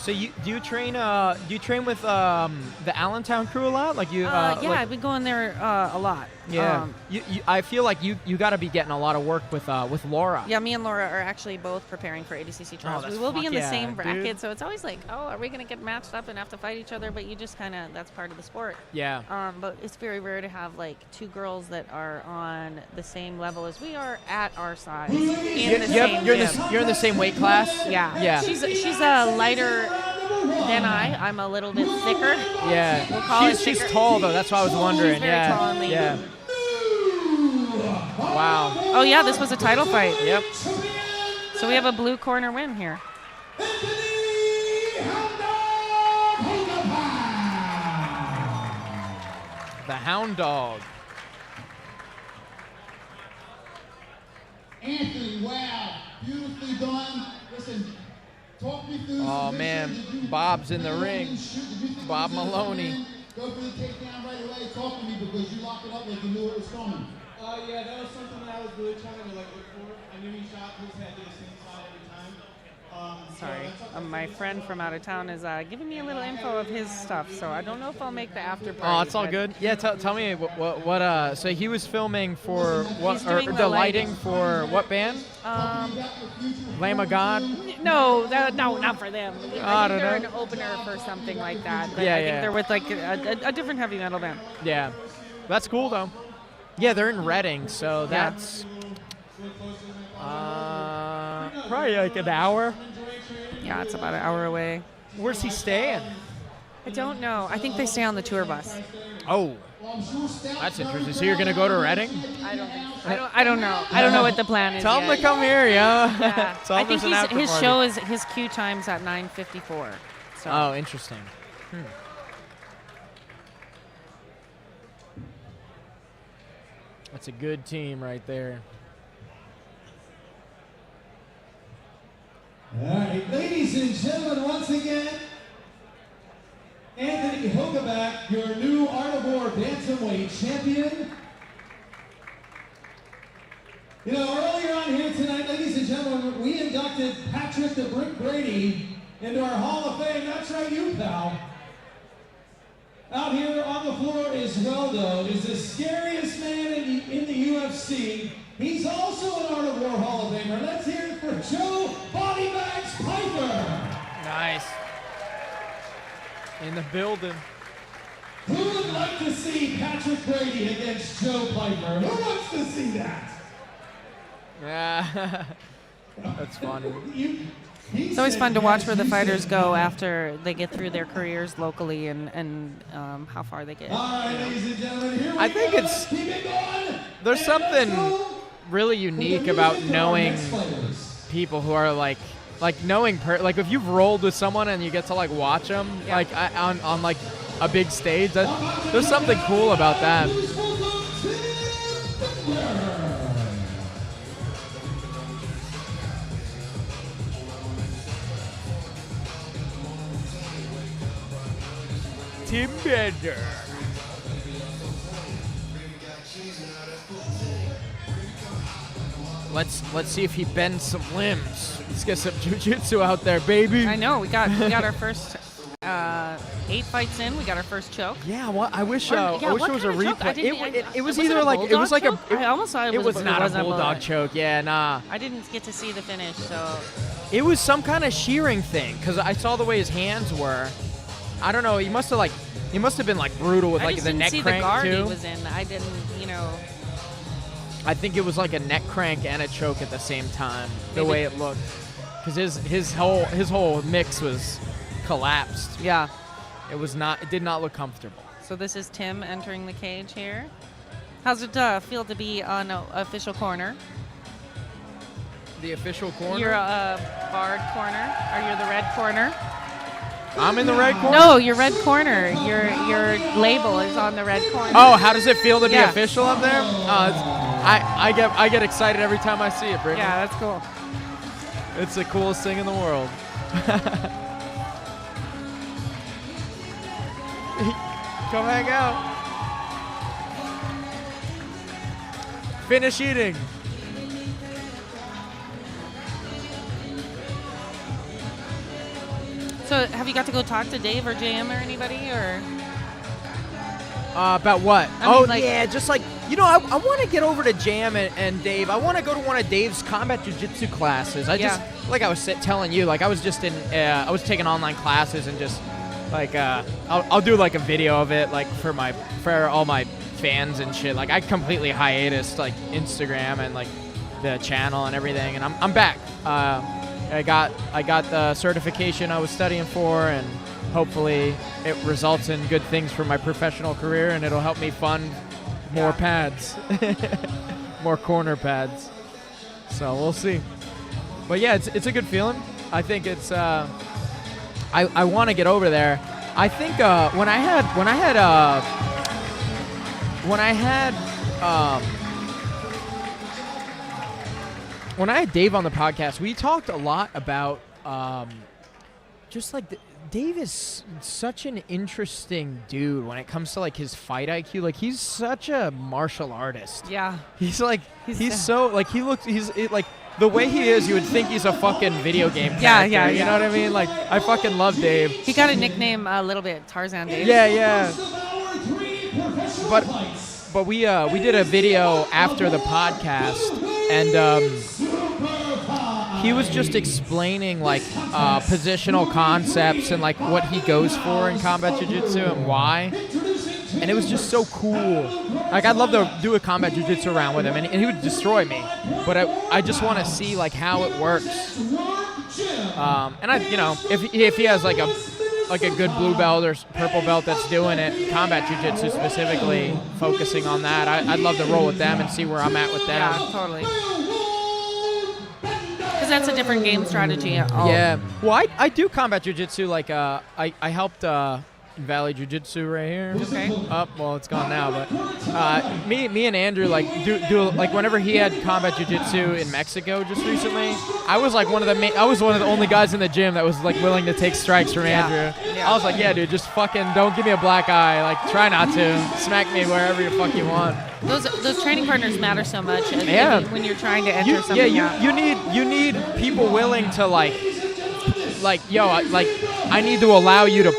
So do you train with the Allentown crew a lot? Like you? Yeah, like, I've been going there a lot. Yeah. I feel like you got to be getting a lot of work with Laura. Yeah, me and Laura are actually both preparing for ADCC trials. that's We will be in the fuck same yeah, bracket, dude. so it's always like, oh, are we going to get matched up and have to fight each other? But you just kind of, that's part of the sport. Yeah. But it's very rare to have like two girls that are on the same level as we are at our size in the same You're gym. you're in the same weight class. Yeah. Yeah. She's a lighter than I'm a little bit thicker. Yeah. We'll call it She's thicker. tall though. That's why I was wondering. She's very yeah. tall and lean. Yeah. Wow. Oh yeah, this was a title fight. Yep. So we have a blue corner win here. The Hound Dog. Anthony, wow, beautifully done. Listen, talk me through. Oh man, Bob's in the ring. Bob Maloney. Go for the takedown right away. Talk to me because you locked it up like you knew it was coming. Yeah, that was something that I was really trying to look for. I knew he shot his head to the same side every time. Sorry, my friend from out of town is giving me a little info of his stuff, so I don't know if I'll make the after party. Oh, it's all good. Yeah, tell me what so he was filming for what, He's or doing the lighting for what band? Lamb of God? No, not for them. I I don't think they're know. an opener for something like that. But Yeah, I think yeah. they're with like a different heavy metal band. Yeah. That's cool though. Yeah, they're in Reading, so that's probably like an hour. Yeah, it's about an hour away. Where's he staying? I don't know. I think they stay on the tour bus. Oh, that's interesting. So you're gonna go to Reading? I don't think so. I don't know. I don't know what the plan is. Tell him yet. to come here, yo. Yeah. Tell I him think there's an after his party. show is his cue time's at 9:54. So Oh, interesting. That's a good team right there. All right, ladies and gentlemen, once again, Anthony Hogaback, your new Art of War Bantamweight champion. You know, earlier on here tonight, ladies and gentlemen, we inducted Patrick the Brick Brady into our Hall of Fame. That's right, you, pal. Out here on the floor as well, though, is the scariest man in the UFC. He's also an Art of War Hall of Famer. Let's hear it for Joe Bodybags Piper. Nice. In the building. Who would like to see Patrick Brady against Joe Piper? Who wants to see that? Yeah. That's funny. it's always fun to watch where the fighters go after they get through their careers locally and how far they get. All right, ladies and gentlemen, here we I think go. it's- Keep it going. There's And something let's go really with unique the about music for our knowing next fighters. people who are like knowing like if you've rolled with someone and you get to like watch them Yeah. like on like a big stage, there's something cool about that. Tim Bender. Let's see if he bends some limbs. Let's get some jiu-jitsu out there, baby. I know we got our first 8 fights in. We got our first choke. Yeah, well, I wish Or- I wish what it was a kind of choke? I replay. didn't- It was was it either a like it was bulldog like a. choke? I almost thought it was not a wasn't bulldog choke. Yeah, nah. I didn't get to see the finish, so It was some kind of shearing thing because I saw the way his hands were. I don't know. He must have been like brutal with I like just the didn't neck see crank the guard too. he was in. I didn't, I think it was like a neck crank and a choke at the same time. The Maybe. way it looked, because his whole mix was collapsed. Yeah. It did not look comfortable. So this is Tim entering the cage here. How's it feel to be on official corner? The official corner. You're a Bard corner, or you're the red corner? I'm in the red corner. No, you're red corner. Your label is on the red corner. Oh, how does it feel to be Yeah. official up there? I get excited every time I see it, Brittney. Yeah, that's cool. It's the coolest thing in the world. Come hang out. Finish eating. So Have you got to go talk to Dave or JM or anybody or? About what? I mean, like- yeah, just like, you know, I want to get over to Jam and Dave. I want to go to one of Dave's combat jiu-jitsu classes. I just, like I was telling you, like I was just I was taking online classes and just, like, I'll do like a video of it, like for all my fans and shit. Like I completely hiatus like Instagram and like the channel and everything, and I'm back. I got the certification I was studying for, and hopefully it results in good things for my professional career, and it'll help me fund more pads, more corner pads. So we'll see. But yeah, it's a good feeling. I think it's I want to get over there. I think when I had Dave on the podcast, we talked a lot about just like Dave is such an interesting dude when it comes to like his fight IQ. Like he's such a martial artist. Yeah. He's like he's so like like the way he is, you would think he's a fucking video game character. Yeah. You know what I mean? Like I fucking love Dave. He got a nickname a little bit, Tarzan Dave. Yeah. But we did a video after the podcast, and he was just explaining like positional concepts and like what he goes for in combat jiu-jitsu and why. And it was just so cool. Like I'd love to do a combat jiu-jitsu round with him, and he would destroy me. But I just want to see like how it works. And I, you know, if he has like a good blue belt or purple belt that's doing it, combat jiu-jitsu specifically, focusing on that, I'd love to roll with them and see where I'm at with them. Yeah, totally. Because that's a different game strategy. Yeah. Well, I do combat jiu-jitsu. Like I helped Valley Jiu-Jitsu right here. Okay. Well, it's gone now, but me and Andrew like do like whenever he had combat jiu-jitsu in Mexico just recently, I was like one of the only guys in the gym that was like willing to take strikes from Andrew. Yeah. I was like, yeah, dude, just fucking don't give me a black eye. Like try not to. Smack me wherever the fuck you want. Those training partners matter so much. When you're trying to enter something. Yeah, you need people willing to like I need to allow you to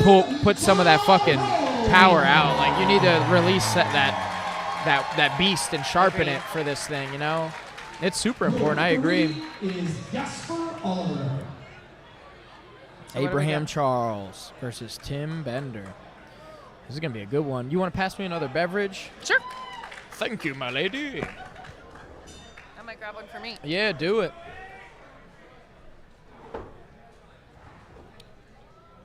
put some of that fucking power out. Like you need to release that beast and sharpen it for this thing, you know? It's super important, I agree. Abraham Charles versus Tim Bender. This is gonna be a good one. You wanna pass me another beverage? Sure. Thank you, my lady. I might grab one for me. Yeah, do it.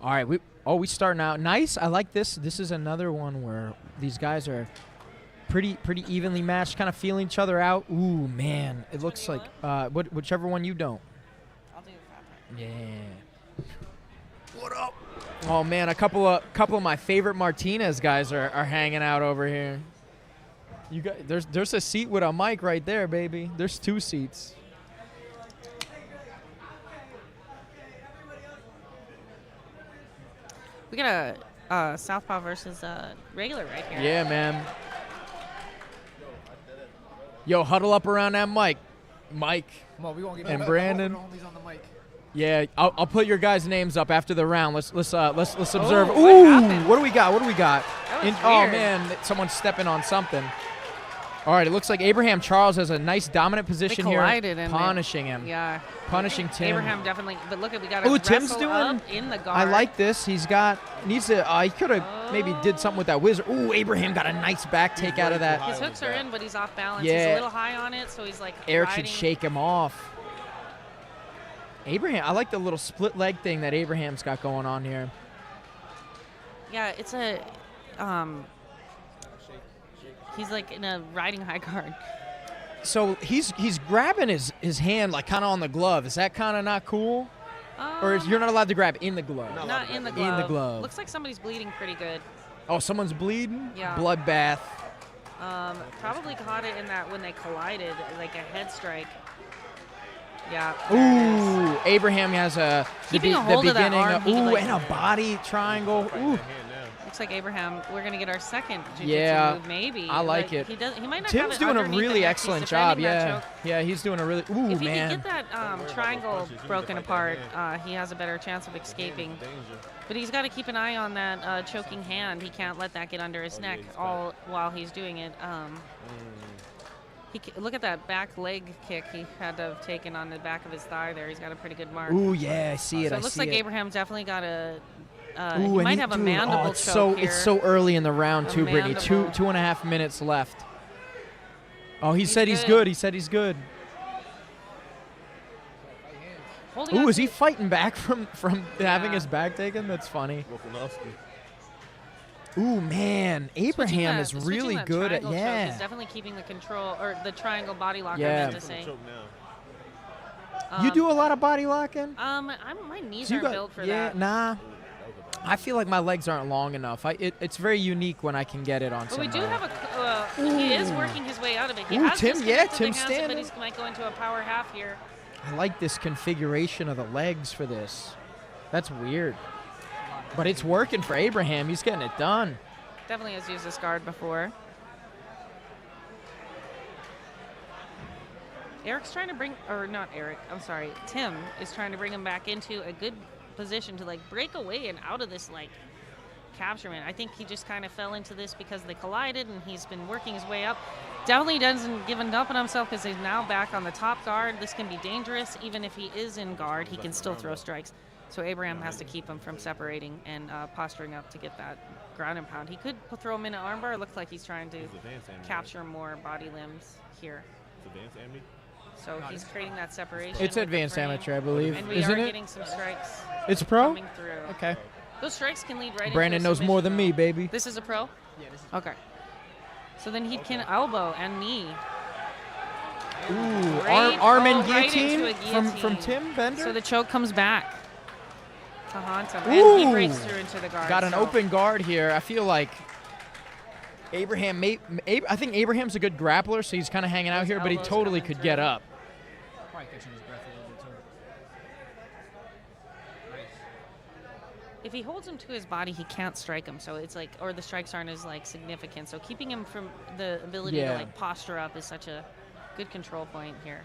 All right, we starting out nice. I like this. This is another one where these guys are pretty evenly matched, kind of feeling each other out. Ooh, man, it looks like whichever one you don't. I'll do that. Yeah. What up? Oh man, a couple of my favorite Martinez guys are hanging out over here. You got there's a seat with a mic right there, baby. There's 2 seats. We got a southpaw versus regular right here. Yeah, man. Yo, huddle up around that mic. Mike and Brandon. Yeah, I'll put your guys' names up after the round. Let's observe. Ooh, what do we got? Oh man, someone's stepping on something. All right, it looks like Abraham Charles has a nice dominant position here, punishing him. Yeah. Punishing Tim. Abraham definitely, but look at we got to Tim's wrestle doing up in the guard. I like this. He could have maybe did something with that wizard. Ooh, Abraham got a nice back take out of that. His hooks are in, but he's off balance. Yeah. He's a little high on it, so he's like Eric riding. should shake him off. Abraham, I like the little split leg thing that Abraham's got going on here. Yeah, it's a he's like in a riding high guard. So he's grabbing his hand like kind of on the glove. Is that kind of not cool? Or you're not allowed to grab in the glove? Not in the glove. In the glove. Looks like somebody's bleeding pretty good. Oh, someone's bleeding? Yeah. Bloodbath. Probably caught it in that when they collided, like a head strike. Yeah. Ooh, Abraham has the Keeping a hold of that beginning. arm, he Ooh, like- and a body triangle. Ooh. looks like Abraham. We're gonna get our second jiu-jitsu Yeah, move, maybe. I like it. He does. He might not Tim's have it doing a underneath the really neck. excellent He's job. defending that Yeah, choke. yeah, he's doing a really. Ooh, If he man. can get that triangle broken apart, he has a better chance of escaping. But he's got to keep an eye on that choking hand. He can't let that get under his neck all while he's doing it. Look at that back leg kick he had to have taken on the back of his thigh there. He's got a pretty good mark. Ooh, yeah, I see it. So I it looks see like it. Abraham's definitely got a. Ooh, He and might have a dude, mandible it's choke so here. it's so early in the round too, Brittney. mandible. 2.5 minutes left. Oh, he said he's good. good. He said he's good. Holding Ooh, on is to- he fighting back from having his back taken? That's funny. Ooh, man, Abraham is switching really that good at triangle choke is yeah. definitely keeping the control or the triangle body lock. Yeah. I meant to say. You do a lot of body locking? My knees So you aren't got- built for yeah, that. nah. I feel like my legs aren't long enough. It's very unique when I can get it on But we somebody. do have a. He is working his way out of it. He Ooh, has Tim, yeah, disconnected the Tim's hands, but standing. he might go into a power half here. I like this configuration of the legs for this. That's weird. But it's working for Abraham. He's getting it done. Definitely has used this guard before. Eric's trying to bring, or not Eric, I'm sorry, Tim is trying to bring him back into a good position to like break away and out of this like capturement. I think he just kind of fell into this because they collided and he's been working his way up. Definitely doesn't give up on himself because he's now back on the top guard. This can be dangerous. Even if he is in guard, he can still throw strikes. So Abraham has to keep him from separating and posturing up to get that ground and pound. He could throw him in an armbar. It looks like he's trying to capture more body limbs here. So he's creating that separation. It's with the advanced frame. amateur, I believe. And we Isn't are it? getting some strikes It's pro? coming through. Okay. Those strikes can lead right Brandon into a knows more than submission, me, though. baby. This is a pro? Yeah, this is okay. So then he can elbow and knee. Ooh, Right- arm and right guillotine, into a from guillotine. Tim Bender. So the choke comes back to haunt him. Ooh, And he breaks through into the guard. got an so- open guard here. I feel like Abraham. I think Abraham's a good grappler, so he's kind of hanging out here, but he elbows totally coming could get through. up. Probably catching his breath a little bit too. If he holds him to his body, he can't strike him. So it's like, or the strikes aren't as like significant. So keeping him from the ability Yeah. to like posture up is such a good control point here.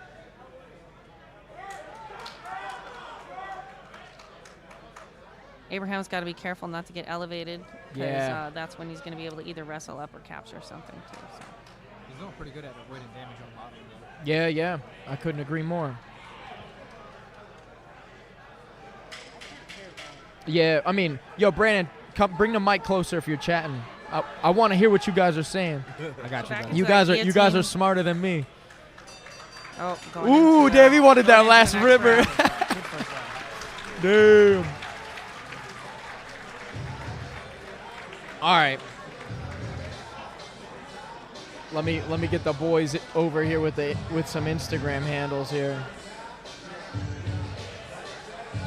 Abraham's got to be careful not to get elevated because Yeah. that's when he's going to be able to either wrestle up or capture something too. So. He's doing pretty good at avoiding damage on bottom though. Yeah, yeah. I couldn't agree more. Yeah, I mean, yo, Brandon, come bring the mic closer if you're chatting. I want to hear what you guys are saying. I got you. back Though. to You that guys are guillotine. smarter than me. Oh, going Ooh, into, Davey wanted that going into last the next ribber. round. Good first round. Damn. All right. Let me get the boys over here with some Instagram handles here.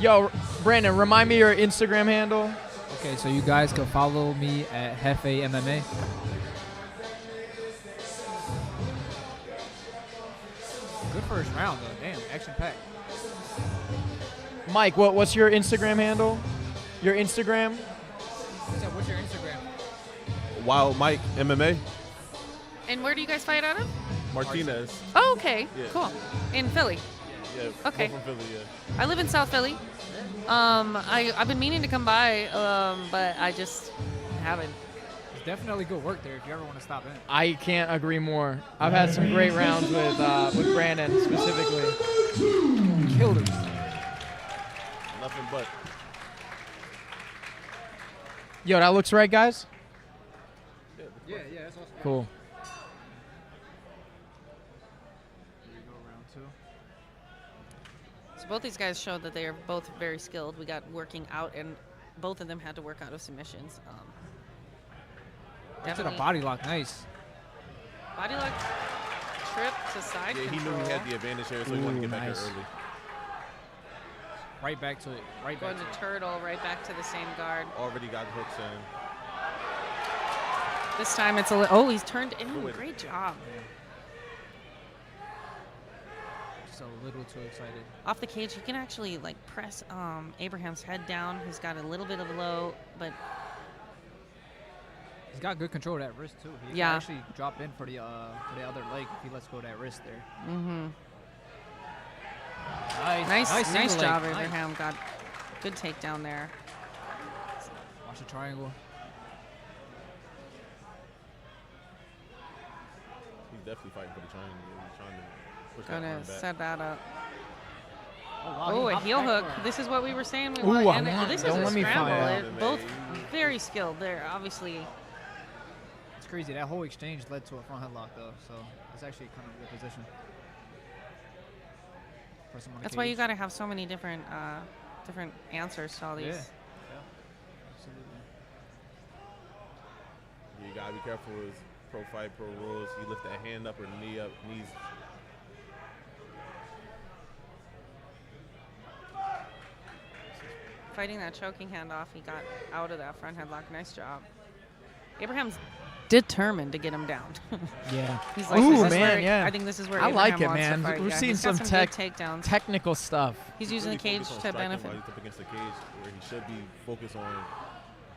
Yo, Brandon, remind me your Instagram handle. Okay, so you guys can follow me at Hefe MMA. Good first round though. Damn, action packed. Mike, what's your Instagram handle? Your Instagram? What's your Instagram? Wild Mike MMA And where do you guys fight out of? Martinez. Oh, okay. Yeah. Cool. In Philly. Yeah. Okay. From Philly, yeah. I live in South Philly. I've been meaning to come by, but I just haven't. It's definitely good work there if you ever want to stop in. I can't agree more. I've had some great rounds with Brandon specifically. Killed him. Nothing but. Yo, that looks right, guys? Yeah, that's awesome. Cool. Here we go, round two. So both these guys showed that they are both very skilled. We got working out, and both of them had to work out of submissions. Into the Definitely body lock, nice. body lock, trip to side Yeah, he control. knew he had the advantage here, so he wanted to get back nice. there early. Right back to it. Right Going back to to it. turtle, right back to the same guard. Already got hooks in. This time it's a oh, he's turned in. Good. Great job. Just a little too excited. Off the cage, he can actually like press Abraham's head down. He's got a little bit of low, but He's got good control of that wrist too. He Yeah. can actually drop in for the other leg if he lets go of that wrist there. Mm-hmm. Nice Nice single leg. job, Nice. Abraham. Got good takedown there. Watch the triangle. He's definitely fighting for the triangle. He's trying to push that Gonna arm back. set that up. wow, Oh, he a hopped heel back hook. for it. This is what we were saying. We Ooh, want. I And want- this is don't a let me scramble. find out. Both very skilled. They're obviously. It's crazy. That whole exchange led to a front headlock though, so it's actually kind of a good position. Press him on the That's why you cage. got to have so many different different answers to all these. Yeah. Absolutely. You gotta be careful with pro fight, pro rules. You lift that hand up or knee up, knees. Fighting that choking hand off, he got out of that front headlock. Nice job. Abraham's determined to get him down. Yeah. He's like, Ooh, this is man, where, yeah. I think this is where I Abraham like it, wants to man. fight. We're Yeah, seeing he's got some good takedowns. technical stuff. He's using the Really cage focus on to striking benefit. while he's up against the cage, where he should be focused on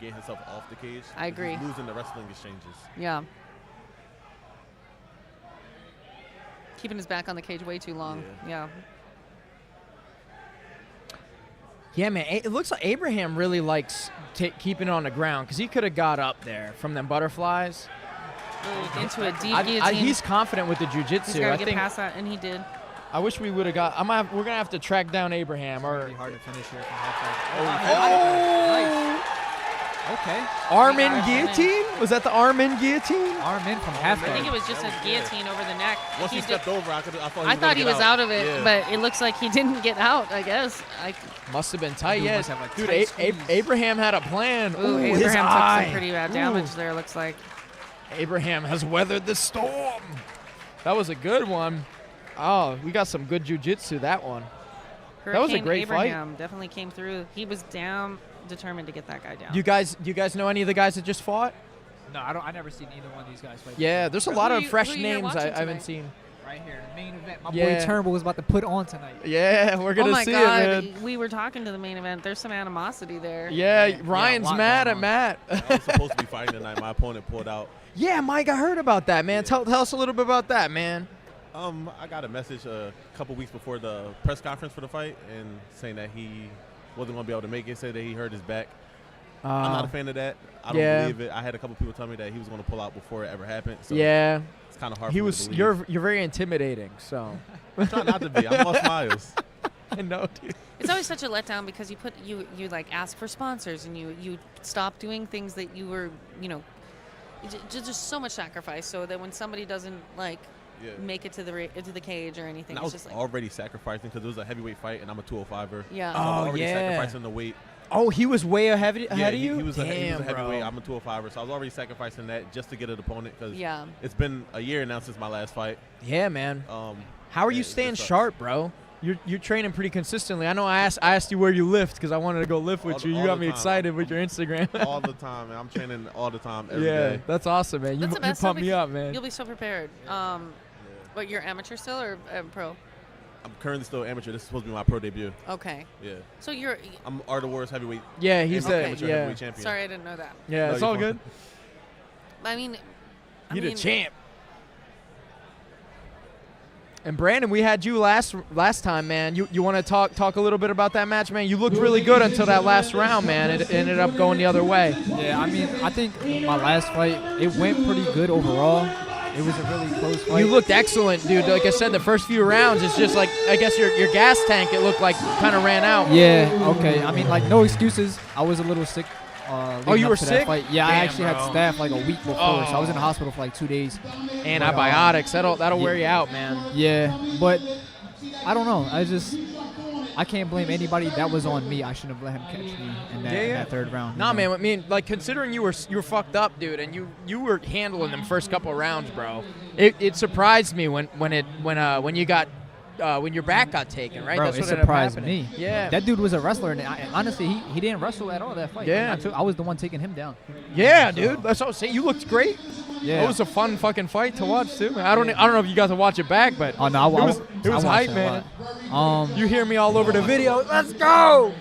getting himself off the cage. I agree. He's losing the wrestling exchanges. Yeah. Keeping his back on the cage way too long. Yeah. Yeah, man. It looks like Abraham really likes keeping it on the ground because he could have got up there from them butterflies. Ooh, into a deep guillotine. He's confident with the He's jiu-jitsu. got I to get think past that, and he did. I wish we would have got. We're gonna have to track down Abraham. Or Really hard to finish here from half oh, Okay. arm in Got it. guillotine. Was that the arm in guillotine? Arm in from half I think guard. it was just a guillotine over the neck. Once he He stepped did- over, I I thought he was out of it, but it looks like he didn't get out, I guess. Must have been tight. Dude Yeah, must have, like, dude. tight squeeze. Abraham had a plan. Ooh, his Abraham took eye. some pretty bad damage there, looks like. Abraham has weathered the storm. That was a good one. Oh, we got some good jiu-jitsu that one. That was a Hurricane great fight. Abraham definitely came through. He was damn determined to get that guy down. Do you guys know any of the guys that just fought? No, I never seen either one of these guys fight. Yeah, there's a lot Who of you- fresh who you're names watching I haven't tonight? seen. Right here, the main event. My Yeah. boy Turnbull was about to put on tonight. Yeah, we're Oh gonna my see God! it, man. We were talking to the main event. There's some animosity there. Yeah, Ryan's a lot mad going at on. Matt. I was supposed to be fighting tonight. My opponent pulled out. Yeah, Mike, I heard about that, man. Tell us a little bit about that, man. I got a message a couple weeks before the press conference for the fight, and saying that he wasn't going to be able to make it. Said that he hurt his back. I'm not a fan of that. I don't yeah. believe it. I had a couple people tell me that he was going to pull out before it ever happened. So Yeah, it's kind of hard. he for me was. to believe. You're very intimidating. So I'm trying not to be. I'm all smiles. I know, dude. It's always such a letdown because you like ask for sponsors and you stop doing things that you were just so much sacrifice so that when somebody doesn't like Yeah. make it to the cage or anything, And I it's was just like already sacrificing because it was a heavyweight fight, and I'm a 205er. yeah. So I was Oh, already yeah. sacrificing the weight. Oh, he was way ahead of you. He was a Damn, heavyweight. bro. I'm a 205er, so I was already sacrificing that just to get an opponent because Yeah. it's been a year now since my last fight. Yeah, man. How How are you staying sharp, bro? You're training pretty consistently. I know I asked you where you lift because I wanted to go lift with you. You all got the me time. excited with your Instagram. all the time, man. I'm training all the time, every Yeah, day. that's awesome, man. You That's the best pump though, me up, man. You'll be so prepared. But you're amateur still or pro? I'm currently still amateur. This is supposed to be my pro debut. Okay. Yeah. So you're. I'm Art of Wars heavyweight. Yeah, he's the amateur yeah. heavyweight champion. Sorry, I didn't know that. Yeah, No, it's you're all fine. good. I mean. You're the champ. And Brandon, we had you last time, man. You want to talk a little bit about that match, man? You looked really good until that last round, man. It ended up going the other way. Yeah, I mean, I think my last fight, it went pretty good overall. It was a really close fight. You looked excellent, dude. Like I said, the first few rounds, it's just like, I guess your gas tank, it looked like kind of ran out. Yeah, okay. I mean, like, no excuses. I was a little sick. You were to that sick? fight. Yeah, I Damn, actually bro. had staff like a week before, so I was in the hospital for like 2 days. Antibiotics, that'll wear you out, man. Yeah, but I don't know. I can't blame anybody. That was on me. I shouldn't have let him catch me in that third round. Nah, man. I mean, like considering you were fucked up, dude, and you were handling them first couple of rounds, bro. It surprised me when you got when your back got taken, right? Bro, That's it what ended up surprised happening. me. Yeah. That dude was a wrestler, and honestly, he didn't wrestle at all that fight. Yeah. I was the one taking him down. Yeah, dude. That's what I'm saying. You looked great. Yeah. It was a fun fucking fight to watch too. I don't know if you got to watch it back, but Oh no, it was hype, watched it man. a lot. You hear me all over the video. Let's go.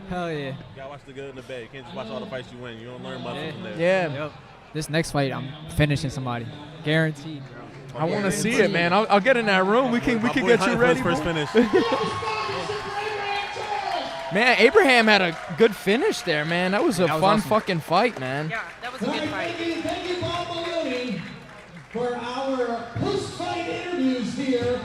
Hell yeah. You gotta watch the good and the bad. You can't just watch all the fights you win. You don't learn much from there. Yeah. Yep. This next fight, I'm finishing somebody, guaranteed, bro. I want to see it, man. I'll get in that room. We can get you ready. First finish. Man, Abraham had a good finish there, man. That was a fun awesome. fucking fight, man. Yeah, that was a good fight. Thank you, Bob Maloney, for our post-fight interviews here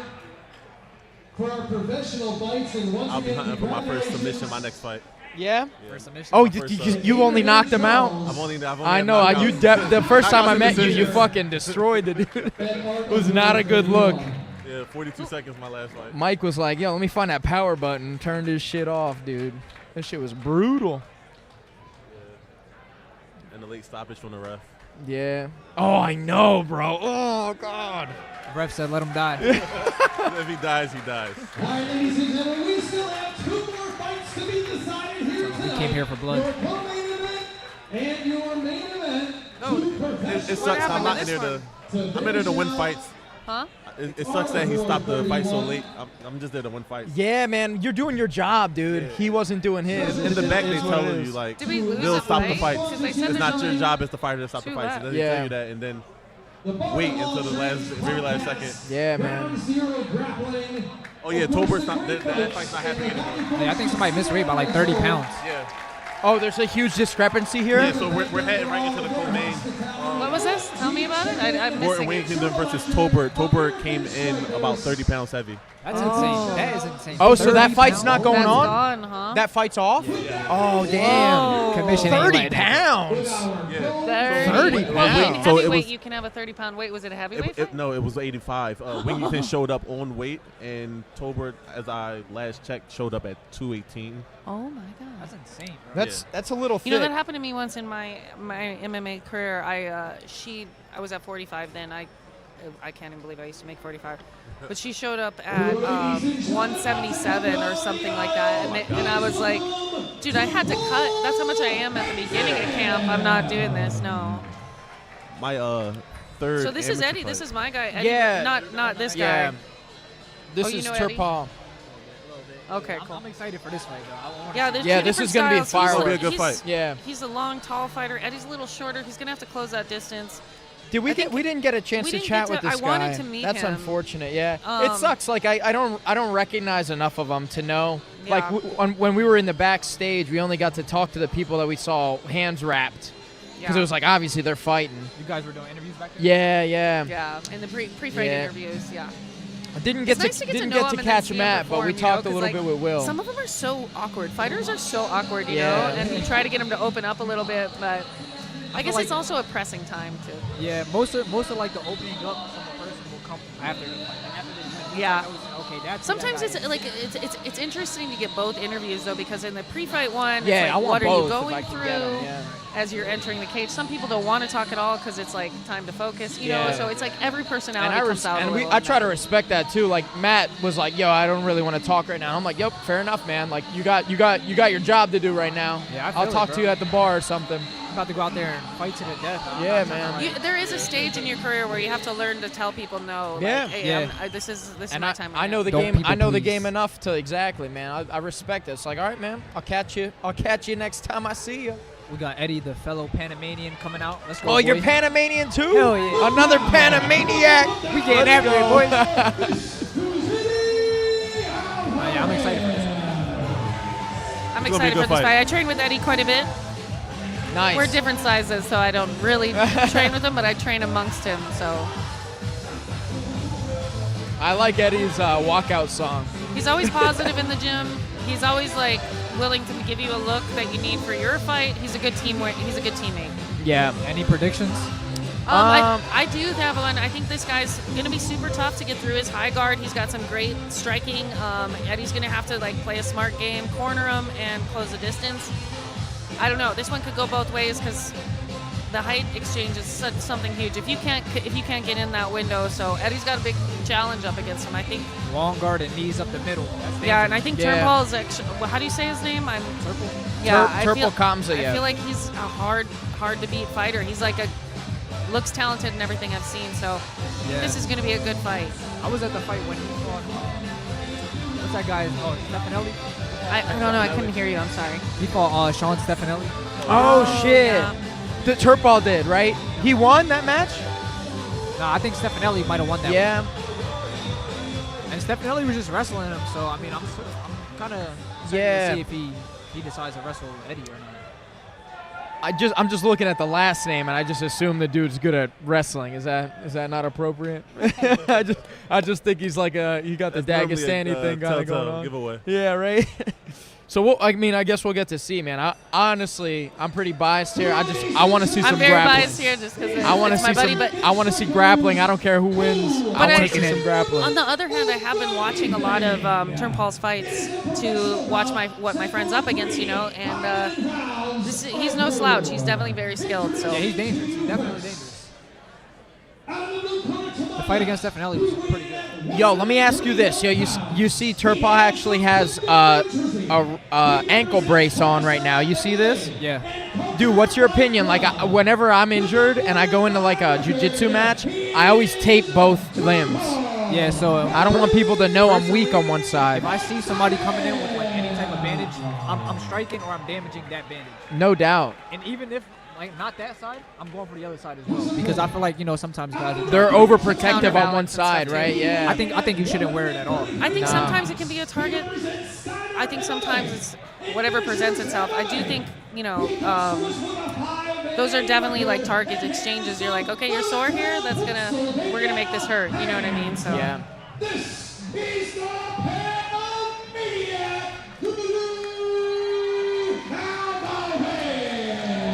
for our professional fights. And once I'll be again, hunting for my first submission, my next fight. Yeah? First submission. Oh, First, you only knocked him out? I've only I know. The first time I met you, you fucking destroyed the dude. It was not a good look. Yeah, 42 seconds my last fight. Mike was like, yo, let me find that power button. Turned his shit off, dude. That shit was brutal. Yeah. And the late stoppage from the ref. Yeah. Oh, I know, bro. Oh, God. The ref said let him die. If he dies, he dies. All right, ladies and gentlemen, we still have 2 more fights to be decided here tonight. We came here for blood. Your co-main event and your main event. It sucks. I'm not in there I'm in there to win fights. Huh? It sucks that he stopped the fight so late. I'm just there to win fights. Yeah, man. You're doing your job, dude. Yeah. He wasn't doing his. In the back, they telling you, like, Did we lose they'll a stop the fight? fights. 'Cause they said It's there's not your only job as the fighter to stop the 2 fights. left. And then they Yeah. tell you that, and then wait until the very last second. Yeah, man. Zero grappling. Oh yeah, Tober's not. That fight's not happening anymore. Yeah, I think somebody missed weight by like 30 pounds. Yeah. Oh, there's a huge discrepancy here? Yeah. So we're heading right into the co-main. What was this? Tell me about it. I'm Morton missing it. Wingington versus Tober. Tober came in about 30 pounds heavy. That's insane. That is insane. Oh, so 30 that fight's pounds? not going That's on? gone, huh? That fight's off? Oh, damn. Whoa. Commission ain't 30 letting it. pounds? Yeah. 30 Well, pounds. So it heavyweight, was- you can have a 30-pound weight. Was it a heavyweight fight? No, it was 85. Wingington showed up on weight, and Tober, as I last checked, showed up at 218. Oh, my God. That's insane, bro. That's a little thick. You know, that happened to me once in my MMA career. I was at 45 then. I can't even believe I used to make 45. But she showed up at 177 or something like that. And I was like, dude, I had to cut. That's how much I am at the beginning of camp. I'm not doing this, no. My third. So this is amateur Eddie. fight. This is my guy. Eddie, Yeah. Not this guy. Yeah. This Oh, you is know Eddie? Turpal. Okay, cool. I'm excited for this fight, though. I wanna Yeah, see there's Yeah, two this different is gonna be a styles. He's firework. It'll be a good he's- fight. Yeah. He's a long, tall fighter. Eddie's a little shorter. He's gonna have to close that distance. Did we think we didn't get a chance we to didn't chat get with to- this I guy. wanted to meet That's him. unfortunate. Yeah, it Um, sucks. Like I don't recognize enough of them to know. Yeah. Like when we were in the backstage, we only got to talk to the people that we saw hands wrapped because Yeah. it was like obviously they're fighting. You guys were doing interviews back there? Yeah. Yeah, in the pre-fight Yeah. interviews, yeah. I didn't get It's nice to get to didn't know get him to and then catch see him him at, but we perform, talked a you know, little 'cause, bit with Will. Some of them are so awkward. Fighters are so awkward, you Yeah. know, and you try to get them to open up a little bit, but I guess like- it's also a pressing time too. Yeah, most of like the opening up from a person will come after the fight. Like after they Yeah. Okay, that's Sometimes it's like it's interesting to get both interviews though, because in the pre-fight one, Yeah, it's I like, want what are both you if going I can through get 'em, yeah. as you're entering the cage? Some people don't want to talk at all because it's like time to focus, you know. Yeah. So it's like every personality And comes out. I try to respect that too. Like Matt was like, "Yo, I don't really want to talk right now." I'm like, "Yep, fair enough, man. Like you got your job to do right now. Yeah, I feel I'll it, talk bro. to you at the bar or something." I'm about to go out there and fight to the death. Yeah, man. There is a stage in your career where you have to learn to tell people no. Like, Yeah. hey, Yeah. this is And my time. I know the Don't game. people I know the please. game enough to exactly, man. I respect it. It's like, all right, man. I'll catch you next time I see you. We got Eddie, the fellow Panamanian, coming out. Let's go. Oh, you're boys. Panamanian too? Hell yeah. Another Panamaniac. We getting after it, boys. Yeah, I'm excited for this. I'm It's gonna be a excited good for this fight. fight. I train with Eddie quite a bit. Nice. We're different sizes, so I don't really train with him, but I train amongst him. So I like Eddie's walkout song. he's always positive in the gym. He's always like willing to give you a look that you need for your fight. He's a good teammate. He's a good teammate. Yeah. Any predictions? I do have one. I think this guy's going to be super tough to get through his high guard. He's got some great striking. Eddie's going to have to like play a smart game, corner him, and close the distance. I don't know. This one could go both ways because the height exchange is something huge. If you can't get in that window, so Eddie's got a big challenge up against him. I think. Long guard and knees up the middle. That's Yeah, and I think Yeah. Turnbull is actually. How do you say his name? I'm. Purple. Yeah, Turpal Kamza, I yeah. feel like he's a hard to beat fighter. He's like looks talented in everything I've seen. So Yeah. this is going to be a good fight. I was at the fight when he fought. What's that guy's? Oh, Stefanelli. I don't know. I couldn't hear you. I'm sorry. He fought Sean Stefanelli. Oh, shit. yeah. The Turpal did, right? He won that match? No, I think Stefanelli might have won that Yeah. one. And Stefanelli was just wrestling him, so I mean, I'm kind of Yeah. to see if he decides to wrestle Eddie or not. I'm just looking at the last name, and I just assume the dude's good at wrestling. Is that not appropriate? I just think he's like he got the That's Dagestani normally a, thing kind of going telltale on. giveaway. Yeah, right. So I mean, I guess we'll get to see, man. Honestly, I'm pretty biased here. I want to see some I'm very grappling. biased here just because I want to see my buddy, some. but I want to see grappling. I don't care who wins. I want to see some grappling. on the other hand, I have been watching a lot of Turnpal's fights to watch what my friend's up against, and he's no slouch. He's definitely very skilled. So Yeah, he's dangerous. He's definitely dangerous. The fight against Stefanelli was pretty good. Yo, let me ask you this. Yo, you see Turpal actually has a ankle brace on right now. You see this? Yeah. Dude, what's your opinion? Like, whenever I'm injured and I go into like a jiu-jitsu match, I always tape both limbs. Yeah, so I don't want people to know I'm weak on one side. if I see somebody coming in with like any type of bandage, I'm striking or I'm damaging that bandage. No doubt. And even if like not that side, I'm going for the other side as well because I feel like sometimes guys are They're overprotective on Counterbalance one and side, stuff, right? too. Yeah. I think you shouldn't wear it at all. I think Nah. sometimes it can be a target. I think sometimes it's whatever presents itself. I do think those are definitely like target exchanges. You're like, okay, you're sore here. We're gonna make this hurt. You know what I mean? So Yeah. This is the Panamania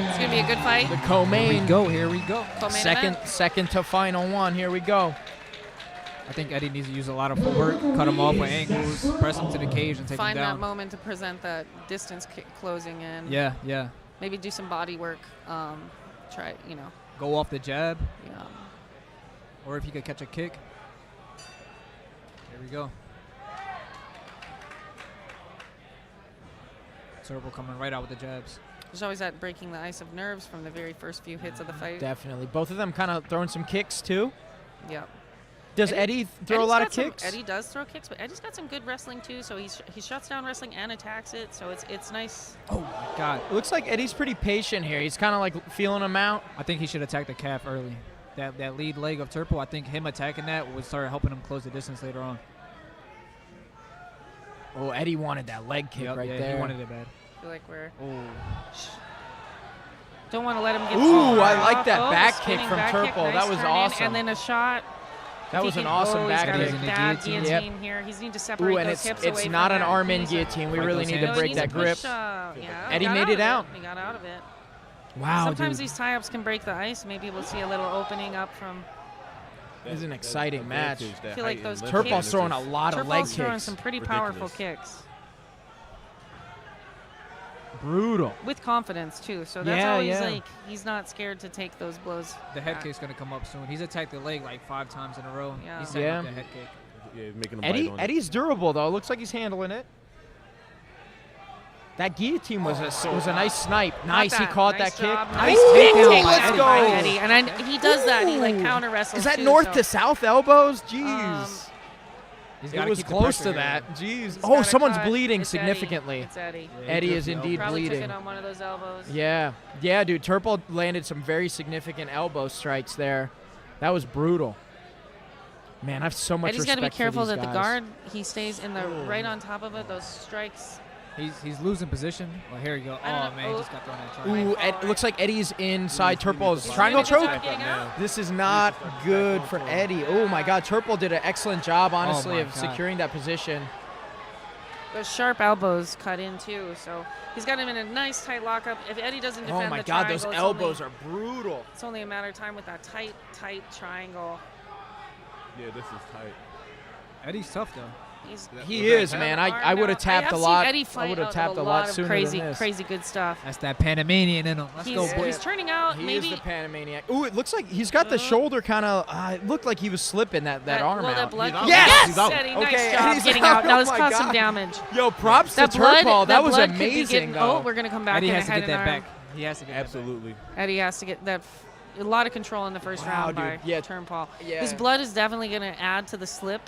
it's gonna be a good fight. The co-main. Here we go. Co-main event. Second to final one. Here we go. I think Eddie needs to use a lot of footwork, cut him off with angles, press him to the cage, and take Find him that down. moment to present that distance closing in. Yeah, yeah. Maybe do some body work. Try, Go off the jab, yeah. or if he could catch a kick. Here we go. Turbo coming right out with the jabs. There's always that breaking the ice of nerves from the very first few hits of the fight. Definitely. Both of them kind of throwing some kicks too. Yeah. Does Eddie throw a Eddie's lot got of some- kicks? Eddie does throw kicks, but Eddie's got some good wrestling too. So he shuts down wrestling and attacks it. So it's nice. Oh my God. It looks like Eddie's pretty patient here. He's kind of like feeling him out. I think he should attack the calf early. That lead leg of Turpo, I think him attacking that would start helping him close the distance later on. Oh, Eddie wanted that leg kick Yep, right yeah, there. he wanted it bad. I feel like we're Oh. don't want to let him get. Ooh, too I far like off. that Oh, back spinning kick from back kick. Turpo. Nice That was turn in, awesome. And then a shot. That If was he an can- awesome he's back got a kick. bad Guillotine. guillotine here. He's need to separate Ooh, and those hips it's away not from an that. arm He in needs to- guillotine. We Right, really those need to hands. break he needs that to grip. push, yeah, Eddie got made it out. He got out of it. Wow, Sometimes dude. these tie-ups can break the ice. Maybe we'll see a little opening up from. This is an exciting match. I feel like those Turpal's throwing a lot of leg Turpal's throwing kicks. some pretty powerful Ridiculous. kicks Brutal. with confidence too. So that's Yeah, always yeah. like he's not scared to take those blows. The head back. kick's going to come up soon. He's attacked the leg like 5 times in a row. Yeah. He's setting Yeah. up the head kick. Yeah, making him bite on it. Eddie's durable though. Looks like he's handling it. That guillotine was a nice snipe. Nice, he caught Nice that kick. job. Nice Ooh, takedown by let's Eddie. go. by Eddie. And he does that. He like Ooh. counter wrestles. Is that too, north so to south elbows? Jeez. He's It gotta was keep the close pressure to here. that. Jeez. he's Oh, gotta someone's cut. bleeding It's significantly. Eddie. It's Eddie. Eddie is indeed Probably bleeding. took it on one of those elbows. Yeah. Yeah, dude. Turpal landed some very significant elbow strikes there. That was brutal. Man, I have so much Eddie's got respect to be careful for that these the guys. guard he stays in the right on top of it. Those strikes. He's losing position. Oh, here you go. I don't Oh, know. man, he Oh. just got thrown in a triangle. Ooh, it looks like Eddie's inside Turpal's He's triangle doing a good choke. job getting out. This is not good for Eddie. Oh my God, Turpal did an excellent job, honestly, my of God. securing that position. Those sharp elbows cut in too, so he's got him in a nice tight lockup. If Eddie doesn't defend Oh my the God, triangle, those elbows are brutal. it's only a matter of time with that tight triangle. Yeah, this is tight. Eddie's tough, though. He is, man. I would have tapped a lot. I would have tapped a lot sooner crazy, than this. crazy good stuff. That's that Panamanian in him. Let's go, boys. He's turning out. He maybe is the Panamaniac. Ooh, it looks like he's got the shoulder kind of. It looked like he was slipping that arm well, out. that blood. He's out. Yes! He's out. Eddie, Okay, nice job Eddie's getting out. out. Now Oh let's my cause some God. damage. Yo, props to That blood. Turpal. That was blood could be amazing, getting- though. Oh, we're gonna come back. Eddie in has a to head get that and back. arm. He has to get Absolutely. Eddie has to get that. A lot of control in the first Wow, round dude. by Yeah. Turnpal. Yeah. His blood is definitely going to add to the slip.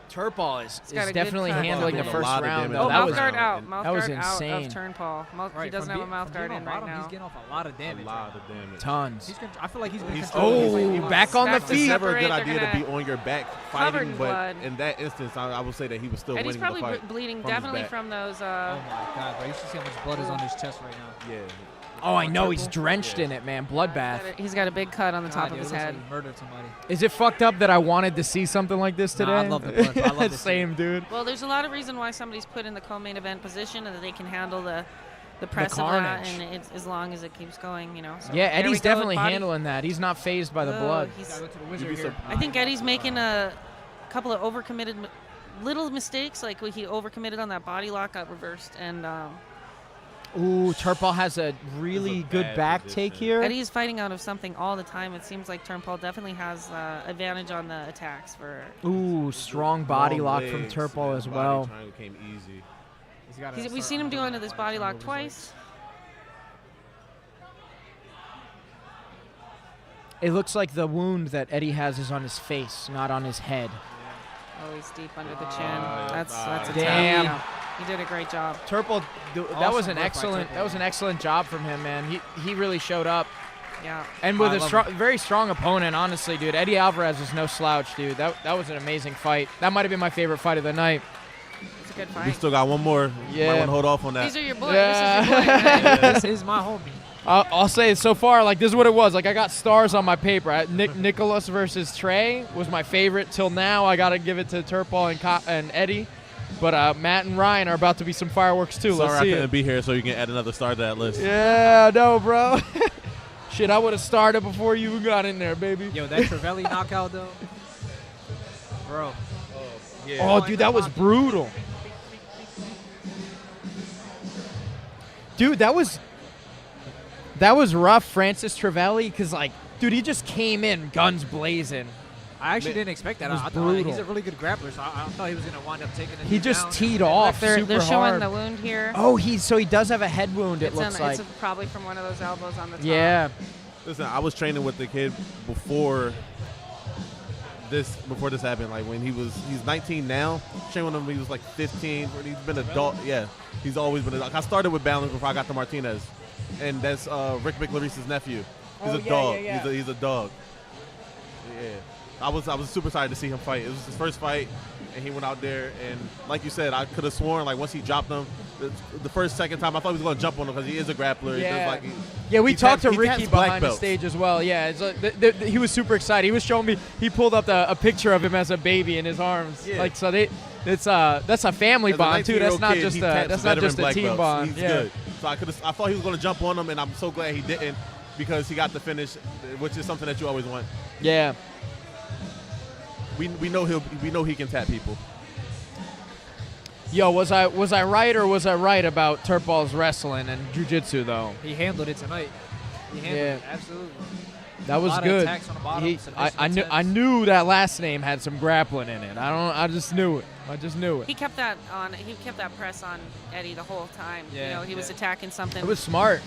Turpal is got a good definitely cut. handling the Did a first lot of round. damage. Though. Oh, That mouth was guard out. Mouth that was guard out insane. of Turnpal. He Right, doesn't have a mouth guard in right He's now. getting off a lot of damage. A lot of damage. Tons. I feel like he's been He's controlling. Oh, back on the Back to feet. It's never a good separate, idea they're to be gonna- on your back covered fighting, in but blood. in that instance, I would say that he was still And he's winning probably the fight. bleeding from his definitely back. from those. Oh my god, bro! You should see how much blood is on his chest right now. Yeah. Oh, I know. He's drenched in it, man. Bloodbath. He's got a big cut on the top God, of yeah, his it looks head. like he murdered somebody. Is it fucked up that I wanted to see something like this today? Nah, I love the blood. I love to see Same, dude. Well, there's a lot of reason why somebody's put in the co-main event position and that they can handle the press of that, carnage. and it's as long as it keeps going, you know. So Yeah, there we Eddie's go, definitely body. handling that. He's not phased by the Oh, blood. he's- Gotta go to the You'd wizard be here. I think Eddie's making a couple of overcommitted little mistakes, like when he overcommitted on that body lock, got reversed, and Ooh, Turpal has a really good bad back position. take here. Eddie is fighting out of something all the time. It seems like Turnpal definitely has advantage on the attacks for. Ooh, strong body Long lock from legs, Turpal and as body well. triangle came easy. We've seen him do into this body lock twice. It looks like the wound that Eddie has is on his face, not on his head. Oh, he's deep under the chin. That's a Damn. tap. He did a great job. Turpal, that Awesome was an work by excellent. Turpal. That was an excellent job from him, man. He really showed up, Yeah. and with I a love strong, very strong opponent. Honestly, dude, Eddie Alvarez is no slouch, dude. That was an amazing fight. That might have been my favorite fight of the night. It's a good We fight. still got one more. Yeah. Might want to hold off on that. These are your boys. Yeah. This is your boy, right? This is my homie. I'll say it so far. Like this is what it was. Like I got stars on my paper. Nicholas versus Trey was my favorite till now. I got to give it to Turpal and Eddie. But Matt and Ryan are about to be some fireworks too. Sorry Let's I see couldn't it. be here, so you can add another star to that list. Yeah, no, bro. Shit, I would have started before you got in there, baby. Yo, that Trevelli knockout though, bro. Oh, dude, that was brutal. Dude, that was rough, Francis Trevelli, because, like, dude, he just came in guns blazing. I actually didn't expect that. It was I thought brutal. he's a really good grappler, so I thought he was gonna wind up taking it. He just down. teed off They're super showing hard. the wound here. Oh, so he does have a head wound, it looks like. It's probably from one of those elbows on the top. Yeah. Listen, I was training with the kid before this happened. Like when he's 19 now. Training with him when he was like 15. He's been an adult. Yeah, he's always been an adult. I started with balance before I got to Martinez, and that's Rick McLaurice's nephew. He's a dog. He's a dog. Yeah. I was super excited to see him fight. It was his first fight, and he went out there, and like you said, I could have sworn like once he dropped him, the second time I thought he was going to jump on him because he is a grappler. Yeah. He does, Yeah, we talked to he Ricky has black behind the belts. stage as well. Yeah, it's he was super excited. He was showing me. He pulled up a picture of him as a baby in his arms. Yeah. Like so, that's a family As a bond too. That's 19-year-old not kid, just he a taps that's not veteran just a black team belts. bond. He's Yeah. good. So I thought he was going to jump on him, and I'm so glad he didn't because he got the finish, which is something that you always want. Yeah. We know he can tap people. Yo, was I right or was I right about Turpal's wrestling and jiu-jitsu though? He handled it tonight. He handled it, absolutely. That was a lot good. Of attacks on the bottom, I knew that last name had some grappling in it. I just knew it. I just knew it. He kept that on. He kept that press on Eddie the whole time. Yeah, you know, he was attacking something. It was smart.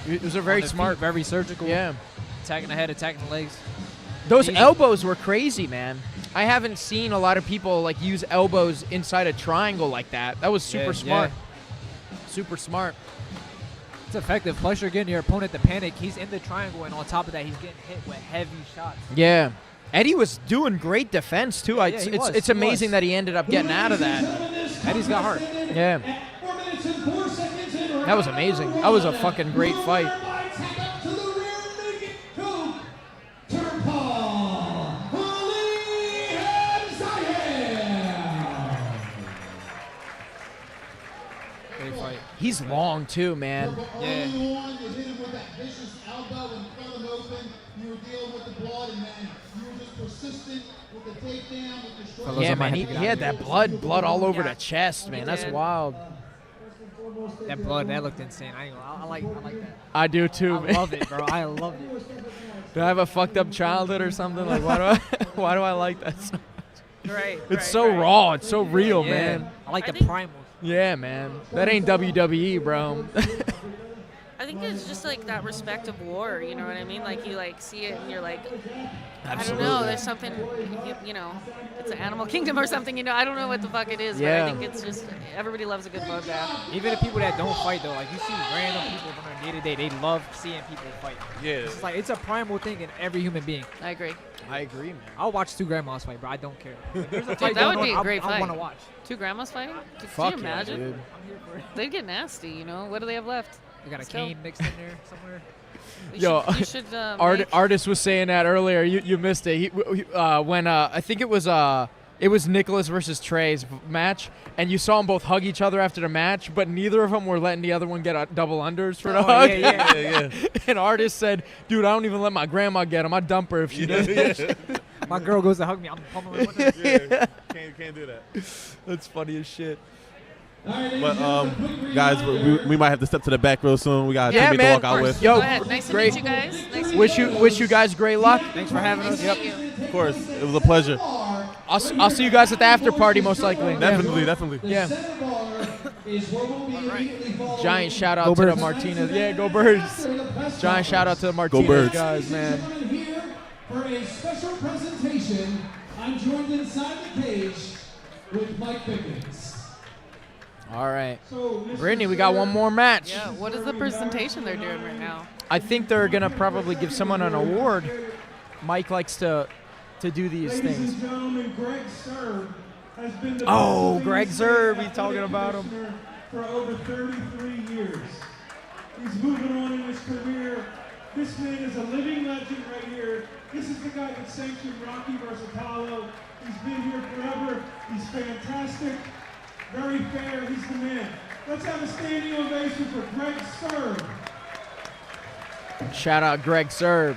It was a very smart, very surgical. Yeah. Attacking the head, attacking the legs. Those elbows were crazy, man. I haven't seen a lot of people like use elbows inside a triangle like that. That was super smart. Super smart. It's effective. Plus, you're getting your opponent to panic. He's in the triangle, and on top of that, he's getting hit with heavy shots. Yeah. Eddie was doing great defense too. It's amazing that he ended up getting out of that. Eddie's got heart. Yeah. That was amazing. That was a fucking great fight. He's long too, man. Yeah. Yeah, man. He had that blood all over the chest, man. That's wild. That blood, that looked insane. I like that. I do too, I man. love it, bro. I love it. Do I have a fucked up childhood or something? Like, why do I like that so much? Right. It's so raw. It's so real, man. I like the primal. Yeah, man. That ain't WWE, bro. I think it's just like that respect of war. You know what I mean? Like you like see it and you're like, Absolutely. I don't know. There's something, you know, it's an animal kingdom or something. You know, I don't know what the fuck it is, Yeah. but I think it's just everybody loves a good bloodbath. Even the people that don't fight though, like you see random people from their day to day, they love seeing people fight. Yeah. It's like it's a primal thing in every human being. I agree. I agree, man. I'll watch two grandmas fight, but I don't care. If there's a Dude, fight that would going be on, a great I fight. want to watch. Two grandmas fighting? Could Fuck you yeah, imagine? dude. I'm here for it. They'd get nasty, you know? What do they have left? We got a Let's go. cane mixed in there somewhere. You should make- Artist was saying that earlier. You missed it. When I think it was Nicholas versus Trey's match, and you saw them both hug each other after the match, but neither of them were letting the other one get a double unders for the hug. Yeah. And Artist said, "Dude, I don't even let my grandma get him. I dump her if she does that." My girl goes to hug me. I'm pummeling with her. Yeah. Can't do that. That's funny as shit. But guys, we might have to step to the back row soon. We got a Yeah, teammate man. to walk out with. Yo, Go ahead. Nice to great. meet you guys. Nice to Wish meet you guys great luck. Thanks for having us. Nice to meet you. Of course, it was a pleasure. I'll see you guys at the after party most likely. Definitely. Yeah. Is where we'll be immediately following. Giant shout out Go to the Birds. Martinez. Yeah, go Birds. Giant shout out to the Martinez Birds. guys, man. Gentlemen, here for a special presentation. I'm joined inside the cage with Mike Pickens. All right. So, Mr. Brittney, we got one more match. Yeah, what is the presentation they're doing right now? I think they're gonna probably give someone an award. Mike likes to do these Ladies things. and gentlemen, Greg Serb has been the Oh, Pennsylvania Greg State Serb, he's Athletic talking about him. Commissioner for over 33 years. He's moving on in his career. This man is a living legend right here. This is the guy that sanctioned Rocky versus Apollo. He's been here forever. He's fantastic. Very fair. He's the man. Let's have a standing ovation for Greg Serb. Shout out Greg Serb.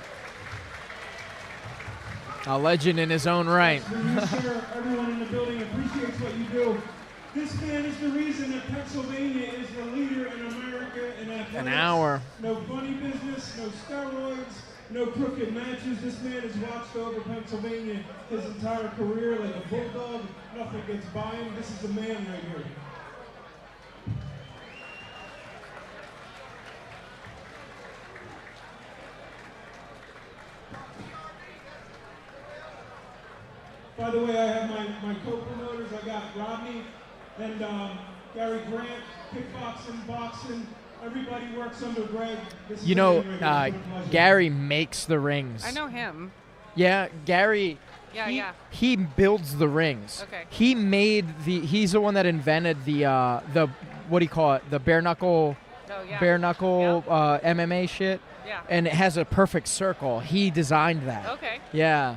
A legend in his own right. I'm sure everyone in the building appreciates what you do. This man is the reason that Pennsylvania is the leader in America in athletics. An hour. No funny business, no steroids, no crooked matches. This man has watched over Pennsylvania his entire career like a bulldog. Nothing gets by him. This is the man right here. By the way, I have my co-promoters. I got Rodney and Gary Grant, kickboxing, boxing. Everybody works under Greg. This is You know, the man right here. It's been a pleasure. Gary makes the rings. I know him. Yeah, Gary. Yeah. He builds the rings. Okay. He made he's the one that invented the what do you call it? The bare knuckle Oh, yeah. MMA shit. Yeah. And it has a perfect circle. He designed that. Okay. Yeah.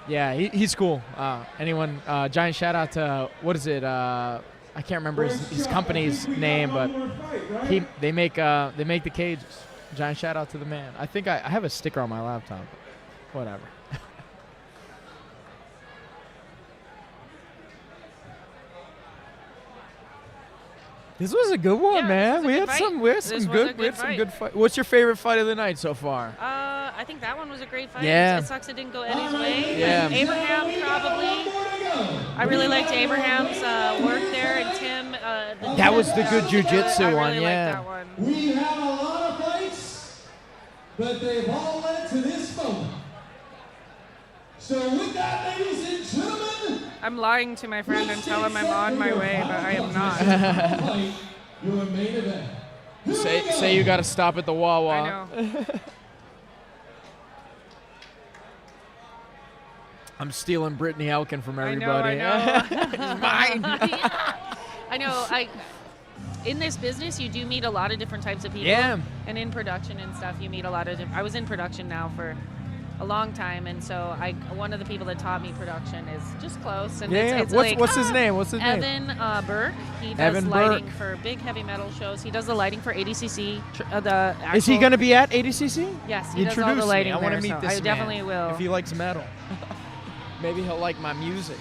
Yeah, he's cool. Anyone giant shout out to what is it? I can't remember his company's name, but they make the cages. Giant shout out to the man. I think I have a sticker on my laptop. Whatever. This was a good one, Yeah, man. this was a We good had fight. some we had This some was a good good fight. fight. What's your favorite fight of the night so far? I think that one was a great fight. Yeah. It sucks it didn't go Eddie's way. Yeah. But Abraham probably. I really liked Abraham's work there, and Tim. That was the good jiu-jitsu I really one, liked yeah. that one. We have a lot of fights, but they've all led to this moment. So with that, ladies and gentlemen, I'm lying to my friend and tell him I'm on my way, but I am not. fight your main event. Here we go. Say you got to stop at the Wawa. I know. I'm stealing Brittney Elkin from I everybody. know. It's mine. I know. In this business, you do meet a lot of different types of people. Yeah. And in production and stuff, you meet a lot of I was in production now for a long time, and so one of the people that taught me production is just close. And Yeah. it's What's his name? What's his name? Evan Burke. He does Evan lighting Burke. for big heavy metal shows. He does the lighting for ADCC. Is he going to be at ADCC? Yes, he does all Introduce the lighting me. I want to there, meet so this I definitely man. will. If he likes metal. Maybe he'll like my music.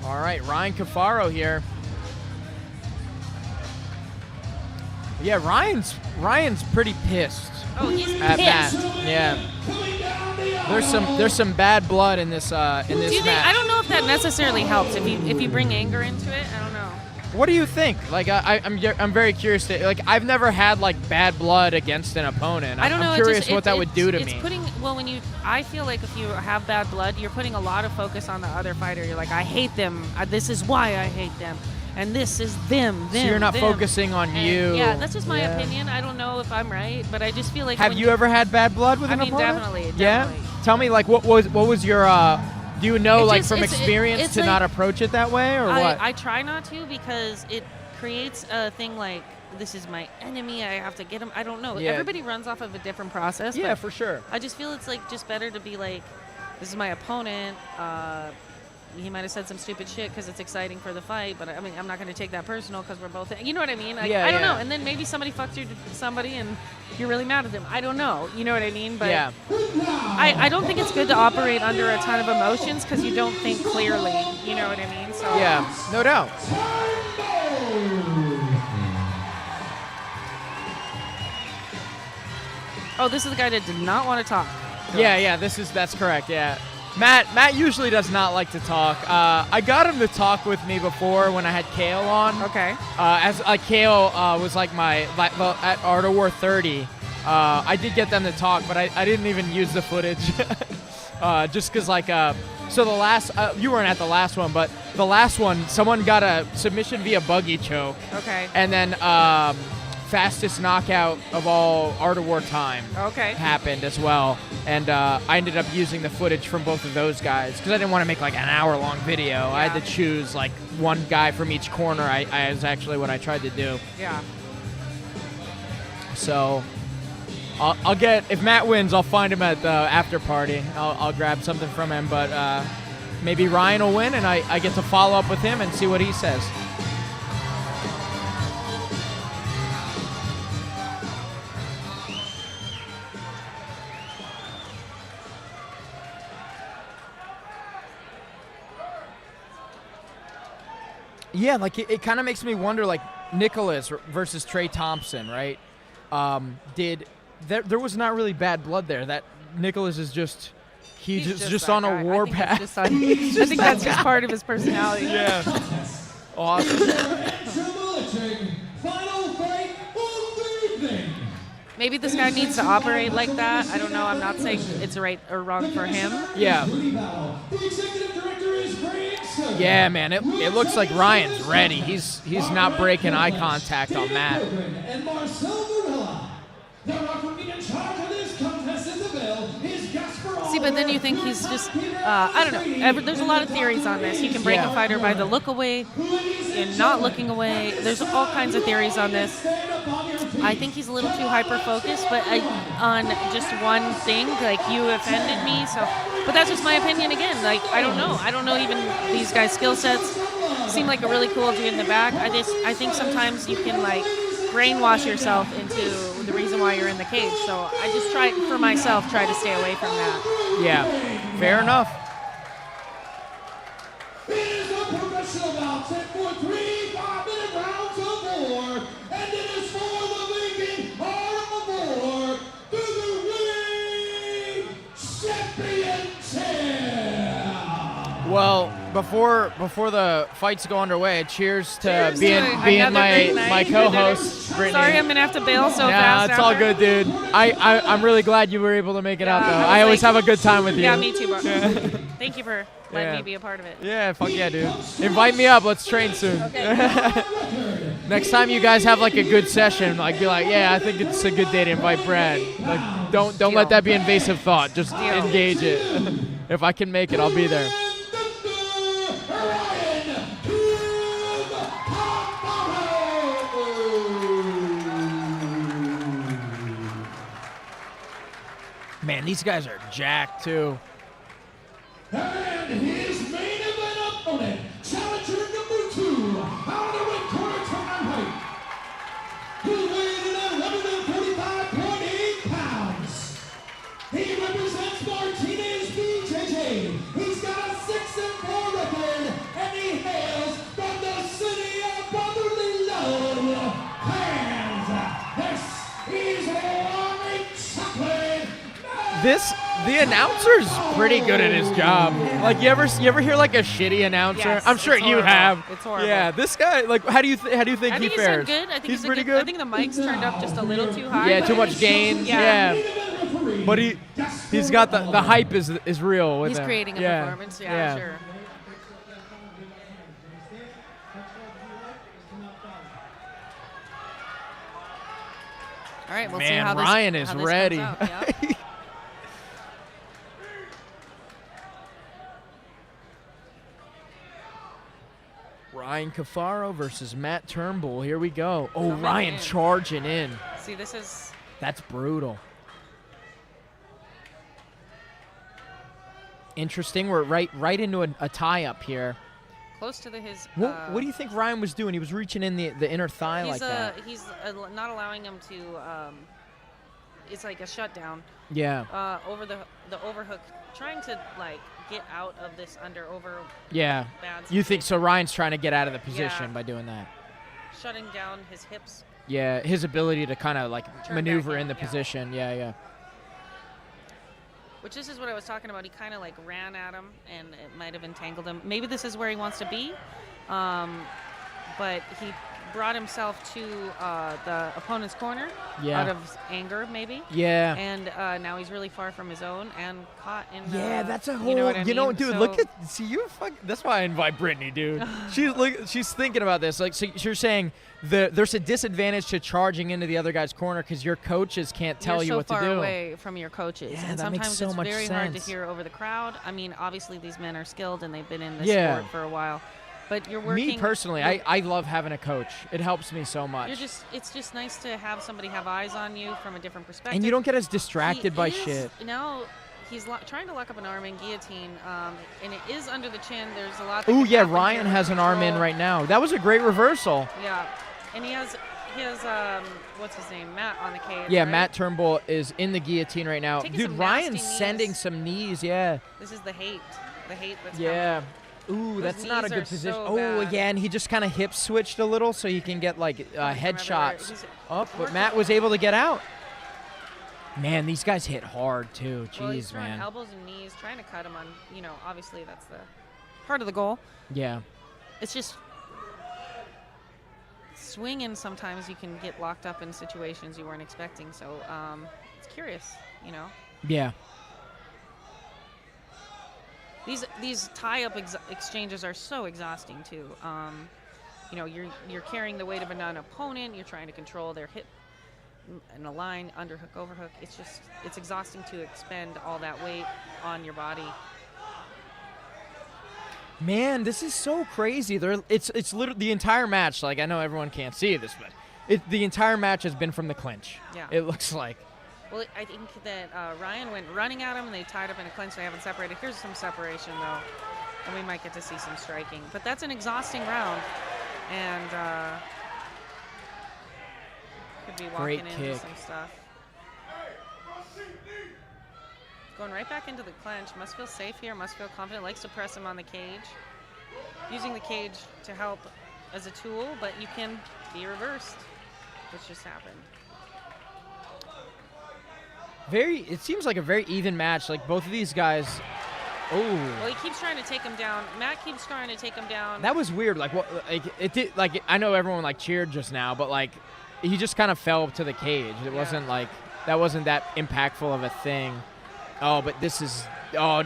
All right, Ryan Cafaro here. Yeah, Ryan's pretty pissed Oh, he's at pissed. Matt. Yeah. There's some bad blood in this Do you think? match. I don't know if that necessarily helps. If you bring anger into it, I don't know. What do you think? Like, I'm very curious to, like, I've never had like bad blood against an opponent. I don't know. I'm curious what that would do to it's me. Well, I feel like if you have bad blood, you're putting a lot of focus on the other fighter. You're like, I hate them. This is why I hate them. And this is them. So you're not them. focusing on you. Yeah, that's just my opinion. I don't know if I'm right, but I just feel like. Have you ever had bad blood with an opponent? Definitely. Yeah. Tell me, like, what was your? Do you know, like, from experience, it's to like, not approach it that way, or what? I try not to because it creates a thing like, this is my enemy, I have to get him. I don't know. Yeah. Everybody runs off of a different process. Yeah, but for sure. I just feel it's like just better to be like, this is my opponent. He might have said some stupid shit because it's exciting for the fight, but I mean, I'm not going to take that personal because we're both, you know what I mean? Like, I don't know. And then maybe somebody fucks you to somebody and you're really mad at them. I don't know. You know what I mean? But yeah. I don't think it's good to operate under a ton of emotions because you don't think clearly. You know what I mean? So yeah, no doubt. Oh, this is the guy that did not want to talk. Yeah, that's correct. Yeah. Matt usually does not like to talk. I got him to talk with me before when I had Kale on. Okay. As Kale was like at Art of War 30. I did get them to talk, but I didn't even use the footage, just because so the last you weren't at the last one, but the last one someone got a submission via buggy choke. Okay. And then fastest knockout of all Art of War time happened as well. And I ended up using the footage from both of those guys because I didn't want to make like an hour-long video. Yeah. I had to choose like one guy from each corner. I is actually what I tried to do. Yeah. So I'll get, if Matt wins, I'll find him at the after party. I'll grab something from him, but maybe Ryan will win and I get to follow up with him and see what he says. Yeah, like it kind of makes me wonder, like Nicholas versus Trey Thompson, right? There was not really bad blood there. That Nicholas is just just on a warpath. I think that's just part of his personality. Yeah. Awesome. Maybe this guy needs to operate like that. I don't know. I'm not saying it's right or wrong for him. Yeah. Yeah, man. It looks like Ryan's ready. He's not breaking eye contact on Matt. See, but then you think he's just, I don't know. There's a lot of theories on this. You can break a fighter by the look away and not looking away. There's all kinds of theories on this. I think he's a little too hyper-focused, but on just one thing, like you offended me. So, but that's just my opinion again. Like, I don't know. I don't know even these guys' skill sets. Seem like a really cool dude in the back. I think sometimes you can like brainwash yourself into the reason why you're in the cage. So I just try to stay away from that. Yeah, fair enough. It is a professional bout set for 3 5-minute rounds of war, and it is for the making Art of War through the ring championship. Well, before the fights go underway, cheers to being my co-host, Brittney. Sorry, I'm gonna have to bail so fast. It's all good, dude. I'm really glad you were able to make it out, though. I always have a good time with you. Yeah, me too, bro. Thank you for letting me be a part of it. Yeah, fuck yeah, dude. Invite me up. Let's train soon. Okay. Next time you guys have like a good session, like be like, yeah, I think it's a good day to invite Brad. Like, don't let that be invasive thought. Just engage it. If I can make it, I'll be there. Man, these guys are jacked too. And his main event opponent, challenger number 2, out of the ring corner time height, who weighed in at 145.8 pounds. He represents Martinez BJJ. He's got a 6-4 record, and he hails from the city of brotherly love, Hands. This is Rory Chaplin. The announcer's pretty good at his job. Like you ever hear like a shitty announcer? Yes, I'm sure it's you horrible. have. It's horrible. Yeah, this guy. Like, how do you think I he think he's fares? doing good. I think he's a pretty good. I think the mic's turned up just a little too high. Yeah, but too much gain. Yeah. But he's got the hype is real with He's him. creating a Yeah. performance. Yeah, sure. All right, we'll see Man, how this Ryan is how this ready. comes out. Yeah. Ryan Cafaro versus Matt Turnbull. Here we go. Oh, Coming Ryan in. charging in. See, this is That's brutal. Interesting. We're right into a tie-up here. close to his. What do you think Ryan was doing? He was reaching in the inner thigh like that. He's not allowing him to. It's like a shutdown. Yeah. Over the overhook, trying to like get out of this over. Yeah. Bad You think so? Ryan's trying to get out of the position Yeah. by doing that. Shutting down his hips. Yeah, his ability to kind of like Turn maneuver back in the yeah. position. Yeah. Which this is what I was talking about. He kind of like ran at him, and it might have entangled him. Maybe this is where he wants to be, but he brought himself to the opponent's corner out of anger, maybe. Yeah. And now he's really far from his own and caught in. Yeah, that's a whole. You know what I mean? Dude, So- look at that's why I invite Brittney, dude. She's thinking about this. Like, so you're saying there's a disadvantage to charging into the other guy's corner because your coaches can't tell You're you so what to far do. away from your coaches, Yeah, and that makes sometimes so it's much very hard to sense. hear over the crowd. I mean, obviously these men are skilled and they've been in this Yeah. sport for a while, but you're working. Me personally, I love having a coach. It helps me so much. It's just nice to have somebody have eyes on you from a different perspective. And you don't get as distracted by He is- shit. Now he's trying to lock up an arm in guillotine, and it is under the chin. There's a lot. Ooh, yeah, Ryan has an arm in right now. That was a great reversal. Yeah, and he has what's his name, Matt, on the cage. Yeah, right? Matt Turnbull is in the guillotine right now. Taking Dude, some Ryan's nasty knees. sending some knees, yeah. This is the hate that's Yeah. coming. Ooh, Those that's not a knees good are position. so Oh, bad. yeah, and he just kind of hip switched a little so you can get like headshots He's up, but working- Matt was able to get out. Man, these guys hit hard too. Well, he's Jeez, throwing man. elbows and knees, trying to cut him on. Obviously that's the part of the goal. Yeah. It's just swinging. Sometimes you can get locked up in situations you weren't expecting. So it's curious, Yeah. These tie-up exchanges are so exhausting too. You're carrying the weight of an opponent. You're trying to control their hip in a line, underhook, overhook. It's exhausting to expend all that weight on your body. Man, this is so crazy. It's literally the entire match. Like, I know everyone can't see this, but the entire match has been from the clinch. Yeah. It looks like. Well, I think that Ryan went running at him, and they tied up in a clinch. They haven't separated. Here's some separation, though, and we might get to see some striking. But that's an exhausting round, and could be walking Great into kick. some stuff. Going right back into the clinch. Must feel safe here. Must feel confident. Likes to press him on the cage. Using the cage to help as a tool, but you can be reversed, which just happened. It seems like a very even match. Like, both of these guys. Oh. Well, he keeps trying to take him down. Matt keeps trying to take him down. That was weird. Like, what? Like, it did. Like, I know everyone like cheered just now, but like, he just kind of fell to the cage. It wasn't like that impactful of a thing. Oh, but this is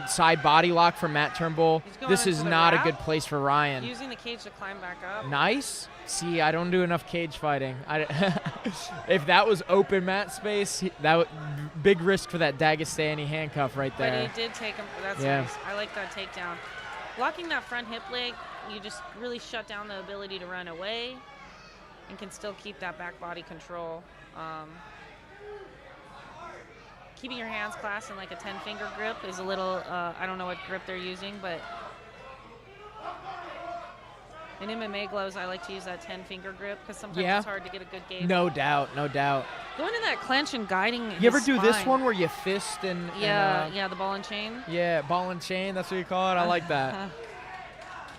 side body lock from Matt Turnbull. This is into the not a wrap. good place for Ryan. Using the cage to climb back up. Nice. See, I don't do enough cage fighting. If that was open mat space, big risk for that Dagestani handcuff right there. But he did take him. That's Yeah. nice. I like that takedown. Blocking that front hip leg, you just really shut down the ability to run away and can still keep that back body control. Keeping your hands clasped in like a 10-finger grip is a little, I don't know what grip they're using, but in MMA gloves, I like to use that 10-finger grip because sometimes it's hard to get a good gauge. No doubt. Going to that clench and guiding You ever his do this spine. one where you fist and Yeah, the ball and chain. Yeah, ball and chain. That's what you call it. I like that.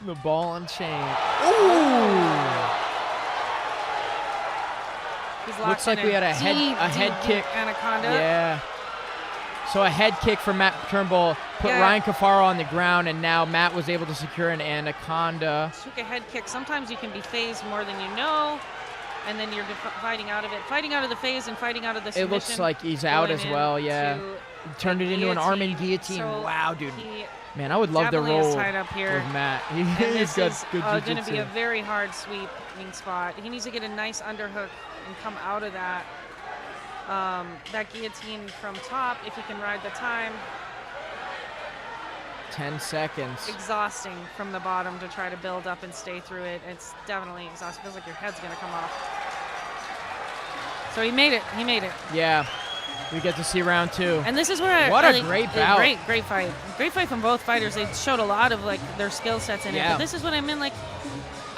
The ball and chain. Ooh. Looks like we had a head kick. Anaconda. Yeah. So a head kick from Matt Turnbull put Ryan Cafaro on the ground, and now Matt was able to secure an anaconda. Took a head kick. Sometimes you can be phased more than you know, and then you're fighting out of it. Fighting out of the phase and fighting out of the submission. It looks like he's out as well, yeah. He turned it into an arm and guillotine. So wow, dude. Man, I would love to roll tied up here with Matt. He's got good going to be jiu-jitsu. a very hard sweeping spot. He needs to get a nice underhook and come out of that. That guillotine from top, if he can ride the time. 10 seconds. Exhausting from the bottom to try to build up and stay through it. It's definitely exhausting. Feels like your head's going to come off. So he made it. He made it. Yeah. We get to see round 2. And this is where what a great bout. Great fight. Great fight from both fighters. They showed a lot of like their skill sets in it. But this is what I meant. Like,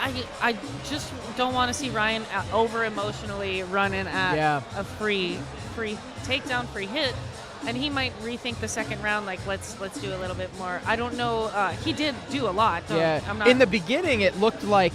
I just don't want to see Ryan over emotionally running at a free takedown, free hit, and he might rethink the second round. Like, let's do a little bit more. I don't know. He did do a lot. In the beginning, it looked like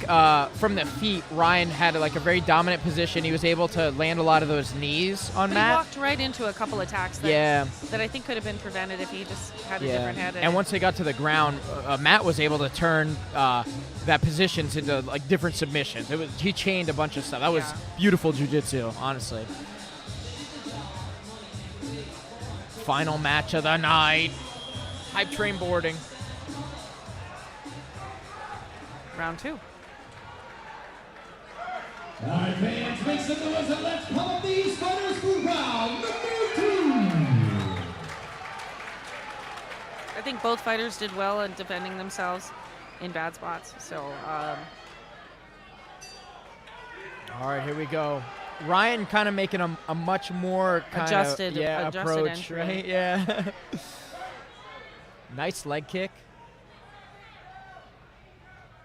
from the feet, Ryan had like a very dominant position. He was able to land a lot of those knees on Matt. He walked right into a couple attacks that I think could have been prevented if he just had a different head. And once they got to the ground, Matt was able to turn that positions into like different submissions. He chained a bunch of stuff. That was beautiful jiu-jitsu, honestly. Final match of the night. Hype train boarding. Round 2. All right, fans, make some noise and let's pull up these fighters for round number 2. I think both fighters did well in defending themselves in bad spots. So, all right, here we go. Ryan kind of making a much more adjusted approach, entry. right? Yeah. Nice leg kick.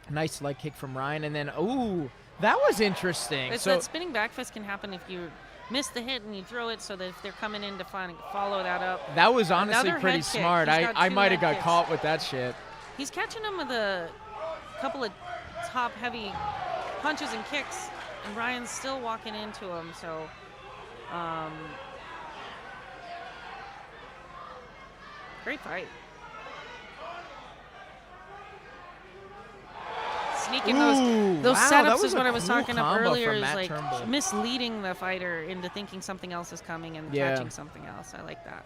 Nice leg kick from Ryan, and then that was interesting. So that spinning back fist can happen if you miss the hit and you throw it, so that if they're coming in to follow that up. That was honestly pretty smart. I might have got caught with that shit. He's catching him with a couple of top heavy punches and kicks. And Ryan's still walking into him, so great fight. Sneaking those setups is what I was talking about earlier. Is like misleading the fighter into thinking something else is coming and catching something else. I like that.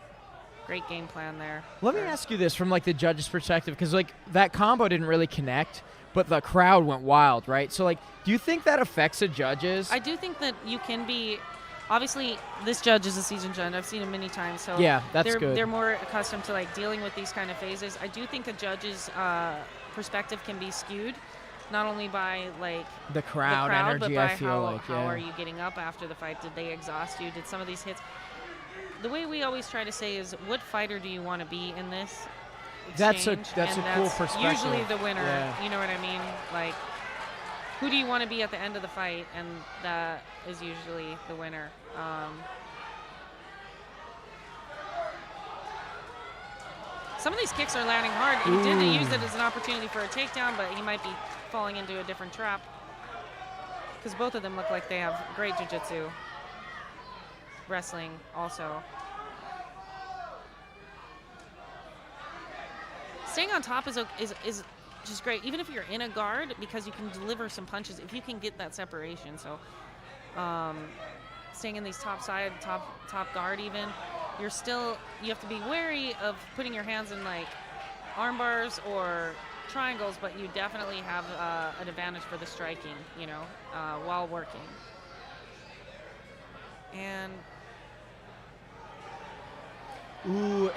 Great game plan there. Let me ask you this from like the judge's perspective, because like that combo didn't really connect, but the crowd went wild, right? So like, do you think that affects the judges? I do think that you can be. Obviously, this judge is a seasoned judge. I've seen him many times, so that's good. They're more accustomed to like dealing with these kind of phases. I do think a judge's perspective can be skewed, not only by like the crowd energy, but by I feel how are you getting up after the fight? Did they exhaust you? Did some of these hits? The way we always try to say is, what fighter do you want to be in this exchange? That's a cool perspective. Usually the winner. You know what I mean? Like, who do you want to be at the end of the fight? And that is usually the winner. Some of these kicks are landing hard. He did use it as an opportunity for a takedown, but he might be falling into a different trap. Because both of them look like they have great jiu-jitsu. Wrestling also. Staying on top is just great, even if you're in a guard, because you can deliver some punches if you can get that separation. So staying in these top guard, even you have to be wary of putting your hands in like arm bars or triangles, but you definitely have an advantage for the striking, while working. And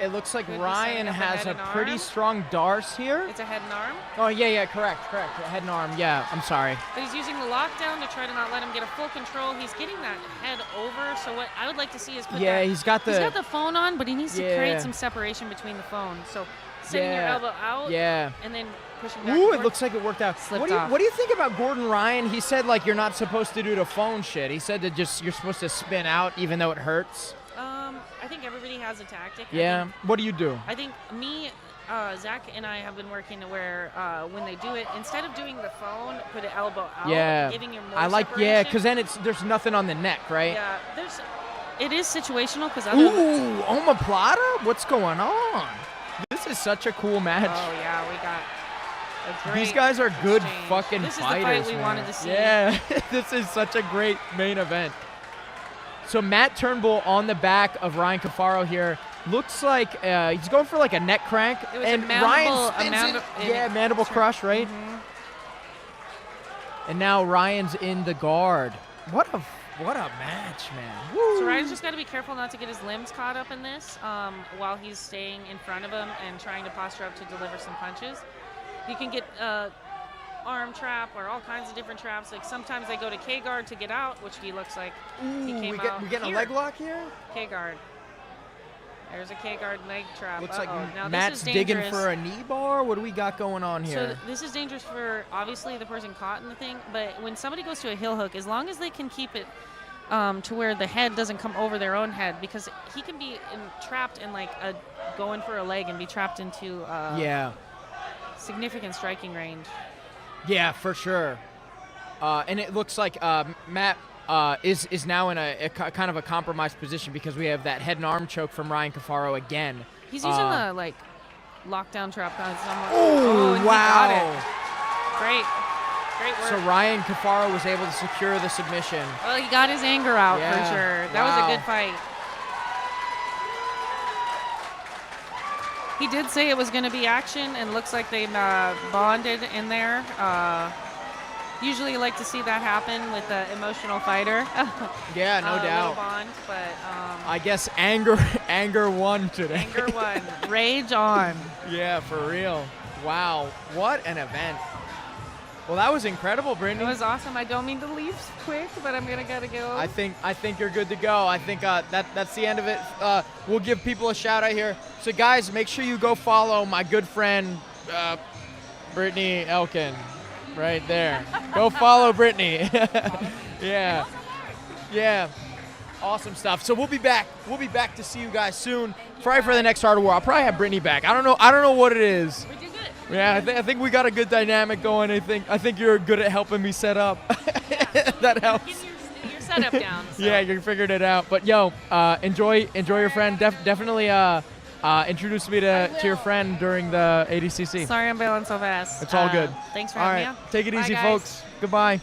it looks like Ryan has a pretty strong darce here. It's a head and arm? Oh, yeah, correct. Head and arm, yeah, I'm sorry. But he's using the lockdown to try to not let him get a full control. He's getting that head over, so what I would like to see is he's got the phone on, but he needs to create some separation between the phone. So sending your elbow out and then pushing back. It looks like it worked out. What do you think about Gordon Ryan? He said like you're not supposed to do the phone shit. He said that you're supposed to spin out even though it hurts. I think everybody has a tactic. Yeah. What do you do? I think Zach and I have been working to where when they do it, instead of doing the phone, put an elbow out, giving you more separation. because then there's nothing on the neck, right? Yeah, it is situational because Ooh, omoplata? What's going on? This is such a cool match. Oh yeah, we got a great These guys are good exchange. fucking This fighters. is the fight we man. wanted to see. Yeah, this is such a great main event. So Matt Turnbull on the back of Ryan Cafaro here. Looks like he's going for like a neck crank. It was and a mandible, Ryan spins it. Mandible crush, right? Mm-hmm. And now Ryan's in the guard. What a match, man. Woo. So Ryan's just got to be careful not to get his limbs caught up in this while he's staying in front of him and trying to posture up to deliver some punches. You can get arm trap or all kinds of different traps. Like sometimes they go to K guard to get out, which he looks like he came out. We getting here. a leg lock here? K guard. There's a K guard leg trap. Looks like now Matt's this is digging dangerous. for a knee bar. What do we got going on here? So this is dangerous for obviously the person caught in the thing, but when somebody goes to a heel hook, as long as they can keep it to where the head doesn't come over their own head, because he can be trapped in like going for a leg and be trapped into significant striking range. Yeah, for sure. And it looks like Matt is now in a kind of a compromised position because we have that head and arm choke from Ryan Cafaro again. He's using the like lockdown trap. Oh, and wow. He got it. Great work. So Ryan Cafaro was able to secure the submission. Well, he got his anger out for sure. That was a good fight. He did say it was going to be action, and looks like they bonded in there. Usually you like to see that happen with an emotional fighter. Yeah, no doubt. Little bond, but I guess anger won today. Anger won. Rage on. Yeah, for real. Wow, what an event. Well, that was incredible, Brittney. It was awesome. I don't mean to leave quick, but I'm gotta go. I think you're good to go. I think that's the end of it. We'll give people a shout out here. So guys, make sure you go follow my good friend Brittney Elkin, right there. Go follow Brittney. Yeah. Awesome stuff. So we'll be back. We'll be back to see you guys soon. Probably for the next Art of War. I'll probably have Brittney back. I don't know what it is. We did good. Yeah, I think we got a good dynamic going. I think you're good at helping me set up. That helps. Get your setup down. So. Yeah, you figured it out. But yo, enjoy your friend. Definitely introduce me to your friend during the ADCC. Sorry I'm bailing so fast. It's all good. Thanks for all having right, me on. take it Bye, easy, guys. folks. Goodbye.